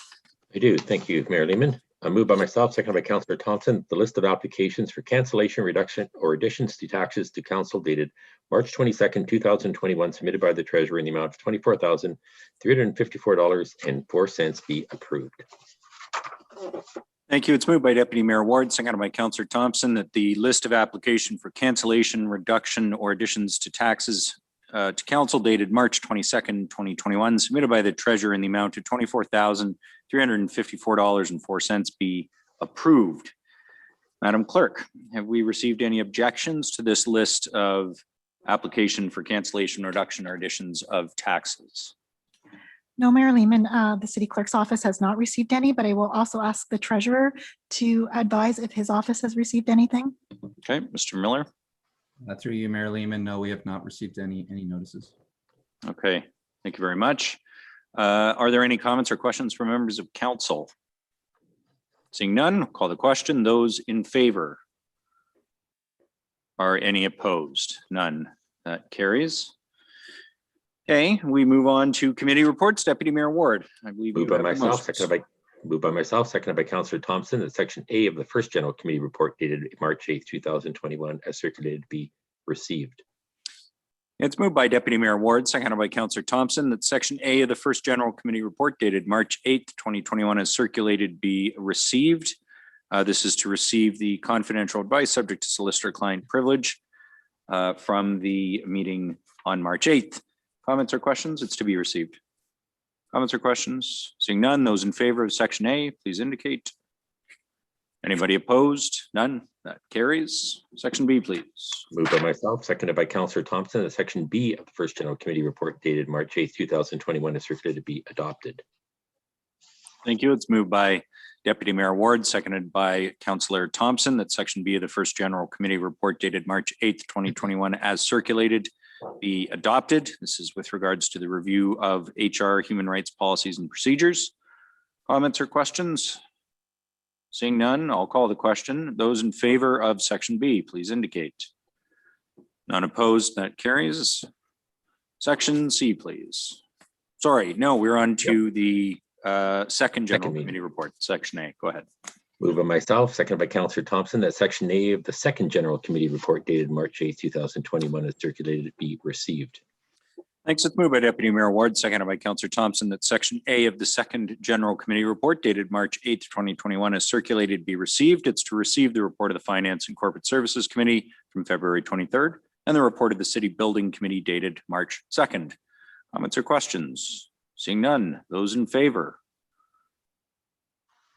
I do. Thank you, Mayor Lehman. I move by myself, seconded by Councillor Thompson, the list of applications for cancellation, reduction, or additions to taxes to council dated March 22nd, 2021, submitted by the Treasurer in the amount of $24,354.04 be approved. Thank you. It's moved by Deputy Mayor Ward, seconded by Councillor Thompson, that the list of application for cancellation, reduction, or additions to taxes to council dated March 22nd, 2021, submitted by the Treasurer in the amount of $24,354.04 be approved. Madam Clerk, have we received any objections to this list of application for cancellation, reduction, or additions of taxes? No, Mayor Lehman, the city clerk's office has not received any, but I will also ask the treasurer to advise if his office has received anything. Okay, Mr. Miller. Through you, Mayor Lehman, no, we have not received any notices. Okay, thank you very much. Are there any comments or questions from members of council? Seeing none, call the question. Those in favor? Are any opposed? None. That carries. Okay, we move on to committee reports. Deputy Mayor Ward, I believe you have Moved by myself, seconded by Councillor Thompson, that Section A of the first General Committee report dated March 8th, 2021, as circulated, be received. It's moved by Deputy Mayor Ward, seconded by Councillor Thompson, that Section A of the first General Committee report dated March 8th, 2021, as circulated, be received. This is to receive the confidential advice subject to solicitor-client privilege from the meeting on March 8th. Comments or questions? It's to be received. Comments or questions? Seeing none, those in favor of Section A, please indicate. Anybody opposed? None. That carries. Section B, please. Moved by myself, seconded by Councillor Thompson, that Section B of the first General Committee report dated March 8th, 2021, is circulated, be adopted. Thank you. It's moved by Deputy Mayor Ward, seconded by Councillor Thompson, that Section B of the first General Committee report dated March 8th, 2021, as circulated, be adopted. This is with regards to the review of HR, human rights policies and procedures. Comments or questions? Seeing none, I'll call the question. Those in favor of Section B, please indicate. None opposed, that carries. Section C, please. Sorry, no, we're on to the second general meeting. committee report, section A. Go ahead. Moved by myself, seconded by Councillor Thompson, that section A of the second general committee report dated March 8th, 2021 is circulated be received. Thanks. It's moved by Deputy Mayor Ward, seconded by Councillor Thompson, that section A of the second general committee report dated March 8th, 2021 is circulated be received. It's to receive the report of the Finance and Corporate Services Committee from February 23rd and the report of the City Building Committee dated March 2nd. Comments or questions? Seeing none. Those in favor?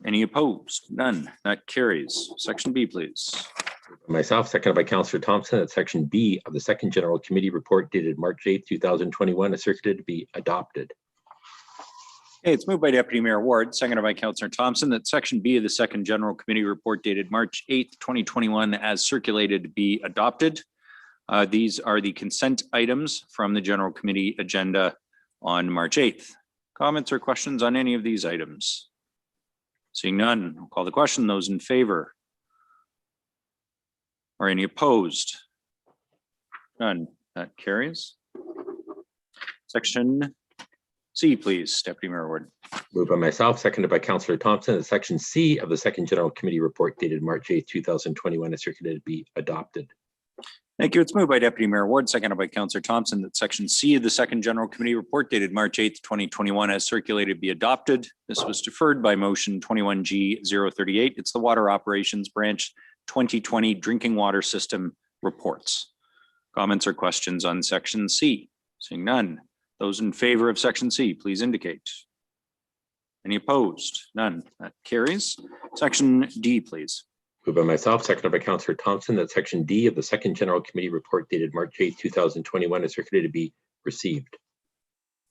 Any opposed? None. That carries. Section B, please. Myself, seconded by Councillor Thompson, that section B of the second general committee report dated March 8th, 2021 is circulated to be adopted. Okay, it's moved by Deputy Mayor Ward, seconded by Councillor Thompson, that section B of the second general committee report dated March 8th, 2021 as circulated to be adopted. These are the consent items from the general committee agenda on March 8th. Comments or questions on any of these items? Seeing none, I'll call the question. Those in favor? Or any opposed? None. That carries. Section C, please, Deputy Mayor Ward. Moved by myself, seconded by Councillor Thompson, that section C of the second general committee report dated March 8th, 2021 is circulated to be adopted. Thank you. It's moved by Deputy Mayor Ward, seconded by Councillor Thompson, that section C of the second general committee report dated March 8th, 2021 as circulated be adopted. This was deferred by motion 21G 038. It's the Water Operations Branch 2020 Drinking Water System reports. Comments or questions on section C? Seeing none. Those in favor of section C, please indicate. Any opposed? None. That carries. Section D, please. Moved by myself, seconded by Councillor Thompson, that section D of the second general committee report dated March 8th, 2021 is circulated to be received.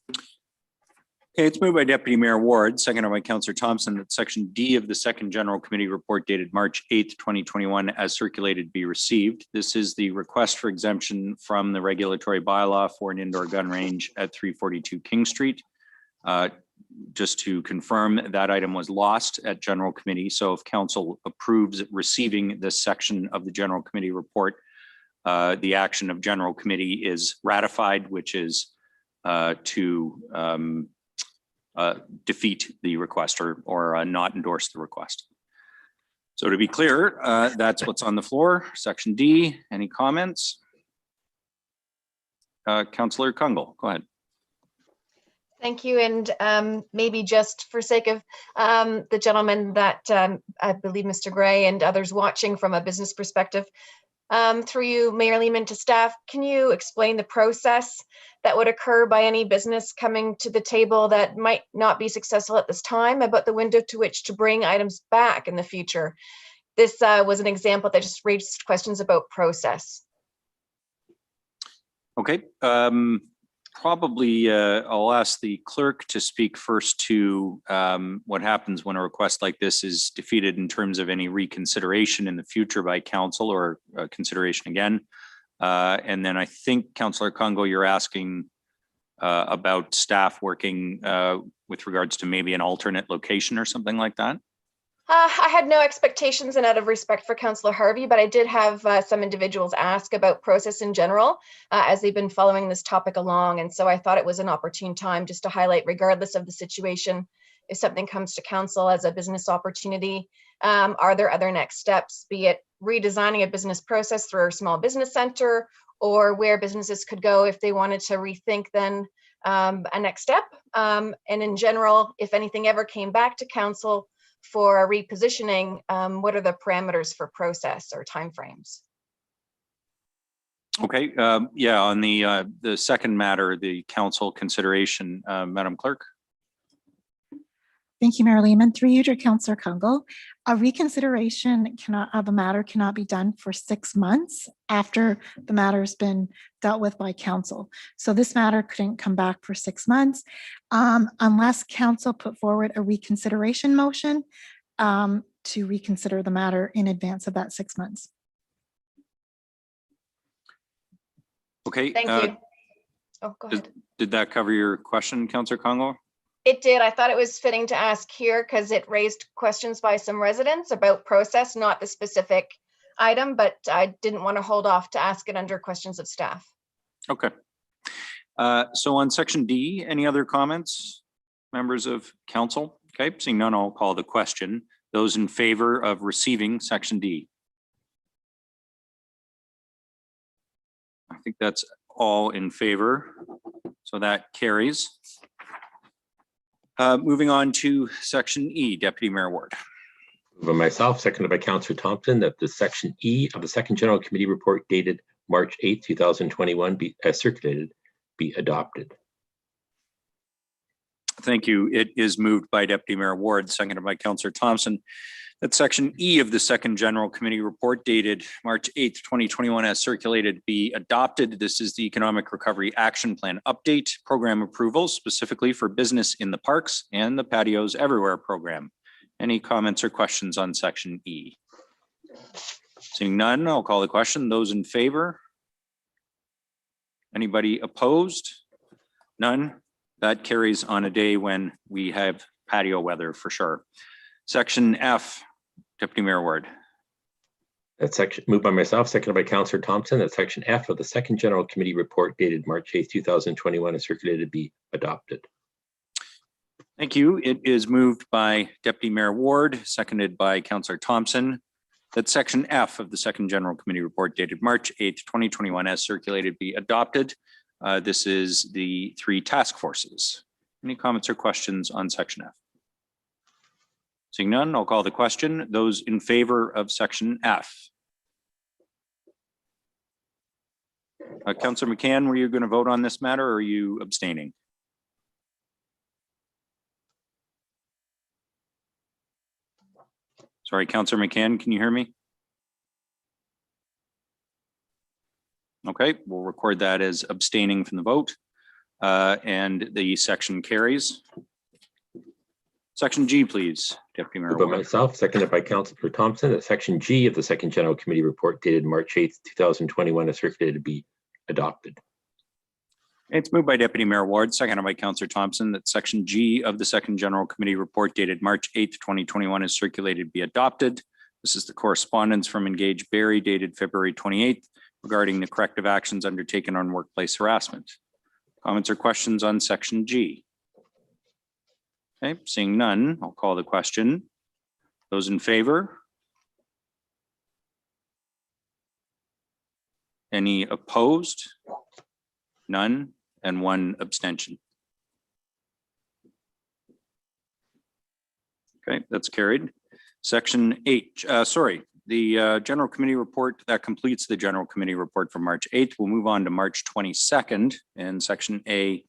Okay, it's moved by Deputy Mayor Ward, seconded by Councillor Thompson, that section D of the second general committee report dated March 8th, 2021 as circulated be received. This is the request for exemption from the regulatory bylaw for an indoor gun range at 342 King Street. Just to confirm, that item was lost at general committee. So if council approves receiving this section of the general committee report, the action of general committee is ratified, which is to defeat the request or not endorse the request. So to be clear, that's what's on the floor. Section D, any comments? Councillor Kungl, go ahead. Thank you. And maybe just for sake of the gentleman that I believe Mr. Gray and others watching from a business perspective, through you, Mayor Lehman, to staff, can you explain the process that would occur by any business coming to the table that might not be successful at this time about the window to which to bring items back in the future? This was an example that just raised questions about process. Okay. Probably I'll ask the clerk to speak first to what happens when a request like this is defeated in terms of any reconsideration in the future by council or consideration again. And then I think Councillor Kungl, you're asking about staff working with regards to maybe an alternate location or something like that. I had no expectations and out of respect for Councillor Harvey, but I did have some individuals ask about process in general as they've been following this topic along. And so I thought it was an opportune time just to highlight, regardless of the situation, if something comes to council as a business opportunity, are there other next steps, be it redesigning a business process through a small business center, or where businesses could go if they wanted to rethink then a next step. And in general, if anything ever came back to council for a repositioning, what are the parameters for process or timeframes? Okay, yeah, on the second matter, the council consideration, Madam Clerk. Thank you, Mayor Lehman. Through you to Councillor Kungl. A reconsideration of a matter cannot be done for 6 months after the matter has been dealt with by council. So this matter couldn't come back for 6 months unless council put forward a reconsideration motion to reconsider the matter in advance of that 6 months. Okay. Thank you. Oh, go ahead. Did that cover your question, Councillor Kungl? It did. I thought it was fitting to ask here because it raised questions by some residents about process, not the specific item, but I didn't want to hold off to ask it under questions of staff. Okay. So on section D, any other comments, members of council? Okay, seeing none, I'll call the question. Those in favor of receiving section D? I think that's all in favor, so that carries. Moving on to section E, Deputy Mayor Ward. Moved by myself, seconded by Councillor Thompson, that the section E of the second general committee report dated March 8th, 2021 be as circulated be adopted. Thank you. It is moved by Deputy Mayor Ward, seconded by Councillor Thompson, that section E of the second general committee report dated March 8th, 2021 as circulated be adopted. This is the Economic Recovery Action Plan update program approvals specifically for business in the parks and the patios everywhere program. Any comments or questions on section E? Seeing none, I'll call the question. Those in favor? Anybody opposed? None. That carries on a day when we have patio weather for sure. Section F, Deputy Mayor Ward. That section moved by myself, seconded by Councillor Thompson, that section F of the second general committee report dated March 8th, 2021 as circulated be adopted. Thank you. It is moved by Deputy Mayor Ward, seconded by Councillor Thompson, that section F of the second general committee report dated March 8th, 2021 as circulated be adopted. This is the 3 task forces. Any comments or questions on section F? Seeing none, I'll call the question. Those in favor of section F? Councillor McCann, were you going to vote on this matter or are you abstaining? Sorry, Councillor McCann, can you hear me? Okay, we'll record that as abstaining from the vote and the section carries. Section G, please, Deputy Mayor. Moved by myself, seconded by Councillor Thompson, that section G of the second general committee report dated March 8th, 2021 as circulated be adopted. It's moved by Deputy Mayor Ward, seconded by Councillor Thompson, that section G of the second general committee report dated March 8th, 2021 as circulated be adopted. This is the correspondence from Engage Barry dated February 28th regarding the corrective actions undertaken on workplace harassment. Comments or questions on section G? Okay, seeing none, I'll call the question. Those in favor? Any opposed? None, and 1 abstention. Okay, that's carried. Section H, the general committee report that completes the general committee report for March 8th. We'll move on to March 22nd and section A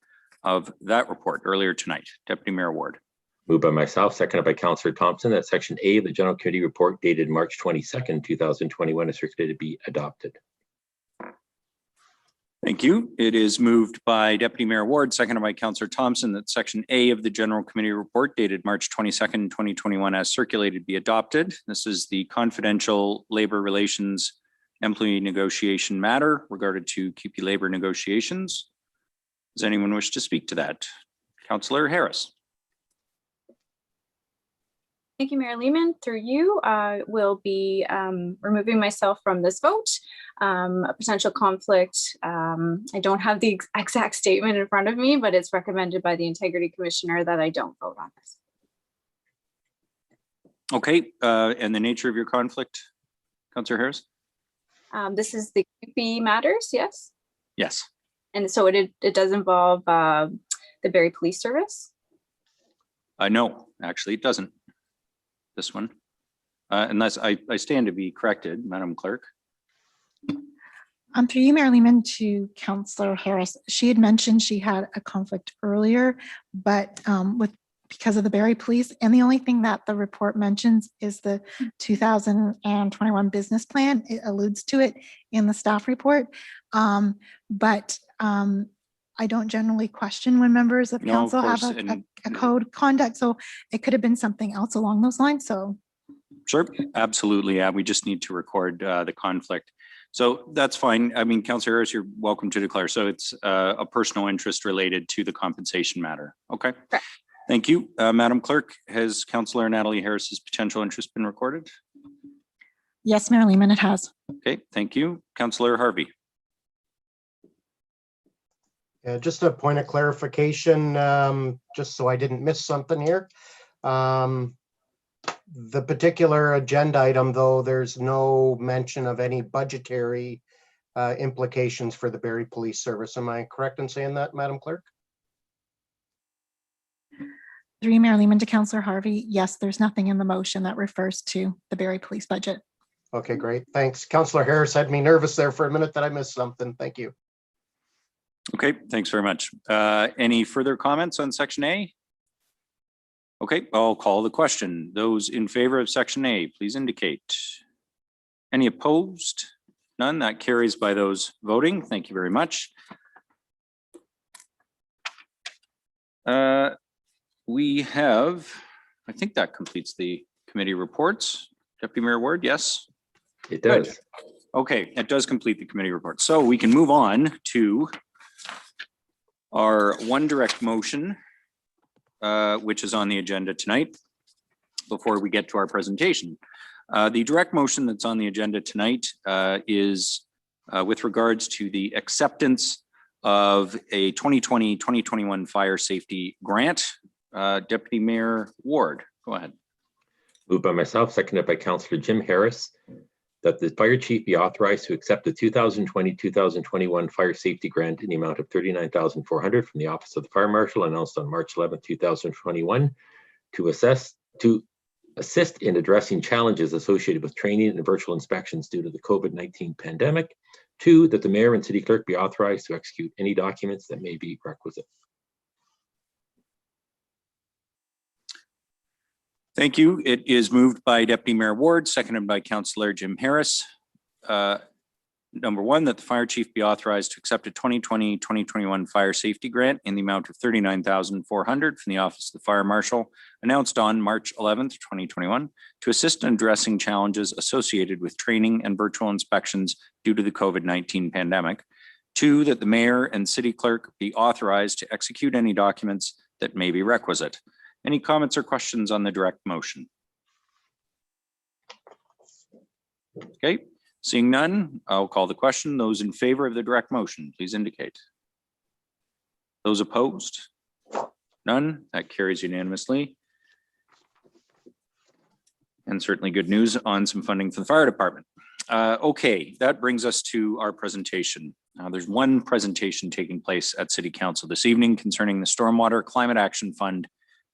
of that report earlier tonight. Deputy Mayor Ward. Moved by myself, seconded by Councillor Thompson, that section A of the general committee report dated March 22nd, 2021 as circulated be adopted. Thank you. It is moved by Deputy Mayor Ward, seconded by Councillor Thompson, that section A of the general committee report dated March 22nd, 2021 as circulated be adopted. This is the confidential labor relations employee negotiation matter regarding to QP labor negotiations. Does anyone wish to speak to that? Councillor Harris. Thank you, Mayor Lehman. Through you, I will be removing myself from this vote. A potential conflict. I don't have the exact statement in front of me, but it's recommended by the Integrity Commissioner that I don't vote on this. Okay, and the nature of your conflict, Councillor Harris? This is the QP matters, yes? Yes. And so it does involve the Barrie Police Service? No, actually it doesn't. This one, unless I stand to be corrected, Madam Clerk. Through you, Mayor Lehman, to Councillor Harris. She had mentioned she had a conflict earlier, but because of the Barrie Police, and the only thing that the report mentions is the 2021 business plan. It alludes to it in the staff report, but I don't generally question when members of council have a code of conduct, so it could have been something else along those lines. So, sure, absolutely. Yeah, we just need to record the conflict. So that's fine. I mean, Councillor Harris, you're welcome to declare. So it's a personal interest related to the compensation matter. Okay. Correct. Thank you. Madam Clerk, has Councillor Natalie Harris's potential interest been recorded? Yes, Mayor Lehman, it has. Okay, thank you. Councillor Harvey. Yeah, just a point of clarification, just so I didn't miss something here. The particular agenda item, though, there's no mention of any budgetary implications for the Barrie Police Service. Am I correct in saying that, Madam Clerk? Through you, Mayor Lehman, to Councillor Harvey. Yes, there's nothing in the motion that refers to the Barrie Police budget. Okay, great. Thanks. Councillor Harris had me nervous there for a minute that I missed something. Thank you. Okay, thanks very much. Any further comments on section A? Okay, I'll call the question. Those in favor of section A, please indicate. Any opposed? None. That carries by those voting. Thank you very much. We have, I think that completes the committee reports. Deputy Mayor Ward, yes? It does. Good. Okay, it does complete the committee report. So we can move on to our one direct motion, which is on the agenda tonight before we get to our presentation. The direct motion that's on the agenda tonight is with regards to the acceptance of a 2020-2021 fire safety grant. Deputy Mayor Ward, go ahead. Moved by myself, seconded by Councillor Jim Harris, that the fire chief be authorized to accept the 2020-2021 fire safety grant in the amount of $39,400 from the Office of the Fire Marshal, announced on March 11, 2021, to assist in addressing challenges associated with training and virtual inspections due to the COVID-19 pandemic. 2, that the mayor and city clerk be authorized to execute any documents that may be requisite. Thank you. It is moved by Deputy Mayor Ward, seconded by Councillor Jim Harris. Number 1, that the fire chief be authorized to accept a 2020-2021 fire safety grant in the amount of $39,400 from the Office of the Fire Marshal, announced on March 11th, 2021, to assist in addressing challenges associated with training and virtual inspections due to the COVID-19 pandemic. 2, that the mayor and city clerk be authorized to execute any documents that may be requisite. Any comments or questions on the direct motion? Okay, seeing none, I'll call the question. Those in favor of the direct motion, please indicate. Those opposed? None. That carries unanimously. And certainly good news on some funding for the fire department. Okay, that brings us to our presentation. There's one presentation taking place at City Council this evening concerning the Stormwater Climate Action Fund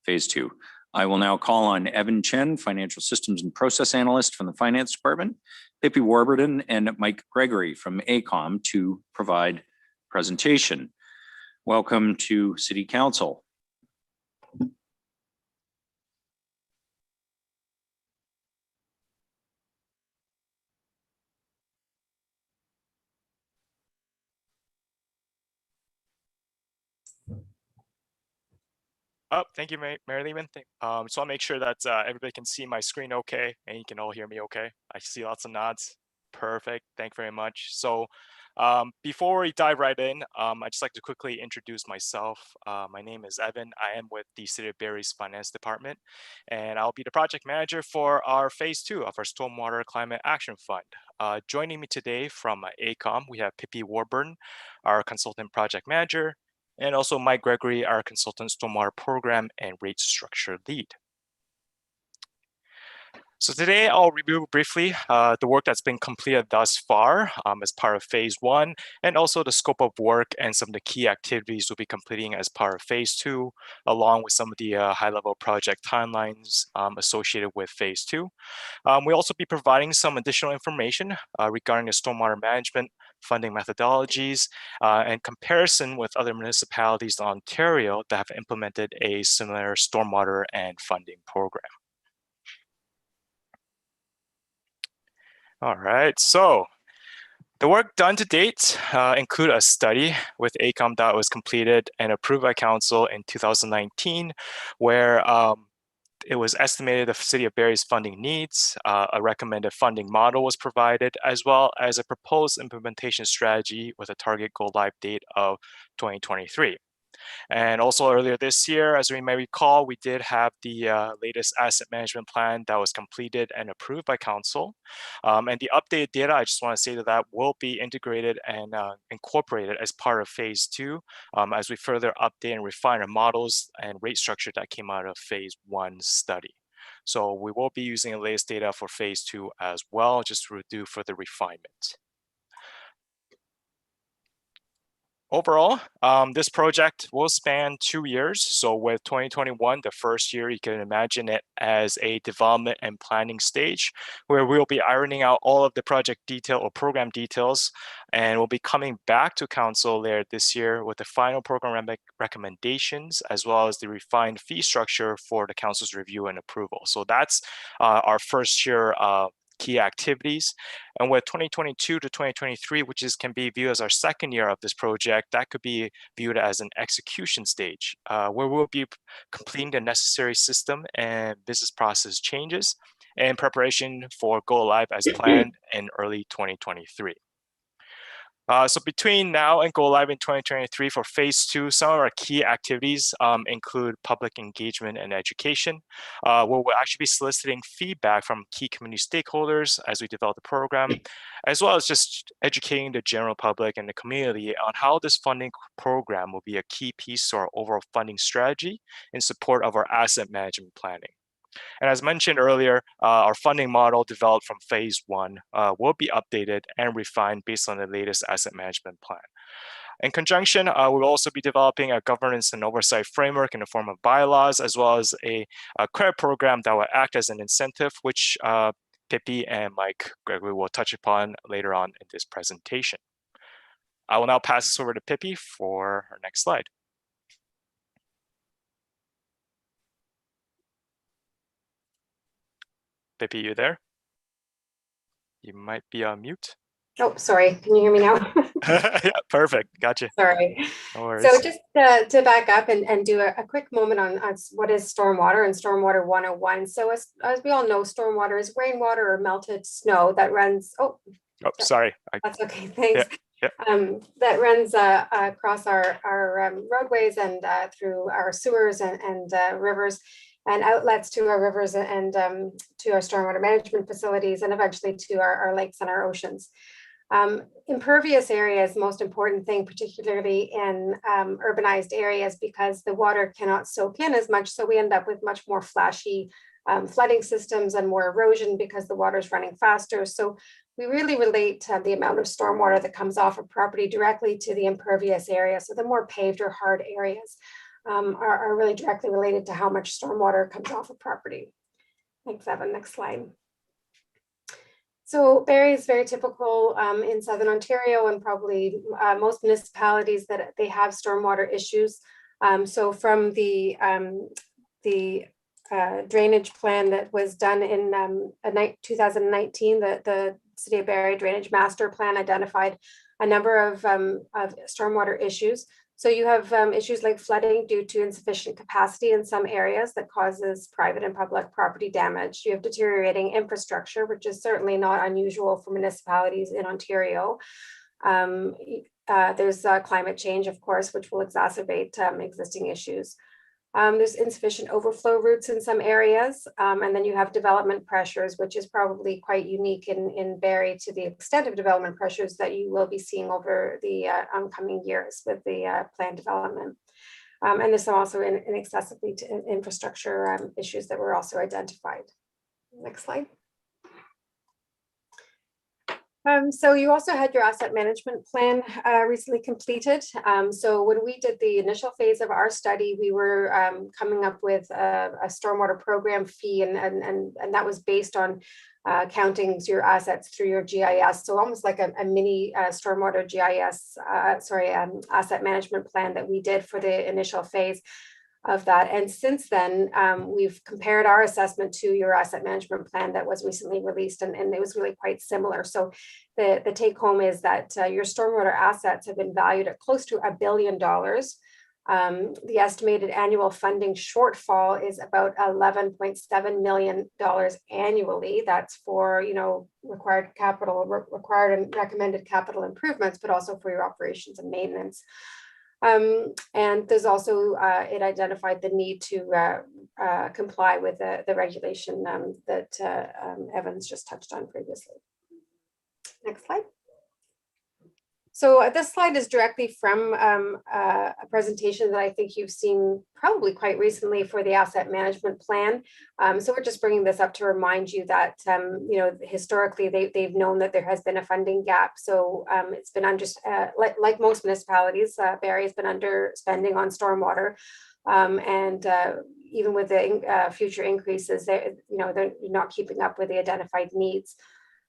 Phase 2. I will now call on Evan Chen, Financial Systems and Process Analyst from the Finance Department, Pippi Warburton, and Mike Gregory from ACOM to provide presentation. Welcome to City Council. Oh, thank you, Mayor Lehman. So I'll make sure that everybody can see my screen okay, and you can all hear me okay. I see lots of nods. Perfect. Thank you very much. So before we dive right in, I'd just like to quickly introduce myself. My name is Evan. I am with the City of Barrie's Finance Department, and I'll be the project manager for our Phase 2 of our Stormwater Climate Action Fund. Joining me today from ACOM, we have Pippi Warburton, our consultant project manager, and also Mike Gregory, our consultant stormwater program and rate structure lead. So today I'll review briefly the work that's been completed thus far as part of Phase 1, and also the scope of work and some of the key activities we'll be completing as part of Phase 2, along with some of the high-level project timelines associated with Phase 2. We'll also be providing some additional information regarding the stormwater management funding methodologies and comparison with other municipalities in Ontario that have implemented a similar stormwater and funding program. All right, so the work done to date include a study with ACOM that was completed and approved by Council in 2019, where it was estimated the City of Barrie's funding needs, a recommended funding model was provided, as well as a proposed implementation strategy with a target go live date of 2023. And also earlier this year, as we may recall, we did have the latest asset management plan that was completed and approved by council. And the updated data, I just want to say that will be integrated and incorporated as part of phase 2 as we further update and refine our models and rate structure that came out of phase 1 study. So we will be using the latest data for phase 2 as well, just to do further refinement. Overall, this project will span 2 years. So with 2021, the first year, you can imagine it as a development and planning stage where we'll be ironing out all of the project detail or program details, and we'll be coming back to council later this year with the final program recommendations, as well as the refined fee structure for the council's review and approval. So that's our first year key activities. And with 2022 to 2023, which can be viewed as our second year of this project, that could be viewed as an execution stage, where we'll be completing the necessary system and business process changes in preparation for go live as planned in early 2023. So between now and go live in 2023 for phase 2, some of our key activities include public engagement and education, where we'll actually be soliciting feedback from key community stakeholders as we develop the program, as well as just educating the general public and the community on how this funding program will be a key piece to our overall funding strategy in support of our asset management planning. And as mentioned earlier, our funding model developed from phase 1 will be updated and refined based on the latest asset management plan. In conjunction, we'll also be developing a governance and oversight framework in the form of bylaws, as well as a credit program that will act as an incentive, which Pippi and Mike Gregory will touch upon later on in this presentation. I will now pass this over to Pippi for our next slide. Pippi, you there? You might be on mute. Oh, sorry. Can you hear me now? Yeah, perfect. Gotcha. Sorry. No worries. So just to back up and do a quick moment on what is stormwater and stormwater 101. So as we all know, stormwater is rainwater or melted snow that runs. Oh, sorry. That's okay. Thanks. Yeah. That runs across our roadways and through our sewers and rivers, and outlets to our rivers and to our stormwater management facilities, and eventually to our lakes and our oceans. Impervious area is the most important thing, particularly in urbanized areas, because the water cannot soak in as much. So we end up with much more flashy flooding systems and more erosion because the water is running faster. So we really relate the amount of stormwater that comes off a property directly to the impervious area. So the more paved or hard areas are really directly related to how much stormwater comes off a property. Thanks, Evan. Next slide. So Barrie is very typical in Southern Ontario and probably most municipalities that they have stormwater issues. So from the drainage plan that was done in 2019, the City of Barrie Drainage Master Plan identified a number of stormwater issues. So you have issues like flooding due to insufficient capacity in some areas that causes private and public property damage. You have deteriorating infrastructure, which is certainly not unusual for municipalities in Ontario. There's climate change, of course, which will exacerbate existing issues. There's insufficient overflow routes in some areas. And then you have development pressures, which is probably quite unique in Barrie to the extent of development pressures that you will be seeing over the oncoming years with the planned development. And there's some also inaccessibly to infrastructure issues that were also identified. Next slide. So you also had your asset management plan recently completed. So when we did the initial phase of our study, we were coming up with a stormwater program fee, and that was based on counting your assets through your GIS. So almost like a mini stormwater GIS, asset management plan that we did for the initial phase of that. And since then, we've compared our assessment to your asset management plan that was recently released, and it was really quite similar. So the take home is that your stormwater assets have been valued at close to $1 billion. The estimated annual funding shortfall is about $11.7 million annually. That's for, required and recommended capital improvements, but also for your operations and maintenance. And there's also, it identified the need to comply with the regulation that Evans just touched on previously. Next slide. So this slide is directly from a presentation that I think you've seen probably quite recently for the asset management plan. So we're just bringing this up to remind you that, historically they've known that there has been a funding gap. So it's been under, like most municipalities, Barrie has been underspending on stormwater. And even with the future increases, they're not keeping up with the identified needs.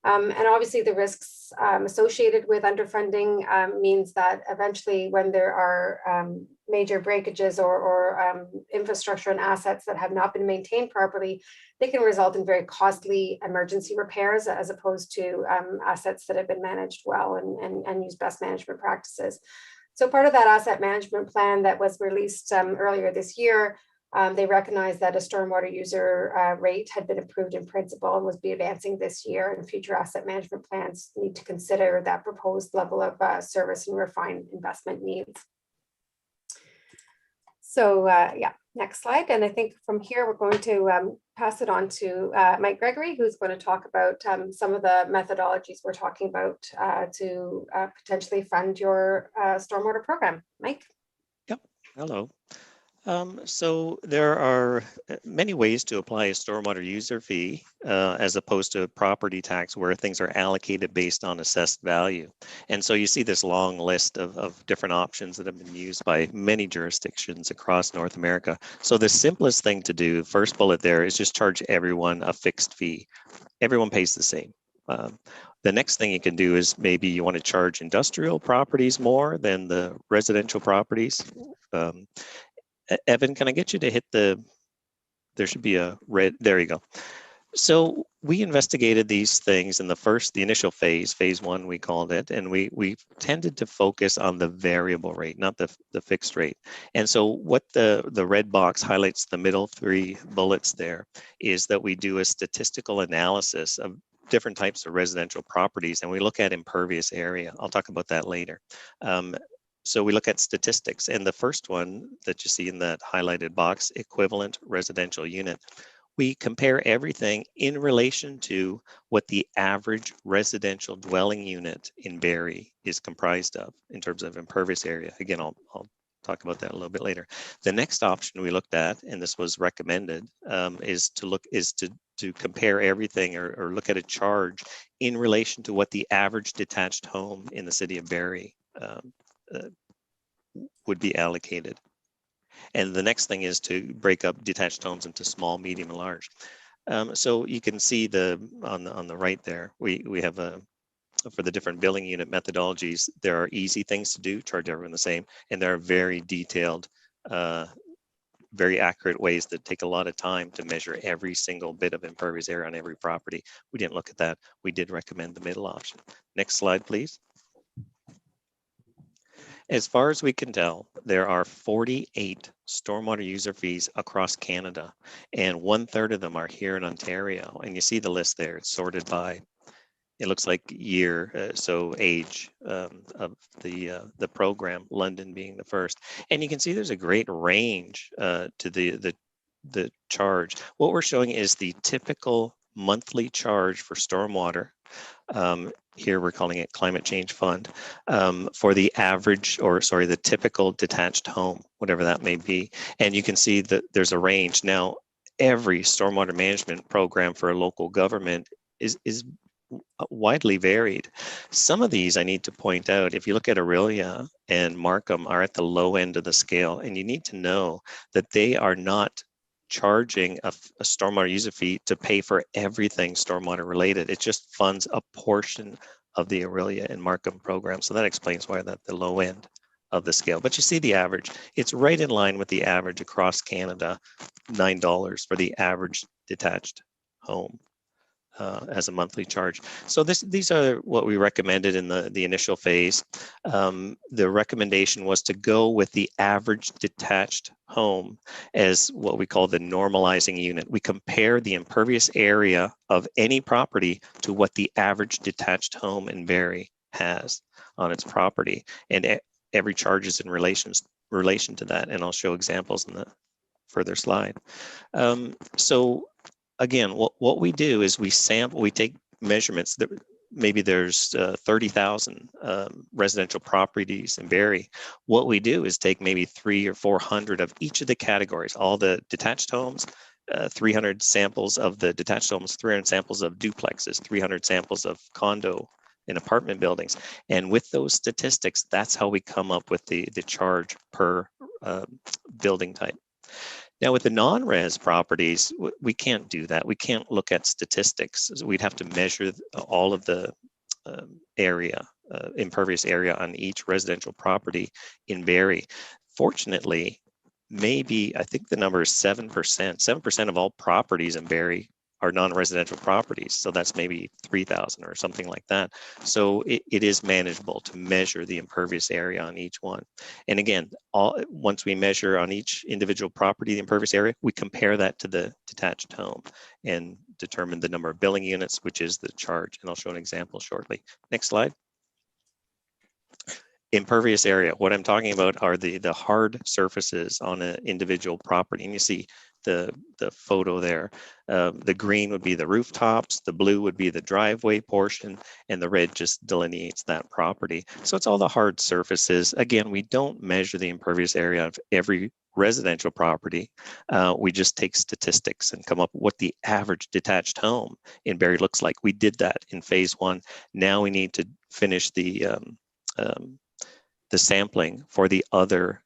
And obviously the risks associated with underfunding means that eventually when there are major breakages or infrastructure and assets that have not been maintained properly, they can result in very costly emergency repairs as opposed to assets that have been managed well and use best management practices. So part of that asset management plan that was released earlier this year, they recognized that a stormwater user rate had been approved in principle and was be advancing this year, and future asset management plans need to consider that proposed level of service and refine investment needs. So yeah, next slide. And I think from here, we're going to pass it on to Mike Gregory, who's going to talk about some of the methodologies we're talking about to potentially fund your stormwater program. Mike? Yep, hello. So there are many ways to apply a stormwater user fee as opposed to a property tax where things are allocated based on assessed value. And so you see this long list of different options that have been used by many jurisdictions across North America. So the simplest thing to do, first bullet there, is just charge everyone a fixed fee. Everyone pays the same. The next thing you can do is maybe you want to charge industrial properties more than the residential properties. Evan, can I get you to hit there should be a red, there you go. So we investigated these things in the initial phase 1, we called it, and we tended to focus on the variable rate, not the fixed rate. And so what the red box highlights, the middle 3 bullets there, is that we do a statistical analysis of different types of residential properties, and we look at impervious area. I'll talk about that later. So we look at statistics, and the first one that you see in that highlighted box, equivalent residential unit, we compare everything in relation to what the average residential dwelling unit in Barrie is comprised of in terms of impervious area. Again, I'll talk about that a little bit later. The next option we looked at, and this was recommended, is to compare everything or look at a charge in relation to what the average detached home in the city of Barrie would be allocated. And the next thing is to break up detached homes into small, medium, and large. So you can see on the right there, we have for the different billing unit methodologies, there are easy things to do, charge everyone the same, and there are very detailed, very accurate ways that take a lot of time to measure every single bit of impervious area on every property. We didn't look at that. We did recommend the middle option. Next slide, please. As far as we can tell, there are 48 stormwater user fees across Canada, and 1/3 of them are here in Ontario. And you see the list there, it's sorted by, it looks like year, so age of the program, London being the first. And you can see there's a great range to the charge. What we're showing is the typical monthly charge for stormwater. Here we're calling it climate change fund for the average, or sorry, the typical detached home, whatever that may be. And you can see that there's a range. Now, every stormwater management program for a local government is widely varied. Some of these I need to point out, if you look at Aurelia and Markham, are at the low end of the scale, and you need to know that they are not charging a stormwater user fee to pay for everything stormwater related. It just funds a portion of the Aurelia and Markham program. So that explains why that's the low end of the scale. But you see the average, it's right in line with the average across Canada, $9 for the average detached home as a monthly charge. So these are what we recommended in the initial phase. The recommendation was to go with the average detached home as what we call the normalizing unit. We compare the impervious area of any property to what the average detached home in Barrie has on its property. And every charge is in relation to that, and I'll show examples in the further slide. So again, what we do is we take measurements. Maybe there's 30,000 residential properties in Barrie. What we do is take maybe 300 or 400 of each of the categories, all the detached homes, 300 samples of the detached homes, 300 samples of duplexes, 300 samples of condo and apartment buildings. And with those statistics, that's how we come up with the charge per building type. Now, with the non-res properties, we can't do that. We can't look at statistics. We'd have to measure all of the impervious area on each residential property in Barrie. Fortunately, I think the number is 7%. 7% of all properties in Barrie are non-residential properties. So that's maybe 3,000 or something like that. So it is manageable to measure the impervious area on each one. And again, once we measure on each individual property the impervious area, we compare that to the detached home and determine the number of billing units, which is the charge. And I'll show an example shortly. Next slide. Impervious area. What I'm talking about are the hard surfaces on an individual property. And you see the photo there. The green would be the rooftops, the blue would be the driveway portion, and the red just delineates that property. So it's all the hard surfaces. Again, we don't measure the impervious area of every residential property. We just take statistics and come up with what the average detached home in Barrie looks like. We did that in phase 1. Now we need to finish the sampling for the other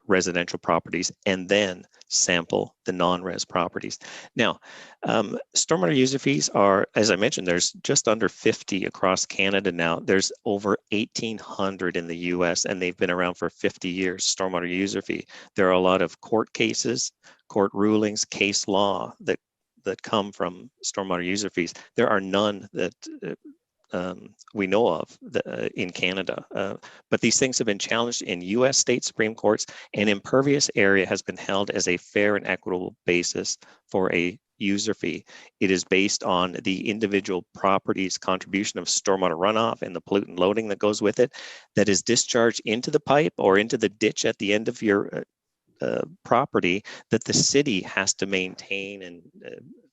residential properties and then sample the non-res properties. Now, stormwater user fees are, as I mentioned, there's just under 50 across Canada now. There's over 1,800 in the US, and they've been around for 50 years, stormwater user fee. There are a lot of court cases, court rulings, case law that come from stormwater user fees. There are none that we know of in Canada. But these things have been challenged in US state Supreme Courts, and impervious area has been held as a fair and equitable basis for a user fee. It is based on the individual property's contribution of stormwater runoff and the pollutant loading that goes with it that is discharged into the pipe or into the ditch at the end of your property that the city has to maintain, and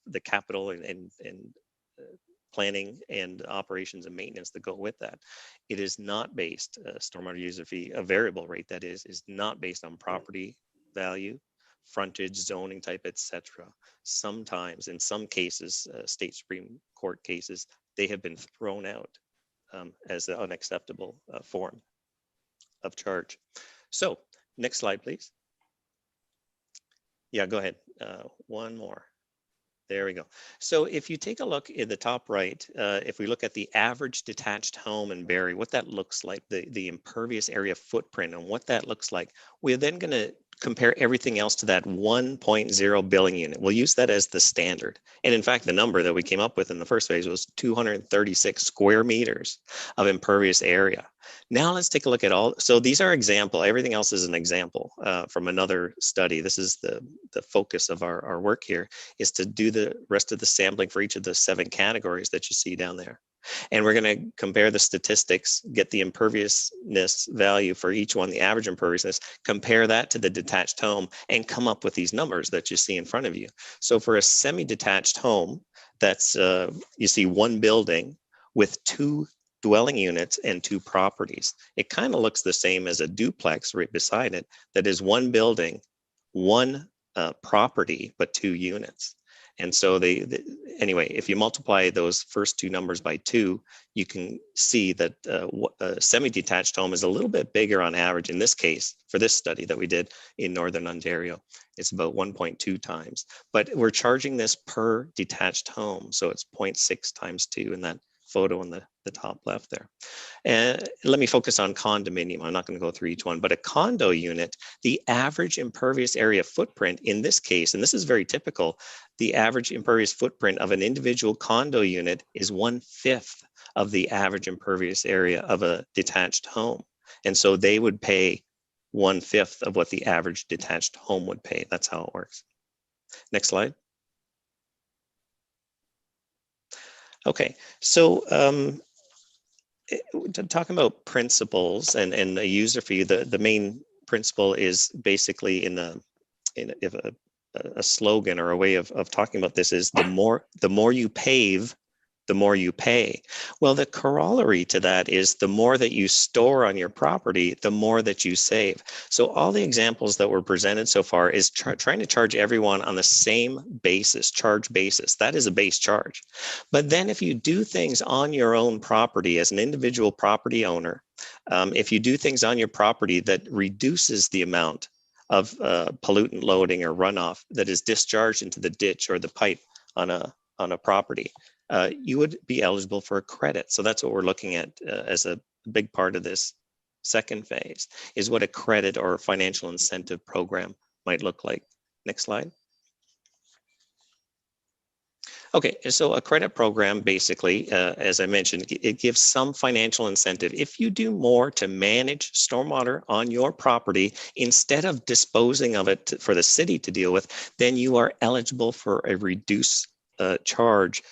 the capital and planning and operations and maintenance that go with that. It is not based, stormwater user fee, a variable rate that is not based on property value, frontage, zoning type, etc. Sometimes, in some cases, state Supreme Court cases, they have been thrown out as an unacceptable form of charge. So, next slide, please. Yeah, go ahead. One more. There we go. So if you take a look in the top right, if we look at the average detached home in Barrie, what that looks like, the impervious area footprint and what that looks like, we're then going to compare everything else to that 1.0 billing unit. We'll use that as the standard. And in fact, the number that we came up with in the first phase was 236 square meters of impervious area. Now let's take a look at all. So these are example. Everything else is an example from another study. This is the focus of our work here, is to do the rest of the sampling for each of the 7 categories that you see down there. And we're going to compare the statistics, get the imperviousness value for each one, the average imperviousness, compare that to the detached home, and come up with these numbers that you see in front of you. So for a semi-detached home, that's, you see one building with 2 dwelling units and 2 properties. It kind of looks the same as a duplex right beside it, that is one building, 1 property, but 2 units. And so anyway, if you multiply those first 2 numbers by 2, you can see that a semi-detached home is a little bit bigger on average. In this case, for this study that we did in Northern Ontario, it's about 1.2 times. But we're charging this per detached home. So it's 0.6 times 2 in that photo in the top left there. And let me focus on condominium. I'm not going to go through each one, but a condo unit, the average impervious area footprint in this case, and this is very typical, the average impervious footprint of an individual condo unit is 1/5 of the average impervious area of a detached home. And so they would pay 1/5 of what the average detached home would pay. That's how it works. Next slide. Okay, so talking about principles and a user fee, the main principle is basically if a slogan or a way of talking about this is the more you pave, the more you pay. Well, the corollary to that is the more that you store on your property, the more that you save. So all the examples that were presented so far is trying to charge everyone on the same basis, charge basis. That is a base charge. But then if you do things on your own property as an individual property owner, if you do things on your property that reduces the amount of pollutant loading or runoff that is discharged into the ditch or the pipe on a property, you would be eligible for a credit. So that's what we're looking at as a big part of this second phase, is what a credit or financial incentive program might look like. Next slide. Okay, so a credit program, basically, as I mentioned, it gives some financial incentive. If you do more to manage stormwater on your property, instead of disposing of it for the city to deal with, then you are eligible for a reduced charge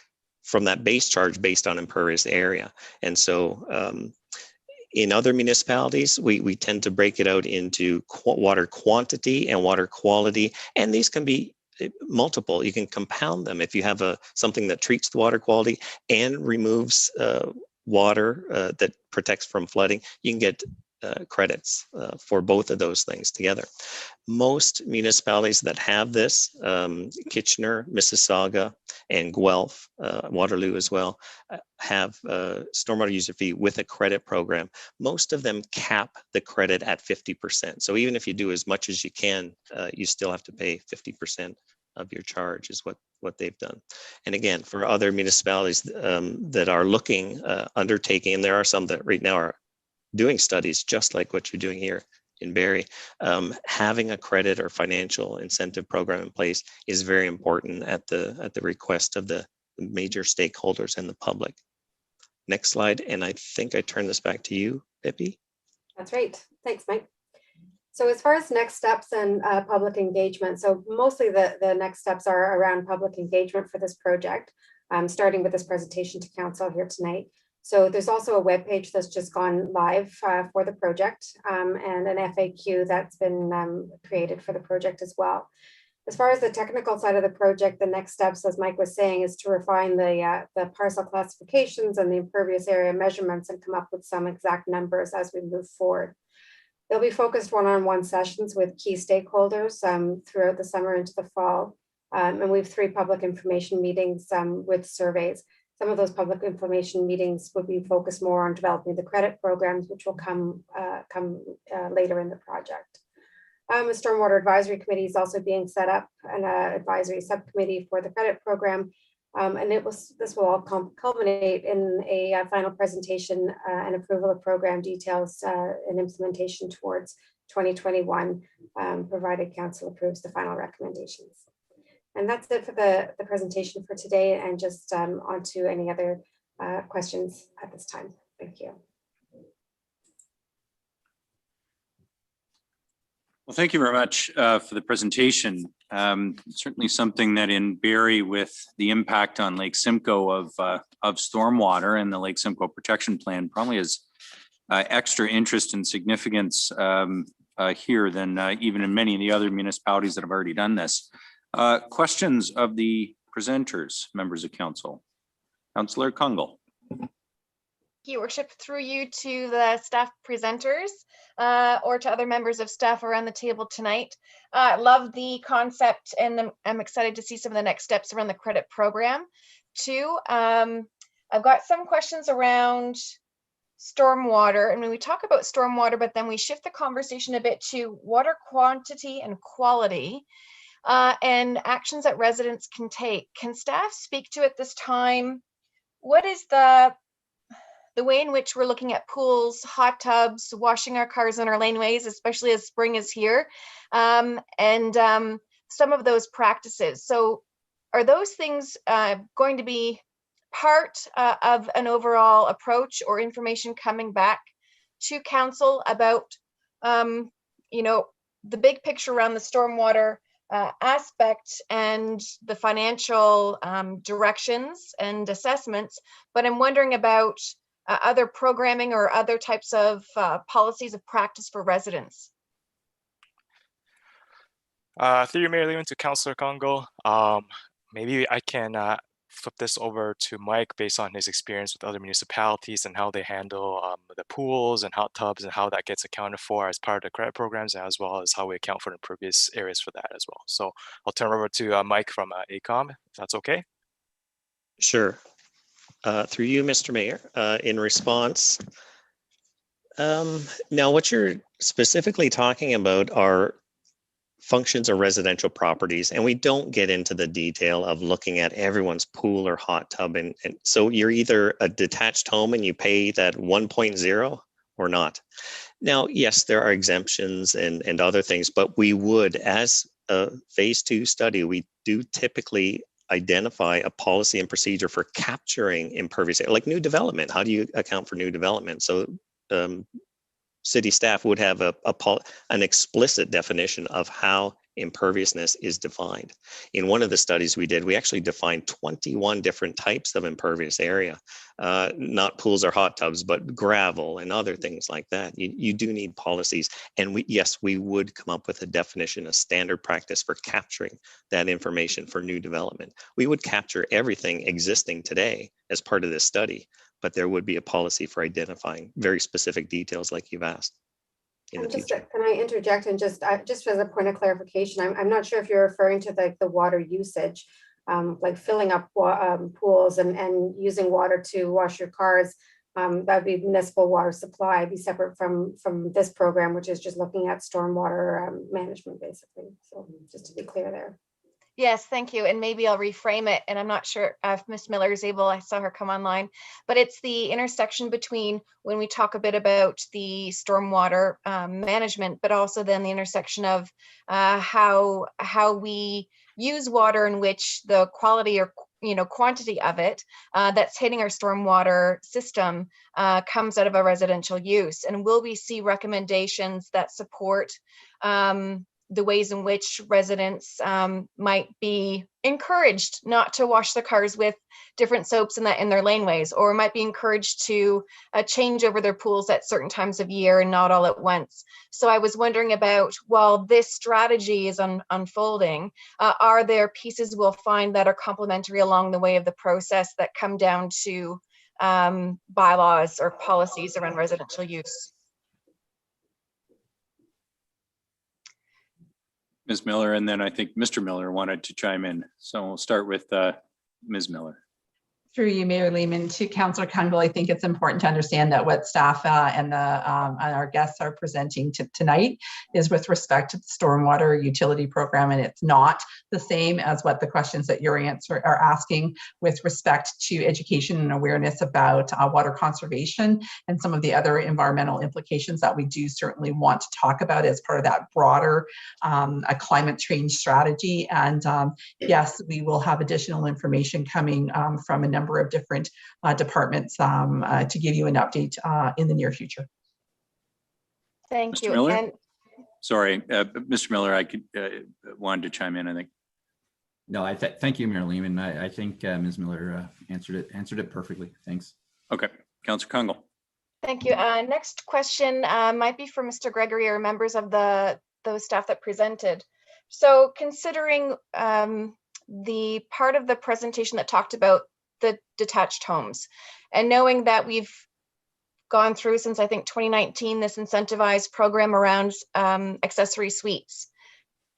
from that base charge based on impervious area. And so in other municipalities, we tend to break it out into water quantity and water quality, and these can be multiple. You can compound them. If you have something that treats the water quality and removes water that protects from flooding, you can get credits for both of those things together. Most municipalities that have this, Kitchener, Mississauga, and Guelph, Waterloo as well, have a stormwater user fee with a credit program. Most of them cap the credit at 50%. So even if you do as much as you can, you still have to pay 50% of your charge is what they've done. And again, for other municipalities that are looking, undertaking, and there are some that right now are doing studies just like what you're doing here in Barrie, having a credit or financial incentive program in place is very important at the request of the major stakeholders and the public. Next slide, and I think I turn this back to you, Pippi. That's right. Thanks, Mike. So as far as next steps and public engagement, so mostly the next steps are around public engagement for this project, starting with this presentation to council here tonight. So there's also a webpage that's just gone live for the project and an FAQ that's been created for the project as well. As far as the technical side of the project, the next steps, as Mike was saying, is to refine the parcel classifications and the impervious area measurements and come up with some exact numbers as we move forward. There'll be focused one-on-one sessions with key stakeholders throughout the summer into the fall. And we have 3 public information meetings with surveys. Some of those public information meetings will be focused more on developing the credit programs, which will come later in the project. A Stormwater Advisory Committee is also being set up, an advisory subcommittee for the credit program. And this will all culminate in a final presentation and approval of program details and implementation towards 2021, provided council approves the final recommendations. And that's it for the presentation for today, and just on to any other questions at this time. Thank you. Well, thank you very much for the presentation. Certainly something that in Barrie, with the impact on Lake Simcoe of stormwater and the Lake Simcoe Protection Plan, probably has extra interest and significance here than even in many of the other municipalities that have already done this. Questions of the presenters, members of council. Councillor Kungle. Your worship, through you to the staff presenters or to other members of staff around the table tonight. I love the concept, and I'm excited to see some of the next steps around the credit program too. I've got some questions around stormwater, and when we talk about stormwater, but then we shift the conversation a bit to water quantity and quality and actions that residents can take. Can staff speak to at this time, what is the way in which we're looking at pools, hot tubs, washing our cars in our laneways, especially as spring is here, and some of those practices? So are those things going to be part of an overall approach or information coming back to council about, you know, the big picture around the stormwater aspect and the financial directions and assessments? But I'm wondering about other programming or other types of policies of practice for residents? Through you, Mayor Lehman, to Councillor Congo. Maybe I can flip this over to Mike based on his experience with other municipalities and how they handle the pools and hot tubs and how that gets accounted for as part of the credit programs, as well as how we account for the impervious areas for that as well. So I'll turn over to Mike from ACOM, if that's okay. Sure. Through you, Mr. Mayor, in response. Now, what you're specifically talking about are functions of residential properties, and we don't get into the detail of looking at everyone's pool or hot tub. And so you're either a detached home and you pay that 1.0 or not. Now, yes, there are exemptions and other things, but we would, as a phase 2 study, we do typically identify a policy and procedure for capturing impervious, like new development. How do you account for new development? So city staff would have an explicit definition of how imperviousness is defined. In one of the studies we did, we actually defined 21 different types of impervious area, not pools or hot tubs, but gravel and other things like that. You do need policies. And yes, we would come up with a definition, a standard practice for capturing that information for new development. We would capture everything existing today as part of this study, but there would be a policy for identifying very specific details like you've asked in the future. Can I interject and just as a point of clarification, I'm not sure if you're referring to the water usage, like filling up pools and using water to wash your cars. That would be municipal water supply, be separate from this program, which is just looking at stormwater management, basically. So just to be clear there. Yes, thank you. And maybe I'll reframe it. And I'm not sure if Ms. Miller is able, I saw her come online, but it's the intersection between when we talk a bit about the stormwater management, but also then the intersection of how we use water, in which the quality or quantity of it that's hitting our stormwater system comes out of a residential use. And will we see recommendations that support the ways in which residents might be encouraged not to wash their cars with different soaps in their laneways, or might be encouraged to change over their pools at certain times of year and not all at once. So I was wondering about, while this strategy is unfolding, are there pieces we'll find that are complementary along the way of the process that come down to bylaws or policies around residential use? Ms. Miller, and then I think Mr. Miller wanted to chime in. So we'll start with Ms. Miller. Through you, Mayor Lehman, to Councillor Kundal, I think it's important to understand that what staff and our guests are presenting tonight is with respect to the stormwater utility program, and it's not the same as what the questions that you're asking with respect to education and awareness about water conservation and some of the other environmental implications that we do certainly want to talk about as part of that broader climate change strategy. And yes, we will have additional information coming from a number of different departments to give you an update in the near future. Thank Mr. you. Miller? And Sorry, Mr. Miller, I wanted to chime in, I think. No, thank you, Mayor Lehman. I think Ms. Miller answered it perfectly. Thanks. Okay, Councillor Congo. thank you. Next question might be for Mr. Gregory or members of those staff that presented. So considering the part of the presentation that talked about the detached homes, and knowing that we've gone through since I think 2019 this incentivized program around accessory suites,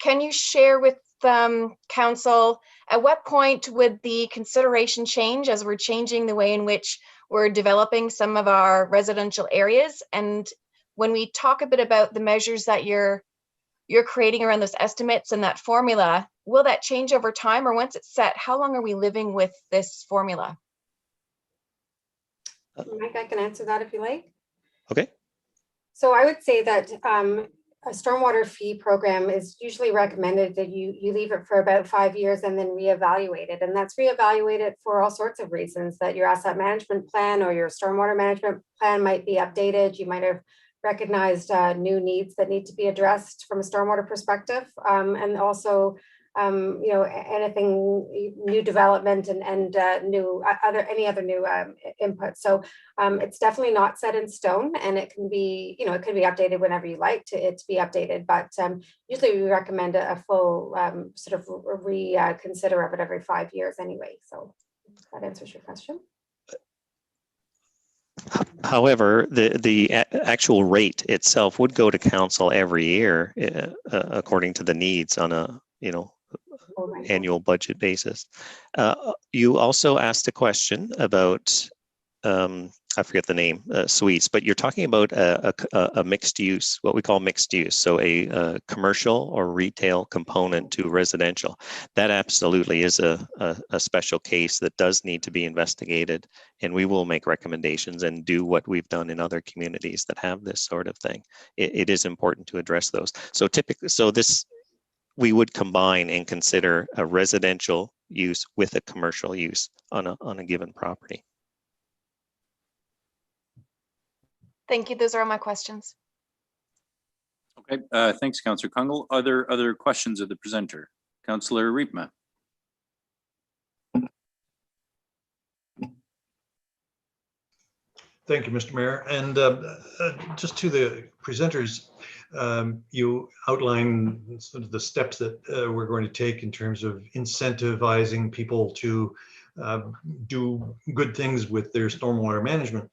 can you share with council at what point would the consideration change as we're changing the way in which we're developing some of our residential areas? And when we talk a bit about the measures that you're creating around those estimates and that formula, will that change over time, or once it's set, how long are we living with this formula? Mike, I can answer that if you like. Okay. So I would say that a stormwater fee program is usually recommended that you leave it for about 5 years and then reevaluate it. And that's reevaluated for all sorts of reasons, that your asset management plan or your stormwater management plan might be updated. You might have recognized new needs that need to be addressed from a stormwater perspective. And also anything new development and any other new input. So it's definitely not set in stone, and it can be, it could be updated whenever you like it to be updated. But usually we recommend a full sort of reconsider of it every 5 years anyway. So that answers your question. However, the actual rate itself would go to council every year according to the needs on a annual budget basis. You also asked a question about I forget the name, suites, but you're talking about a mixed use, what we call mixed use. So a commercial or retail component to residential. That absolutely is a special case that does need to be investigated. And we will make recommendations and do what we've done in other communities that have this sort of thing. It is important to address those. So typically, we would combine and consider a residential use with a commercial use on a given property. Thank you. Those are all my questions. Okay, thanks, Councillor Kungle. Other questions of the presenter? Councillor Riepma. Thank you, Mr. Mayor. And just to the presenters, you outline sort of the steps that we're going to take in terms of incentivizing people to do good things with their stormwater management.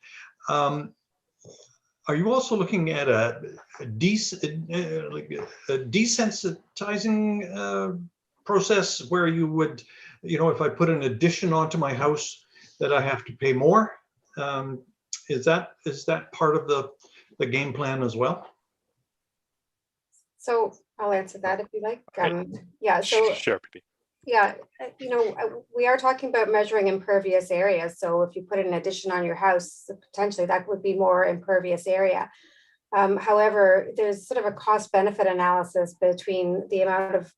Are you also looking at a desensitizing process where you would, if I put an addition onto my house, that I have to pay more? Is that part of the game plan as well? So I'll answer that if you like. Yeah. So sure. Yeah, we are talking about measuring impervious areas. So if you put an addition on your house, potentially that would be more impervious area. However, there's sort of a cost benefit analysis between the amount of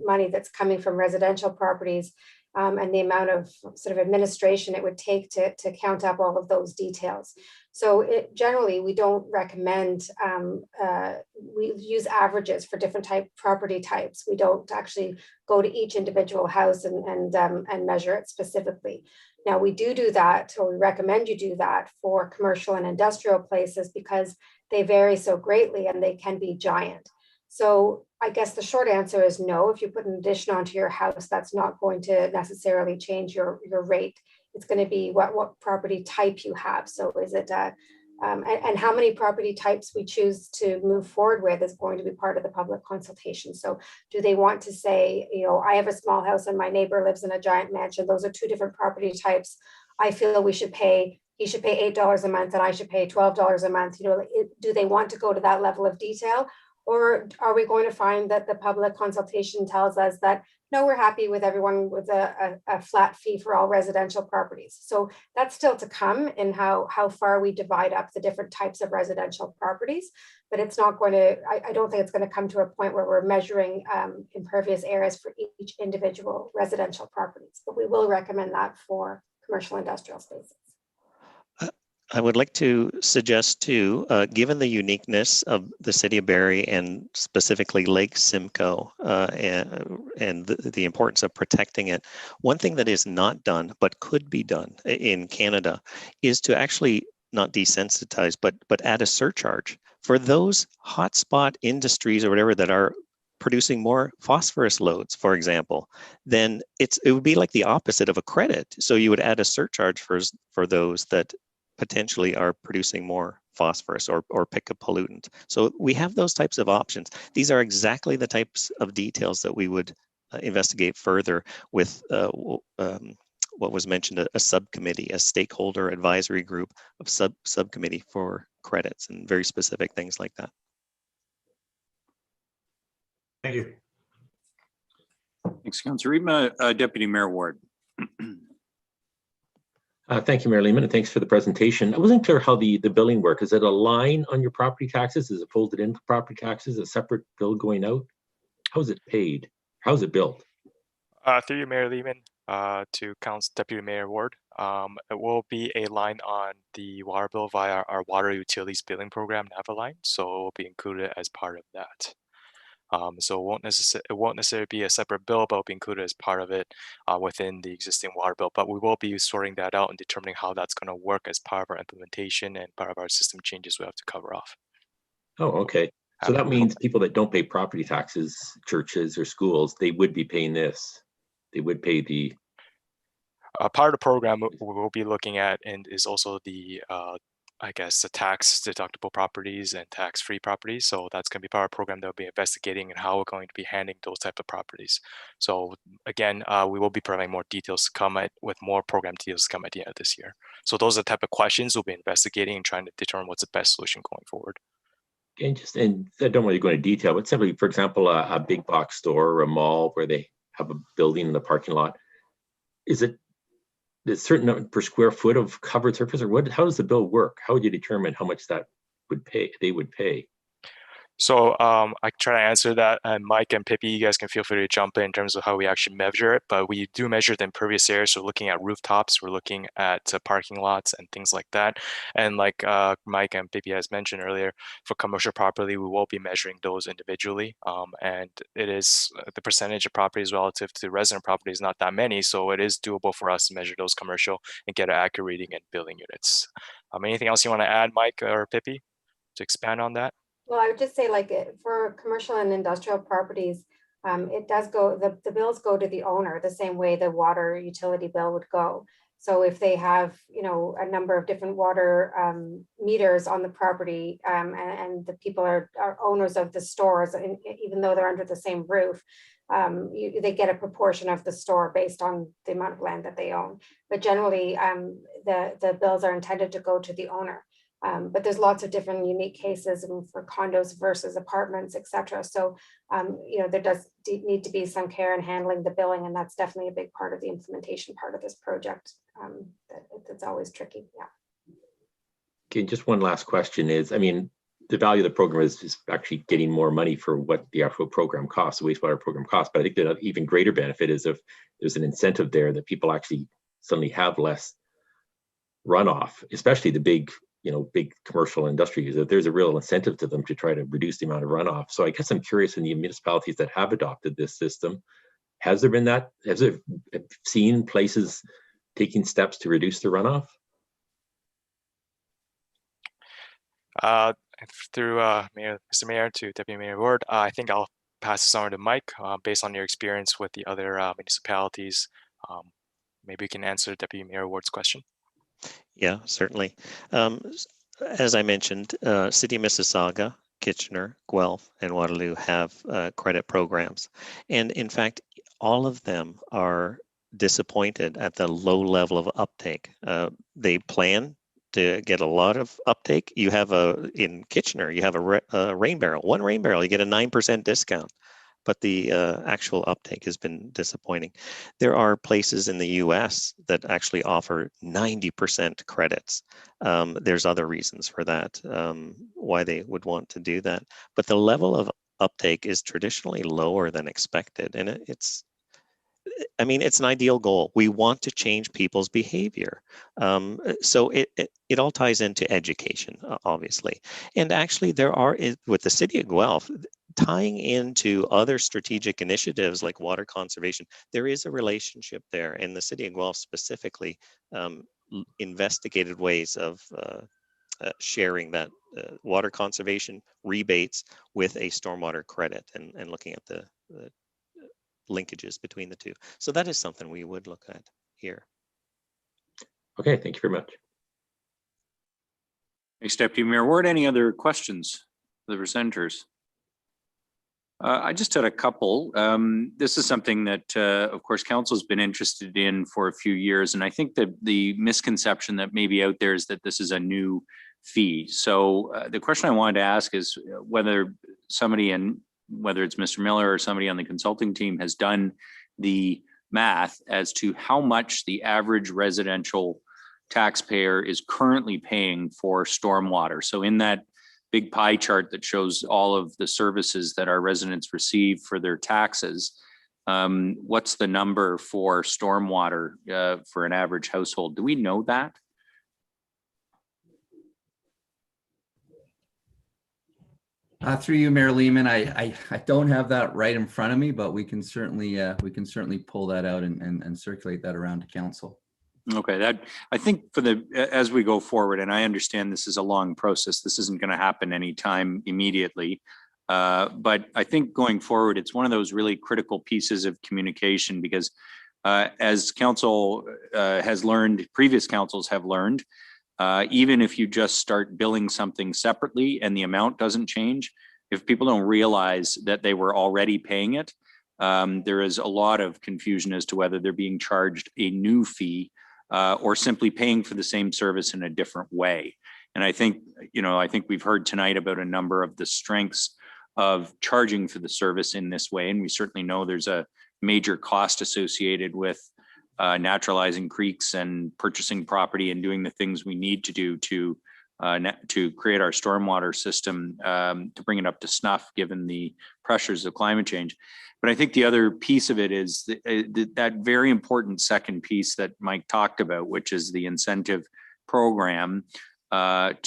money that's coming from residential properties and the amount of sort of administration it would take to count up all of those details. So generally, we don't recommend, we use averages for different property types. We don't actually go to each individual house and measure it specifically. Now, we do that, or we recommend you do that for commercial and industrial places because they vary so greatly and they can be giant. So I guess the short answer is no. If you put an addition onto your house, that's not going to necessarily change your rate. It's going to be what property type you have. So is it, and how many property types we choose to move forward with is going to be part of the public consultation. So do they want to say, I have a small house and my neighbor lives in a giant mansion. Those are two different property types. I feel he should pay $8 a month and I should pay $12 a month. Do they want to go to that level of detail? Or are we going to find that the public consultation tells us that, no, we're happy with everyone with a flat fee for all residential properties? So that's still to come in how far we divide up the different types of residential properties. But it's not going to, I don't think it's going to come to a point where we're measuring impervious areas for each individual residential properties. But we will recommend that for commercial industrial spaces. I would like to suggest too, given the uniqueness of the city of Barrie and specifically Lake Simcoe and the importance of protecting it, one thing that is not done but could be done in Canada is to actually not desensitize, but add a surcharge for those hotspot industries or whatever that are producing more phosphorus loads, for example. Then it would be like the opposite of a credit. So you would add a surcharge for those that potentially are producing more phosphorus or pick a pollutant. So we have those types of options. These are exactly the types of details that we would investigate further with what was mentioned, a subcommittee, a stakeholder advisory group of subcommittee for credits and very specific things like that. Thank you. Thanks, Councillor Riepma. Deputy Mayor Ward. Thank you, Mayor Lehman, and thanks for the presentation. I wasn't clear how the billing works. Is it a line on your property taxes? Is it folded into property taxes, a separate bill going out? How is it paid? How is it billed? Through you, Mayor Lehman, to Deputy Mayor Ward, it will be a line on the water bill via our water utilities billing program, NAVA line, so it will be included as part of that. So it won't necessarily be a separate bill, but it'll be included as part of it within the existing water bill. But we will be sorting that out and determining how that's going to work as part of our implementation and part of our system changes we have to cover off. Oh, okay. So that means people that don't pay property taxes, churches or schools, they would be paying this. They would pay the. Part of the program we will be looking at and is also the I guess the tax deductible properties and tax-free properties. So that's going to be part of the program that will be investigating and how we're going to be handling those type of properties. So again, we will be providing more details to come with more program details to come at the end of this year. So those are the type of questions we'll be investigating and trying to determine what's the best solution going forward. And I don't want to go into detail, but simply, for example, a big box store or a mall where they have a building in the parking lot, is it a certain per square foot of covered surface, or what? How does the bill work? How would you determine how much that would pay? They would pay. So I try to answer that, and Mike and Pippi, you guys can feel free to jump in terms of how we actually measure it. But we do measure the impervious areas. So looking at rooftops, we're looking at parking lots and things like that. And like Mike and Pippi has mentioned earlier, for commercial property, we will be measuring those individually. And it is the percentage of properties relative to resident property is not that many. So it is doable for us to measure those commercial and get an accurate reading in building units. Anything else you want to add, Mike or Pippi, to expand on that? Well, I would just say like for commercial and industrial properties, it does go, the bills go to the owner the same way the water utility bill would go. So if they have, you know, a number of different water meters on the property and the people are owners of the stores, and even though they're under the same roof, they get a proportion of the store based on the amount of land that they own. But generally, the bills are intended to go to the owner. But there's lots of different unique cases for condos versus apartments, et cetera. So, you know, there does need to be some care in handling the billing, and that's definitely a big part of the implementation part of this project. That's always tricky. Yeah. Okay, just one last question is, I mean, the value of the program is actually getting more money for what the actual program costs, the wastewater program costs. But I think that an even greater benefit is if there's an incentive there that people actually suddenly have less runoff, especially the big commercial industries, that there's a real incentive to them to try to reduce the amount of runoff. So I guess I'm curious, in the municipalities that have adopted this system, has there seen places taking steps to reduce the runoff? Through Mr. Mayor to Deputy Mayor Ward, I think I'll pass this on to Mike based on your experience with the other municipalities. Maybe we can answer Deputy Mayor Ward's question. Yeah, certainly. As I mentioned, City of Mississauga, Kitchener, Guelph, and Waterloo have credit programs. And in fact, all of them are disappointed at the low level of uptake. They plan to get a lot of uptake. You have in Kitchener, you have a rain barrel, one rain barrel, you get a 9% discount. But the actual uptake has been disappointing. There are places in the US that actually offer 90% credits. There's other reasons for that, why they would want to do that. But the level of uptake is traditionally lower than expected. And it's an ideal goal. We want to change people's behavior. So it all ties into education, obviously. And actually with the City of Guelph, tying into other strategic initiatives like water conservation, there is a relationship there. And the City of Guelph specifically investigated ways of sharing that water conservation rebates with a stormwater credit and looking at the linkages between the two. So that is something we would look at here. Okay, thank you very much. Thanks, Deputy Mayor Ward. Any other questions for the presenters? I just had a couple. This is something that, of course, Council's been interested in for a few years, and I think that the misconception that may be out there is that this is a new fee. So the question I wanted to ask is whether somebody, and whether it's Mr. Miller or somebody on the consulting team, has done the math as to how much the average residential taxpayer is currently paying for stormwater. So in that big pie chart that shows all of the services that our residents receive for their taxes, what's the number for stormwater for an average household? Do we know that? Through you, Mayor Lehman, I don't have that right in front of me, but we can certainly pull that out and circulate that around to council. Okay, that I think as we go forward, and I understand this is a long process. This isn't going to happen anytime immediately. But I think going forward, it's one of those really critical pieces of communication because as council has learned, previous councils have learned, even if you just start billing something separately and the amount doesn't change, if people don't realize that they were already paying it, there is a lot of confusion as to whether they're being charged a new fee or simply paying for the same service in a different way. And I think we've heard tonight about a number of the strengths of charging for the service in this way. And we certainly know there's a major cost associated with naturalizing creeks and purchasing property and doing the things we need to do to create our stormwater system to bring it up to snuff, given the pressures of climate change. But I think the other piece of it is that very important second piece that Mike talked about, which is the incentive program and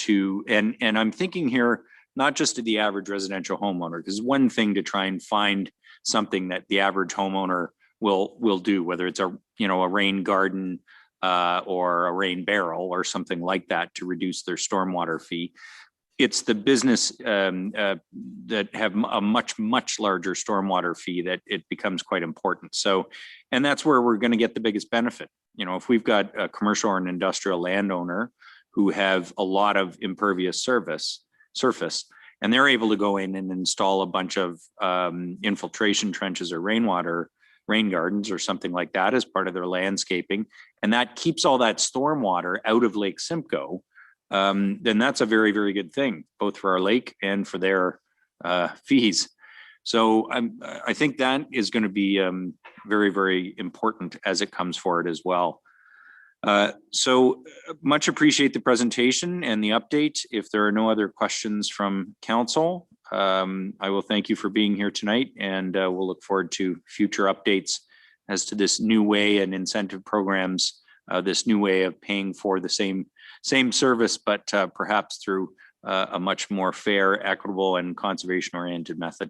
I'm thinking here, not just to the average residential homeowner, because one thing to try and find something that the average homeowner will do, whether it's a rain garden or a rain barrel or something like that to reduce their stormwater fee. It's the business that have a much larger stormwater fee that it becomes quite important. So, and that's where we're going to get the biggest benefit. If we've got a commercial or an industrial landowner who have a lot of impervious surface, and they're able to go in and install a bunch of infiltration trenches or rain gardens or something like that as part of their landscaping, and that keeps all that stormwater out of Lake Simcoe, then that's a very, very good thing, both for our lake and for their fees. So I think that is going to be very, very important as it comes forward as well. So much appreciate the presentation and the update. If there are no other questions from council, I will thank you for being here tonight, and we'll look forward to future updates as to this new way and incentive programs, this new way of paying for the same service, but perhaps through a much more fair, equitable, and conservation-oriented method.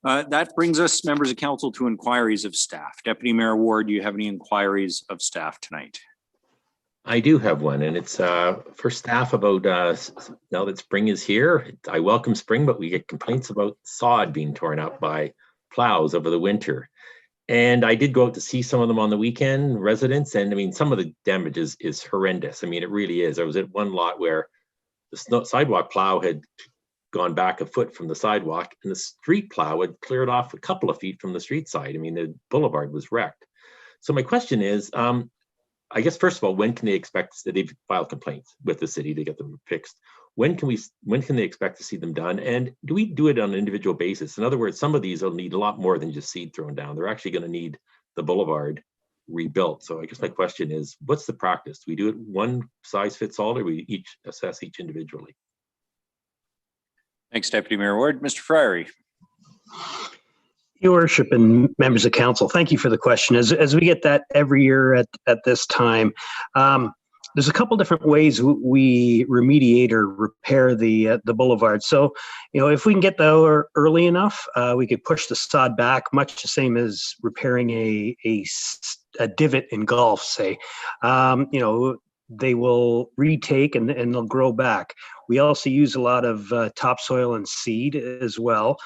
That brings us, members of council, to inquiries of staff. Deputy Mayor Ward, do you have any inquiries of staff tonight? I do have one, and it's for staff about now that spring is here. I welcome spring, but we get complaints about sod being torn up by plows over the winter. And I did go out to see some of them on the weekend, residents, and I mean, some of the damage is horrendous. I mean, it really is. I was at one lot where the sidewalk plow had gone back a foot from the sidewalk, and the street plow had cleared off a couple of feet from the street side. I mean, the boulevard was wrecked. So my question is, I guess, first of all, when can they expect that they've filed complaints with the city to get them fixed? When can they expect to see them done? And do we do it on an individual basis? In other words, some of these will need a lot more than just seed thrown down. They're actually going to need the boulevard rebuilt. So I guess my question is, what's the practice? Do we do it one size fits all, or we each assess each individually? Thanks, Deputy Mayor Ward. Mr. Friary. Your Worship and members of council, thank you for the question. As we get that every year at this time, there's a couple different ways we remediate or repair the boulevard. So, if we can get there early enough, we could push the sod back, much the same as repairing a divot in golf, say. They will retake and they'll grow back. We also use a lot of topsoil and seed as well.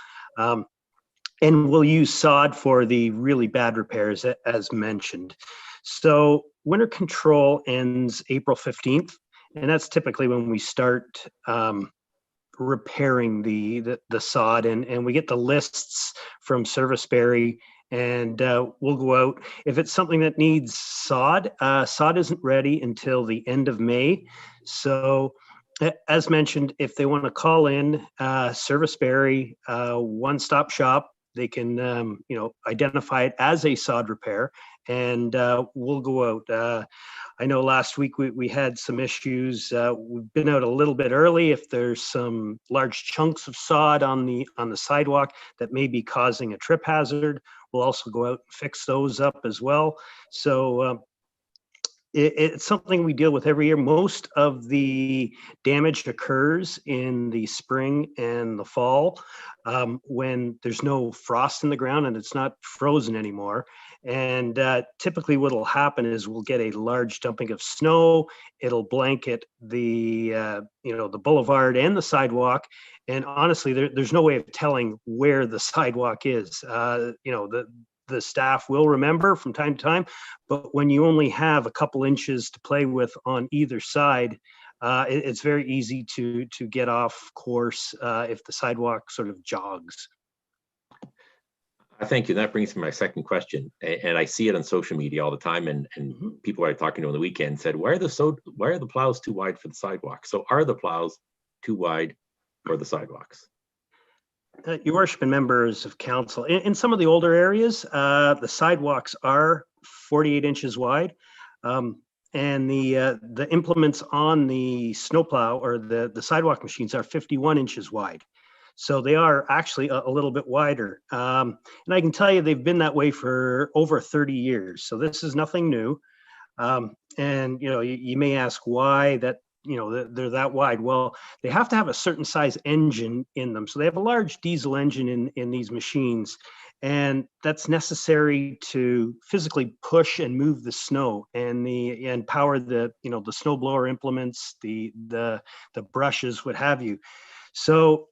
And we'll use sod for the really bad repairs, as mentioned. So winter control ends April 15th, and that's typically when we start repairing the sod, and we get the lists from Serviceberry, and we'll go out. If it's something that needs sod, sod isn't ready until the end of May. So as mentioned, if they want to call in Serviceberry, one-stop shop, they can identify it as a sod repair, and we'll go out. I know last week we had some issues. We've been out a little bit early. If there's some large chunks of sod on the sidewalk that may be causing a trip hazard, we'll also go out and fix those up as well. So it's something we deal with every year. Most of the damage occurs in the spring and the fall when there's no frost in the ground and it's not frozen anymore. And typically what will happen is we'll get a large dumping of snow. It'll blanket the, the boulevard and the sidewalk. And honestly, there's no way of telling where the sidewalk is. The staff will remember from time to time, but when you only have a couple inches to play with on either side, it's very easy to get off course if the sidewalk sort of jogs. Thank you. That brings me to my second question, and I see it on social media all the time. And people I'm talking to on the weekend said, "Why are the plows too wide for the sidewalk?" So, are the plows too wide for the sidewalks? Your worship and members of council, in some of the older areas, the sidewalks are 48 inches wide, and the implements on the snowplow or the sidewalk machines are 51 inches wide. So they are actually a little bit wider. And I can tell you they've been that way for over 30 years. So this is nothing new. And you may ask why they're that wide. Well, they have to have a certain size engine in them. So they have a large diesel engine in these machines. And that's necessary to physically push and move the snow and power the snowblower implements, the brushes, what have you. So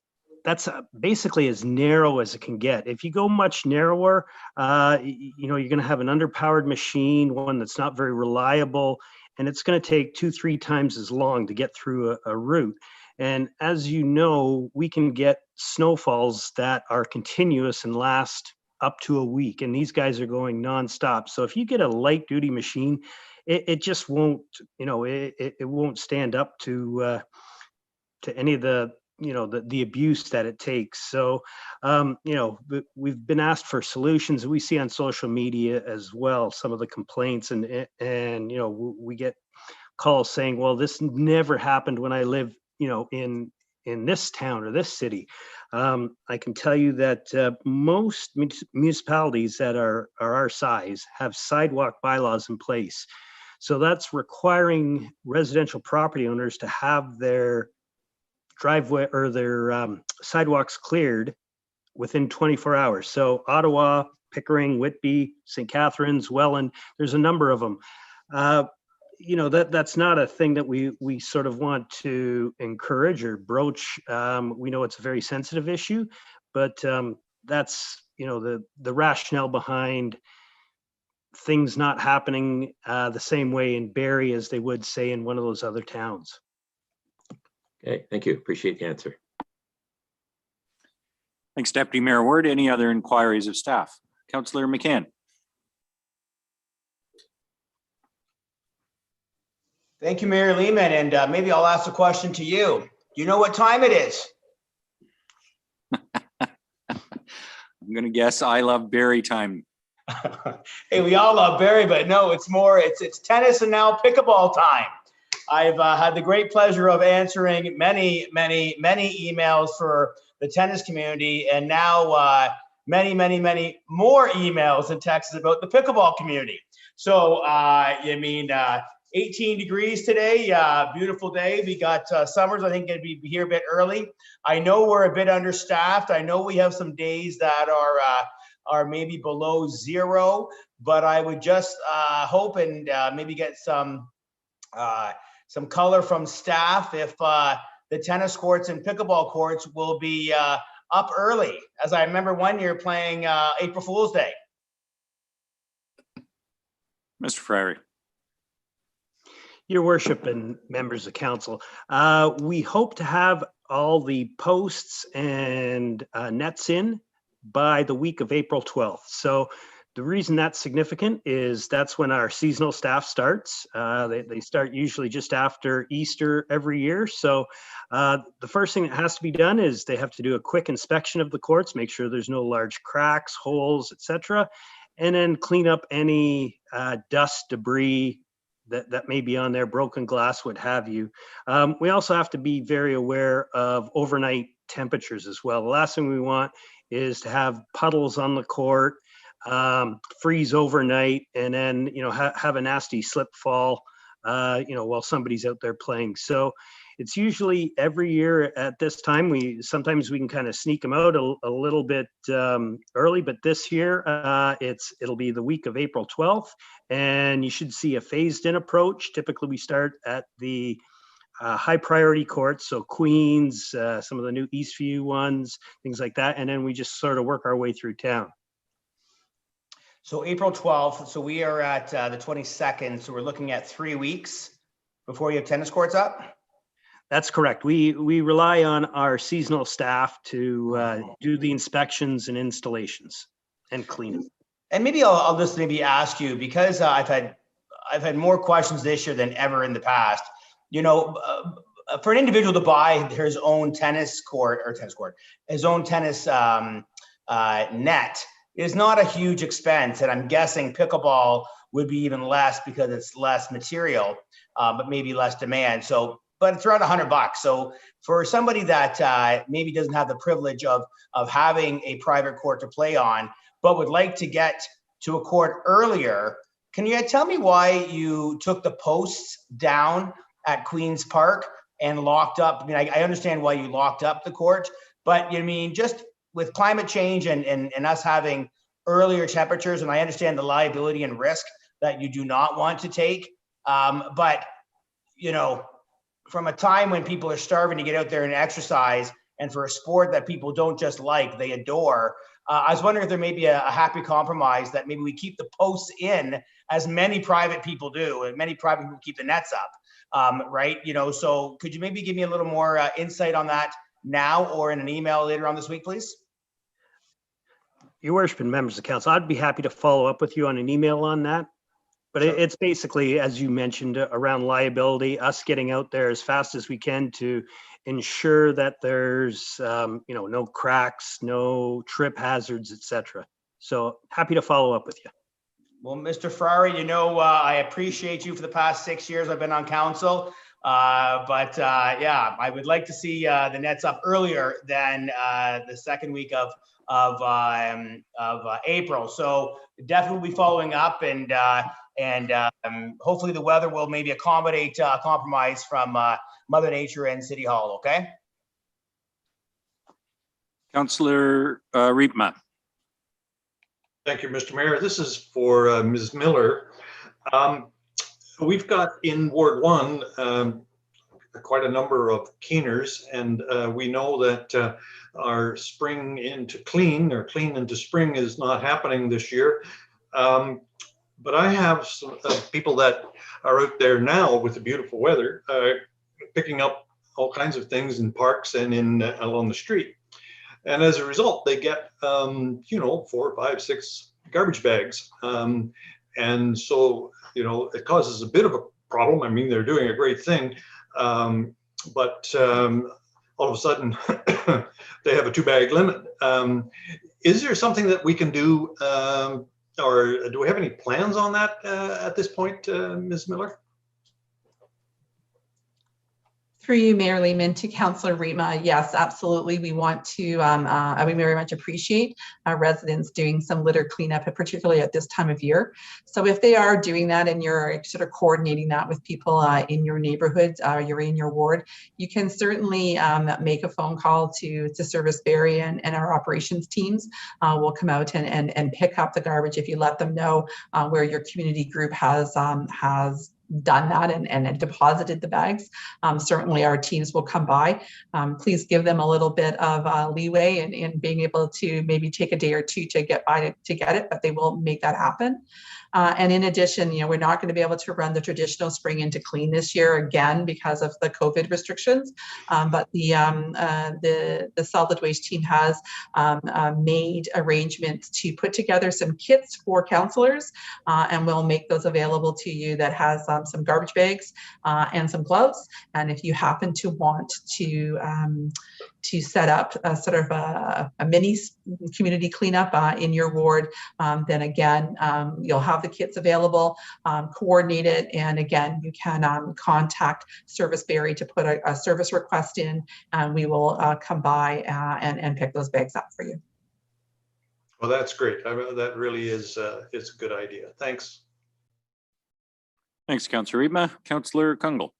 that's basically as narrow as it can get. If you go much narrower, you're going to have an underpowered machine, one that's not very reliable, and it's going to take 2-3 times as long to get through a route. And as you know, we can get snowfalls that are continuous and last up to a week, and these guys are going nonstop. So if you get a light duty machine, it just won't, it won't stand up to any of the abuse that it takes. So, we've been asked for solutions. We see on social media as well some of the complaints, and we get calls saying, "Well, this never happened when I lived, in this town or this city." I can tell you that most municipalities that are our size have sidewalk bylaws in place. So that's requiring residential property owners to have their driveway or their sidewalks cleared within 24 hours. So Ottawa, Pickering, Whitby, St. Catharines, Welland, there's a number of them. That's not a thing that we sort of want to encourage or broach. We know it's a very sensitive issue, but that's the rationale behind things not happening the same way in Barrie as they would say in one of those other towns. Okay, thank you. Appreciate the answer. Thanks, Deputy Mayor Ward. Any other inquiries of staff? Councillor McCann. Thank you, Mayor Lehman. And maybe I'll ask a question to you. Do you know what time it is? I'm going to guess I love Barrie time. Hey, we all love Barrie, but no, it's tennis and now pickleball time. I've had the great pleasure of answering many emails for the tennis community, and now many more emails and texts about the pickleball community. So, 18 degrees today, beautiful day. We got Summers, I think, going to be here a bit early. I know we're a bit understaffed. I know we have some days that are maybe below zero, but I would just hope and maybe get some color from staff if the tennis courts and pickleball courts will be up early, as I remember one year playing April Fool's Day. Mr. Frary. Your worship and members of council, we hope to have all the posts and nets in by the week of April 12th. So the reason that's significant is that's when our seasonal staff starts. They start usually just after Easter every year. So the first thing that has to be done is they have to do a quick inspection of the courts, make sure there's no large cracks, holes, etc., and then clean up any dust, debris that may be on there, broken glass, what have you. We also have to be very aware of overnight temperatures as well. The last thing we want is to have puddles on the court, freeze overnight, and then, have a nasty slip fall, while somebody's out there playing. So it's usually every year at this time. Sometimes we can kind of sneak them out a little bit early, but this year it'll be the week of April 12th, and you should see a phased-in approach. Typically, we start at the high priority courts, so Queens, some of the new Eastview ones, things like that, and then we just sort of work our way through town. So April 12th, so we are at the 22nd, so we're looking at 3 weeks before you have tennis courts up? That's correct. We rely on our seasonal staff to do the inspections and installations and cleaning. And maybe I'll just maybe ask you, because I've had more questions this year than ever in the past. For an individual to buy his own tennis court, his own tennis net is not a huge expense. And I'm guessing pickleball would be even less because it's less material, but maybe less demand. But it's around $100. So for somebody that maybe doesn't have the privilege of having a private court to play on, but would like to get to a court earlier, can you tell me why you took the posts down at Queen's Park and locked up? I mean, I understand why you locked up the court, but just with climate change and us having earlier temperatures, and I understand the liability and risk that you do not want to take, but from a time when people are starving to get out there and exercise, and for a sport that people don't just like, they adore, I was wondering if there may be a happy compromise that maybe we keep the posts in, as many private people do, and many private people keep the nets up, right? So could you maybe give me a little more insight on that now or in an email later on this week, please? Your worship and members of council, I'd be happy to follow up with you on an email on that. But Sure. It's basically, as you mentioned, around liability, us getting out there as fast as we can to ensure that there's, no cracks, no trip hazards, etc. So happy to follow up with you. Well, Mr. Ferrari, I appreciate you for the past 6 years I've been on council. But I would like to see the nets up earlier than the second week of April. So definitely be following up, and hopefully the weather will maybe accommodate compromise from Mother Nature and City Hall. Okay. Councillor Riepma. Thank you, Mr. Mayor. This is for Ms. Miller. We've got in Ward 1 quite a number of keeners, and we know that our spring into clean, or clean into spring, is not happening this year. But I have some people that are out there now with the beautiful weather, picking up all kinds of things in parks and along the street. And as a result, they get, 4, 5, 6 garbage bags. And so, it causes a bit of a problem. I mean, they're doing a great thing. But all of a sudden, they have a 2-bag limit. Is there something that we can do, or do we have any plans on that at this point, Ms. Miller? Through you, Mayor Lehman, to Councillor Riepma, yes, absolutely. We want to, we very much appreciate our residents doing some litter cleanup, particularly at this time of year. So if they are doing that and you're sort of coordinating that with people in your neighborhood, you're in your ward, you can certainly make a phone call to Service Barrie, and our operations teams will come out and pick up the garbage if you let them know where your community group has done that and deposited the bags. Certainly our teams will come by. Please give them a little bit of leeway in being able to maybe take a day or two to get by to get it, but they will make that happen. And in addition, we're not going to be able to run the traditional spring into clean this year again because of the COVID restrictions. But the solid waste team has made arrangements to put together some kits for councillors, and we'll make those available to you that has some garbage bags and some gloves. And if you happen to want to set up a sort of a mini community cleanup in your ward, then again, you'll have the kits available, coordinate it, and again, you can contact Service Barrie to put a service request in, and we will come by and pick those bags up for you. Well, that's great. That really is a good idea. Thanks. Thanks, Councillor Riepma. Councillor Kungle.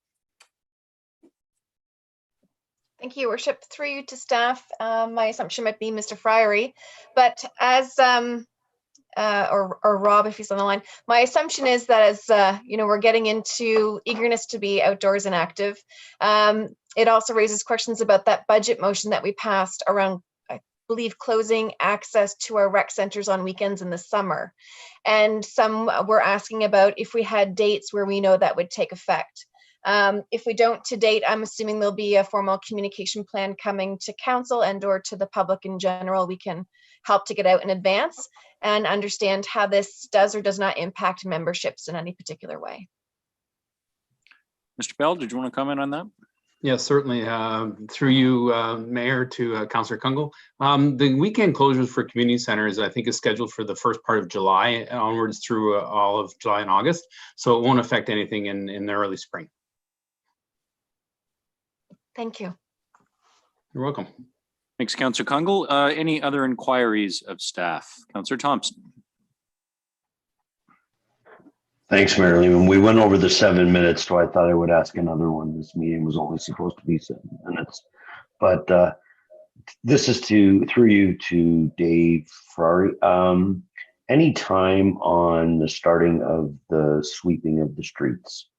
Thank you, Your Worship. Through you to staff, my assumption might be Mr. Friery, but as or Rob, if he's on the line, my assumption is that as you know, we're getting into eagerness to be outdoors and active. It also raises questions about that budget motion that we passed around, I believe, closing access to our rec centers on weekends in the summer. And some were asking about if we had dates where we know that would take effect. If we don't to date, I'm assuming there'll be a formal communication plan coming to council and or to the public in general. We can help to get out in advance and understand how this does or does not impact memberships in any particular way. Mr. Bell, did you want to comment on that? Yes, certainly. Through you, Mayor, to Councillor Kungle. The weekend closures for community centers, I think, is scheduled for the first part of July onwards through all of July and August. So it won't affect anything in the early spring. Thank you. You're welcome. Thanks, Councillor Kungle. Any other inquiries of staff? Councillor Thompson. Thanks, Mayor Lehman. We went over the 7 minutes, so I thought I would ask another one. This meeting was only supposed to be 7 minutes. But this is through you to Dave Ferrari. Any time on the starting of the sweeping of the streets?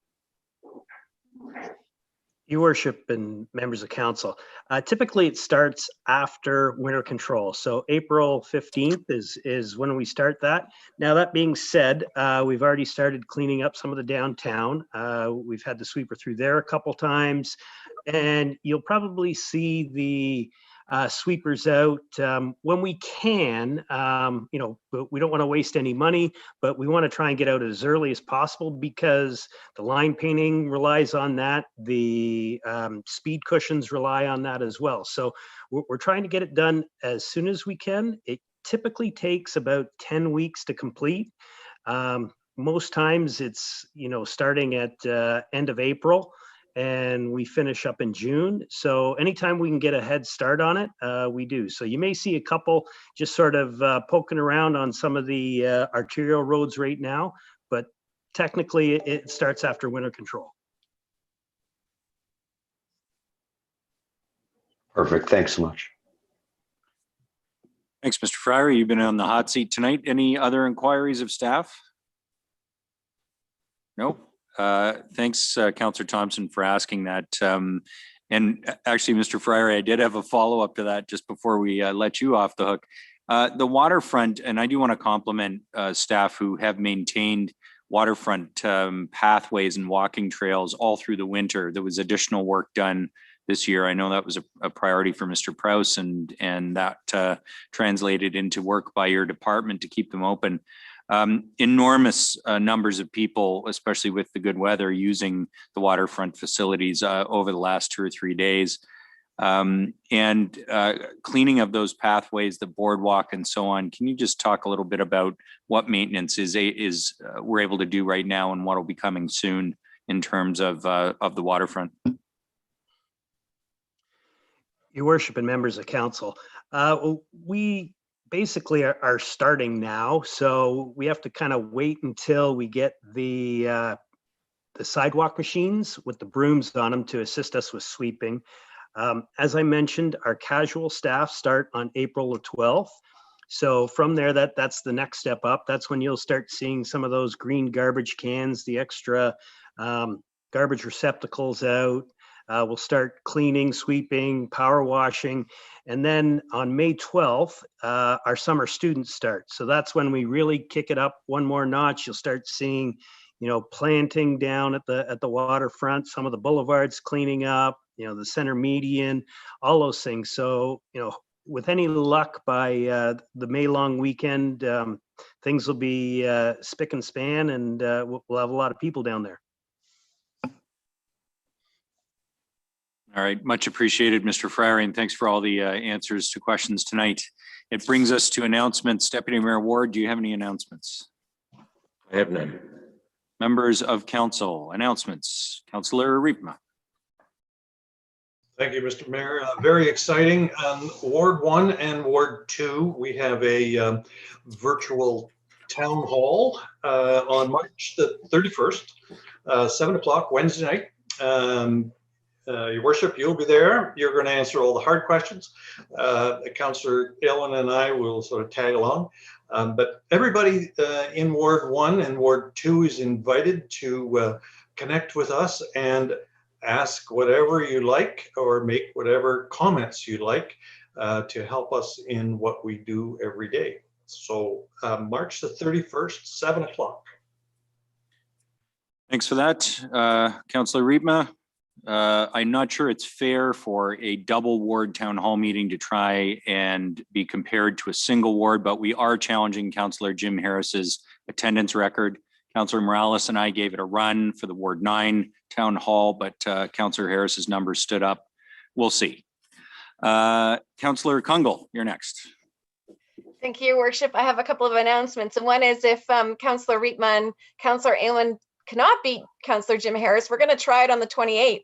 Your Worship and members of council, typically it starts after winter control. So April 15th is when we start that. Now, that being said, we've already started cleaning up some of the downtown. We've had the sweeper through there a couple times, and you'll probably see the sweepers out when we can. You know, we don't want to waste any money, but we want to try and get out as early as possible because the line painting relies on that. The speed cushions rely on that as well. So we're trying to get it done as soon as we can. It typically takes about 10 weeks to complete. Most times it's, you know, starting at end of April, and we finish up in June. So anytime we can get a head start on it, we do. So you may see a couple just sort of poking around on some of the arterial roads right now, but technically it starts after winter control. Perfect. Thanks so much. Thanks, Mr. Fryer. You've been on the hot seat tonight. Any other inquiries of staff? No. Thanks, Councillor Thompson, for asking that. And actually, Mr. Fryer, I did have a follow-up to that just before we let you off the hook. The waterfront, and I do want to compliment staff who have maintained waterfront pathways and walking trails all through the winter. There was additional work done this year. I know that was a priority for Mr. Prowse, and that translated into work by your department to keep them open. Enormous numbers of people, especially with the good weather, using the waterfront facilities over the last 2 or 3 days. And cleaning of those pathways, the boardwalk and so on. Can you just talk a little bit about what maintenance is we're able to do right now and what will be coming soon in terms of the waterfront? Your Worship and members of council, we basically are starting now, so we have to kind of wait until we get the sidewalk machines with the brooms on them to assist us with sweeping. As I mentioned, our casual staff start on April the 12th. So from there, that's the next step up. That's when you'll start seeing some of those green garbage cans, the extra garbage receptacles out. We'll start cleaning, sweeping, power washing. And then on May 12th, our summer students start. So that's when we really kick it up one more notch. You'll start seeing, you know, planting down at the waterfront, some of the boulevards cleaning up, you know, the center median, all those things. So, you know, with any luck by the May long weekend, things will be spick and span, and we'll have a lot of people down there. All right, much appreciated, Mr. Fryer, and thanks for all the answers to questions tonight. It brings us to announcements. Deputy Mayor Ward, do you have any announcements? I have none. Members of council, announcements. Councillor Riepma. Thank you, Mr. Mayor. Very exciting. Ward 1 and Ward 2, we have a virtual town hall on March the 31st, 7 o'clock Wednesday night. Your worship, you'll be there. You're going to answer all the hard questions. Councillor Aylwin and I will sort of tag along. But everybody in Ward 1 and Ward 2 is invited to connect with us and ask whatever you like or make whatever comments you like to help us in what we do every day. So March the 31st, 7 o'clock. Thanks for that, Councillor Riepma. I'm not sure it's fair for a double ward town hall meeting to try and be compared to a single ward, but we are challenging Councillor Jim Harris's attendance record. Councillor Morales and I gave it a run for the Ward 9 town hall, but Councillor Harris's numbers stood up. We'll see. Councillor Kungl, you're next. Thank you, Your Worship. I have a couple of announcements. And one is if Councillor Riepma and Councillor Aylwin cannot beat Councillor Jim Harris, we're going to try it on the 28th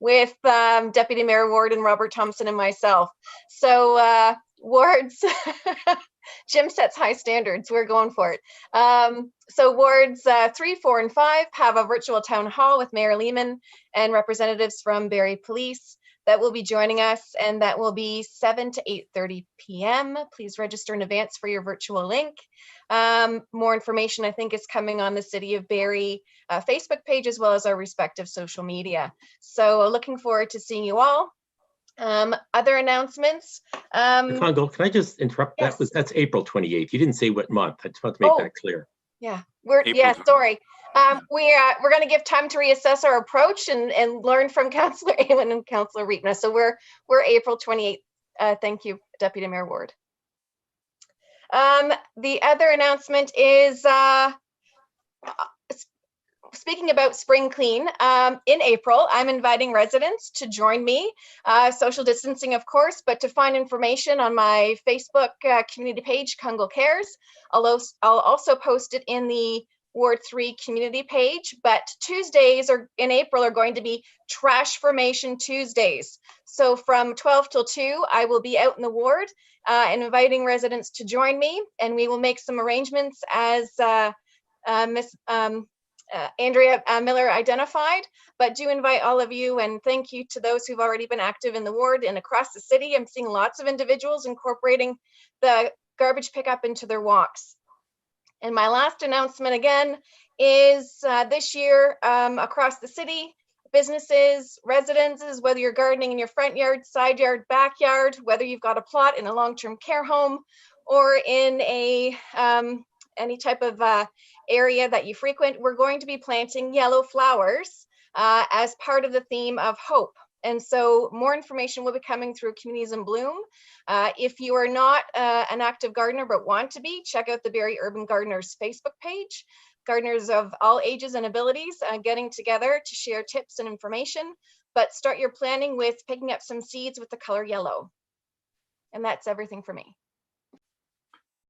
with Deputy Mayor Ward and Robert Thompson and myself. So wards, Jim sets high standards. We're going for it. So wards 3, 4, and 5 have a virtual town hall with Mayor Lehman and representatives from Barrie Police that will be joining us, and that will be 7 to 8:30 p.m. Please register in advance for your virtual link. More information, I think, is coming on the City of Barrie Facebook page as well as our respective social media. So looking forward to seeing you all. Other announcements. Kungl, can I just interrupt? Yes. That's April 28th. You didn't say what month. I just want to make that clear. Yeah, sorry. We're going to give time to reassess our approach and learn from Councillor Aylwin and Councillor Riepma. So we're April 28th. Thank you, Deputy Mayor Ward. The other announcement is speaking about spring clean. In April, I'm inviting residents to join me, social distancing, of course, but to find information on my Facebook community page, Kungl Cares. I'll also post it in the Ward 3 community page, but Tuesdays in April are going to be Trash Formation Tuesdays. So from 12 till 2, I will be out in the ward and inviting residents to join me, and we will make some arrangements as Miss Andrea Miller identified, but do invite all of you, and thank you to those who've already been active in the ward and across the city. I'm seeing lots of individuals incorporating the garbage pickup into their walks. And my last announcement again is this year across the city, businesses, residences, whether you're gardening in your front yard, side yard, backyard, whether you've got a plot in a long-term care home or in a any type of area that you frequent, we're going to be planting yellow flowers as part of the theme of hope. And so more information will be coming through Communities in Bloom. If you are not an active gardener but want to be, check out the Barrie Urban Gardeners Facebook page. Gardeners of all ages and abilities getting together to share tips and information, but start your planning with picking up some seeds with the color yellow. And that's everything for me.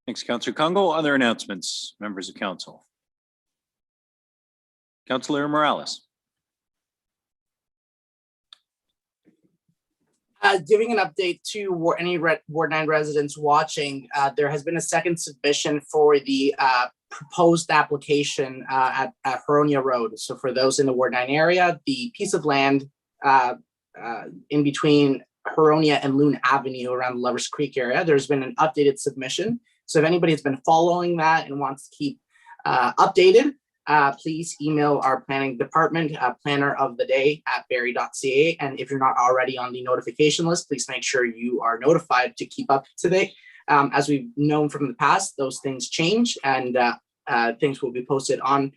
Thanks, Councillor Kungl. Other announcements, members of council? Councillor Morales. Giving an update to any Ward 9 residents watching, there has been a second submission for the proposed application at Huronia Road. So for those in the Ward 9 area, the piece of land in between Huronia and Loon Avenue around the Lovers Creek area, there's been an updated submission. So if anybody has been following that and wants to keep updated, please email our planning department, planner of the day at barrie.ca. And if you're not already on the notification list, please make sure you are notified to keep up to date. As we've known from the past, those things change, and things will be posted on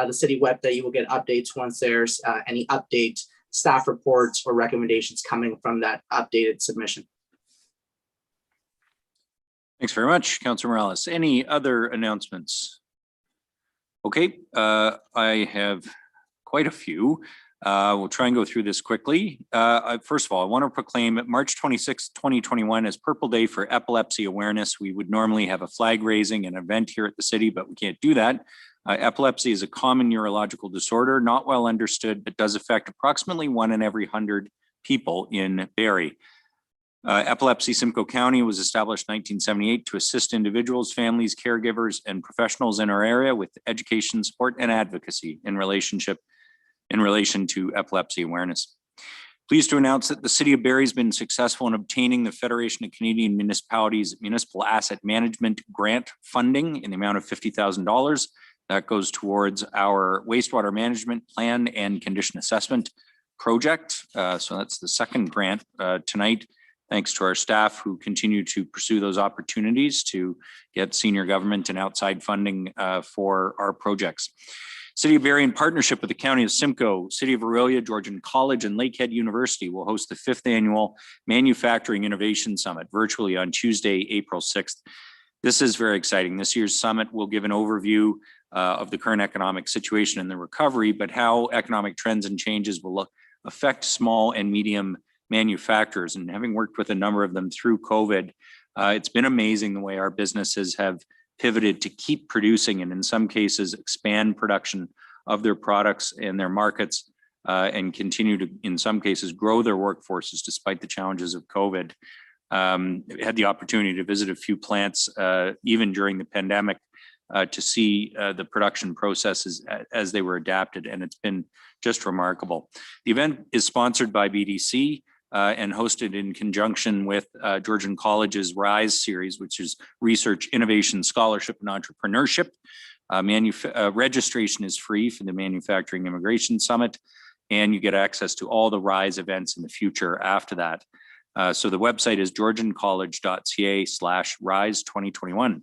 the city web that you will get updates once there's any update, staff reports, or recommendations coming from that updated submission. Thanks very much, Councillor Morales. Any other announcements? Okay, I have quite a few. We'll try and go through this quickly. First of all, I want to proclaim March 26, 2021 as Purple Day for Epilepsy Awareness. We would normally have a flag raising and event here at the city, but we can't do that. Epilepsy is a common neurological disorder, not well understood, but does affect approximately 1 in every 100 people in Barrie. Epilepsy Simcoe County was established in 1978 to assist individuals, families, caregivers, and professionals in our area with education, support, and advocacy in relation to epilepsy awareness. Pleased to announce that the City of Barrie has been successful in obtaining the Federation of Canadian Municipalities Municipal Asset Management Grant funding in the amount of $50,000. That goes towards our wastewater management plan and condition assessment project. So that's the second grant tonight. Thanks to our staff who continue to pursue those opportunities to get senior government and outside funding for our projects. City of Barrie, in partnership with the County of Simcoe, City of Aurelia, Georgian College, and Lakehead University, will host the 5th Annual Manufacturing Innovation Summit virtually on Tuesday, April 6th. This is very exciting. This year's summit will give an overview of the current economic situation and the recovery, but how economic trends and changes will affect small and medium manufacturers. And having worked with a number of them through COVID, it's been amazing the way our businesses have pivoted to keep producing and in some cases expand production of their products and their markets and continue to, in some cases, grow their workforces despite the challenges of COVID. Had the opportunity to visit a few plants even during the pandemic to see the production processes as they were adapted, and it's been just remarkable. The event is sponsored by BDC and hosted in conjunction with Georgian College's RISE series, which is Research, Innovation, Scholarship, and Entrepreneurship. Registration is free for the Manufacturing Immigration Summit, and you get access to all the RISE events in the future after that. So the website is georgiancollege.ca/RISE 2021.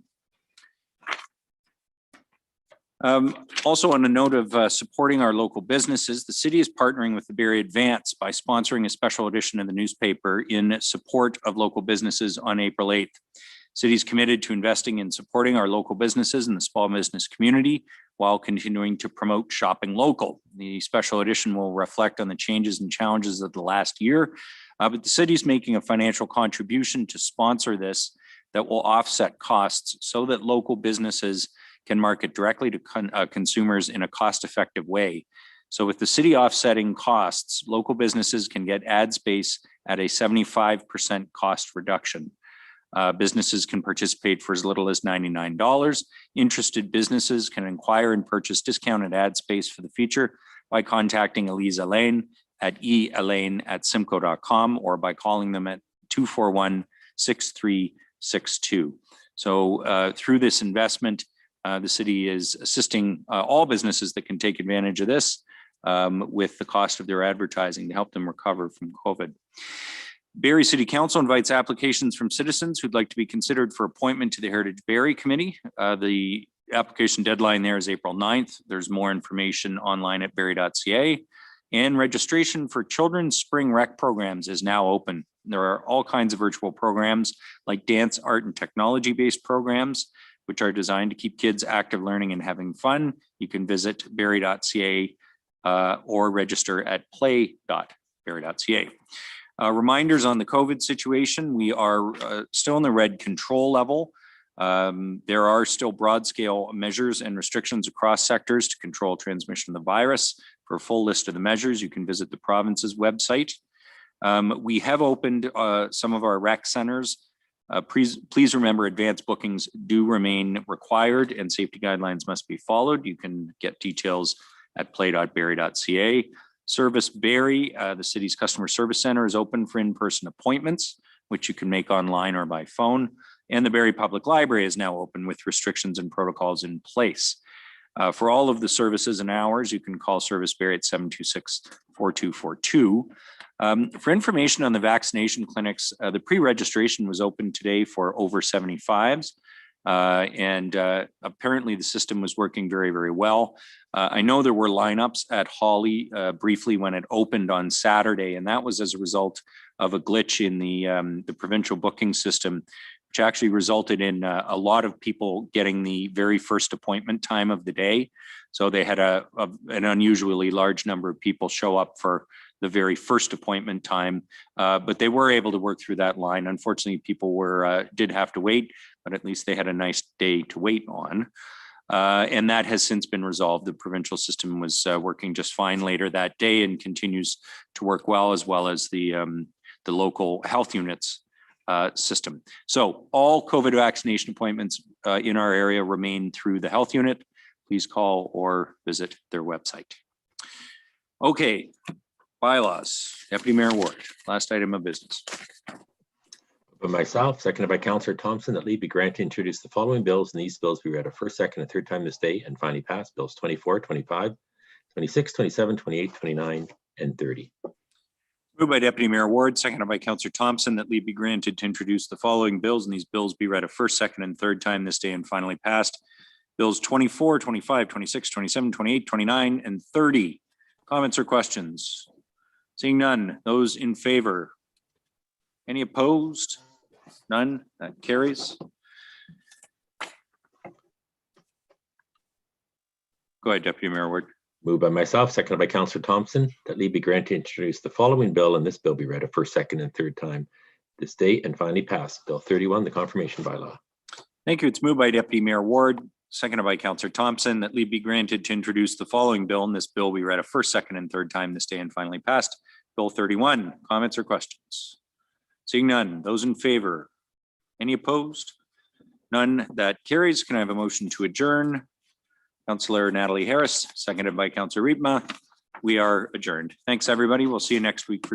Also on a note of supporting our local businesses, the city is partnering with the Barrie Advance by sponsoring a special edition of the newspaper in support of local businesses on April 8th. City is committed to investing in supporting our local businesses and the small business community while continuing to promote shopping local. The special edition will reflect on the changes and challenges of the last year, but the city is making a financial contribution to sponsor this that will offset costs so that local businesses can market directly to consumers in a cost-effective way. So with the city offsetting costs, local businesses can get ad space at a 75% cost reduction. Businesses can participate for as little as $99. Interested businesses can inquire and purchase discounted ad space for the feature by contacting Elise Elaine at eelaine@simcoe.com or by calling them at 241-6362. So through this investment, the city is assisting all businesses that can take advantage of this with the cost of their advertising to help them recover from COVID. Barrie City Council invites applications from citizens who'd like to be considered for appointment to the Heritage Barrie Committee. The application deadline there is April 9th. There's more information online at barrie.ca. And registration for children's spring rec programs is now open. There are all kinds of virtual programs like dance, art, and technology-based programs, which are designed to keep kids active, learning, and having fun. You can visit barrie.ca or register at play.barrie.ca. Reminders on the COVID situation, we are still in the red control level. There are still broad scale measures and restrictions across sectors to control transmission of the virus. For a full list of the measures, you can visit the province's website. We have opened some of our rec centers. Please remember advanced bookings do remain required and safety guidelines must be followed. You can get details at play.barrie.ca. Service Barrie, the city's customer service center, is open for in-person appointments, which you can make online or by phone. And the Barrie Public Library is now open with restrictions and protocols in place. For all of the services and hours, you can call Service Barrie at 726-4242. For information on the vaccination clinics, the pre-registration was open today for over 75s. And apparently the system was working very, very well. I know there were lineups at Hawley briefly when it opened on Saturday, and that was as a result of a glitch in the provincial booking system, which actually resulted in a lot of people getting the very first appointment time of the day. So they had an unusually large number of people show up for the very first appointment time, but they were able to work through that line. Unfortunately, people did have to wait, but at least they had a nice day to wait on. And that has since been resolved. The provincial system was working just fine later that day and continues to work well as the local health units system. So all COVID vaccination appointments in our area remain through the health unit. Please call or visit their website. Okay, bylaws. Deputy Mayor Ward, last item of business. By myself, seconded by Councillor Thompson, that leave be granted to introduce the following bills, and these bills be read a first, second, and third time this day and finally passed. Bills 24, 25, 26, 27, 28, 29, and 30. Moved by Deputy Mayor Ward, seconded by Councillor Thompson, that leave be granted to introduce the following bills, and these bills be read a first, second, and third time this day and finally passed. Bills 24, 25, 26, 27, 28, 29, and 30. Comments or questions? Seeing none, those in favor? Any opposed? None, that carries. Go ahead, Deputy Mayor Ward. Moved by myself, seconded by Councillor Thompson, that leave be granted to introduce the following bill, and this bill be read a first, second, and third time this day and finally passed. Bill 31, the confirmation bylaw. Thank you. It's moved by Deputy Mayor Ward, seconded by Councillor Thompson, that leave be granted to introduce the following bill, and this bill be read a first, second, and third time this day and finally passed. Bill 31. Comments or questions? Seeing none, those in favor? Any opposed? None, that carries. Can I have a motion to adjourn? Councillor Natalie Harris, seconded by Councillor Riepma. We are adjourned. Thanks, everybody. We'll see you next week for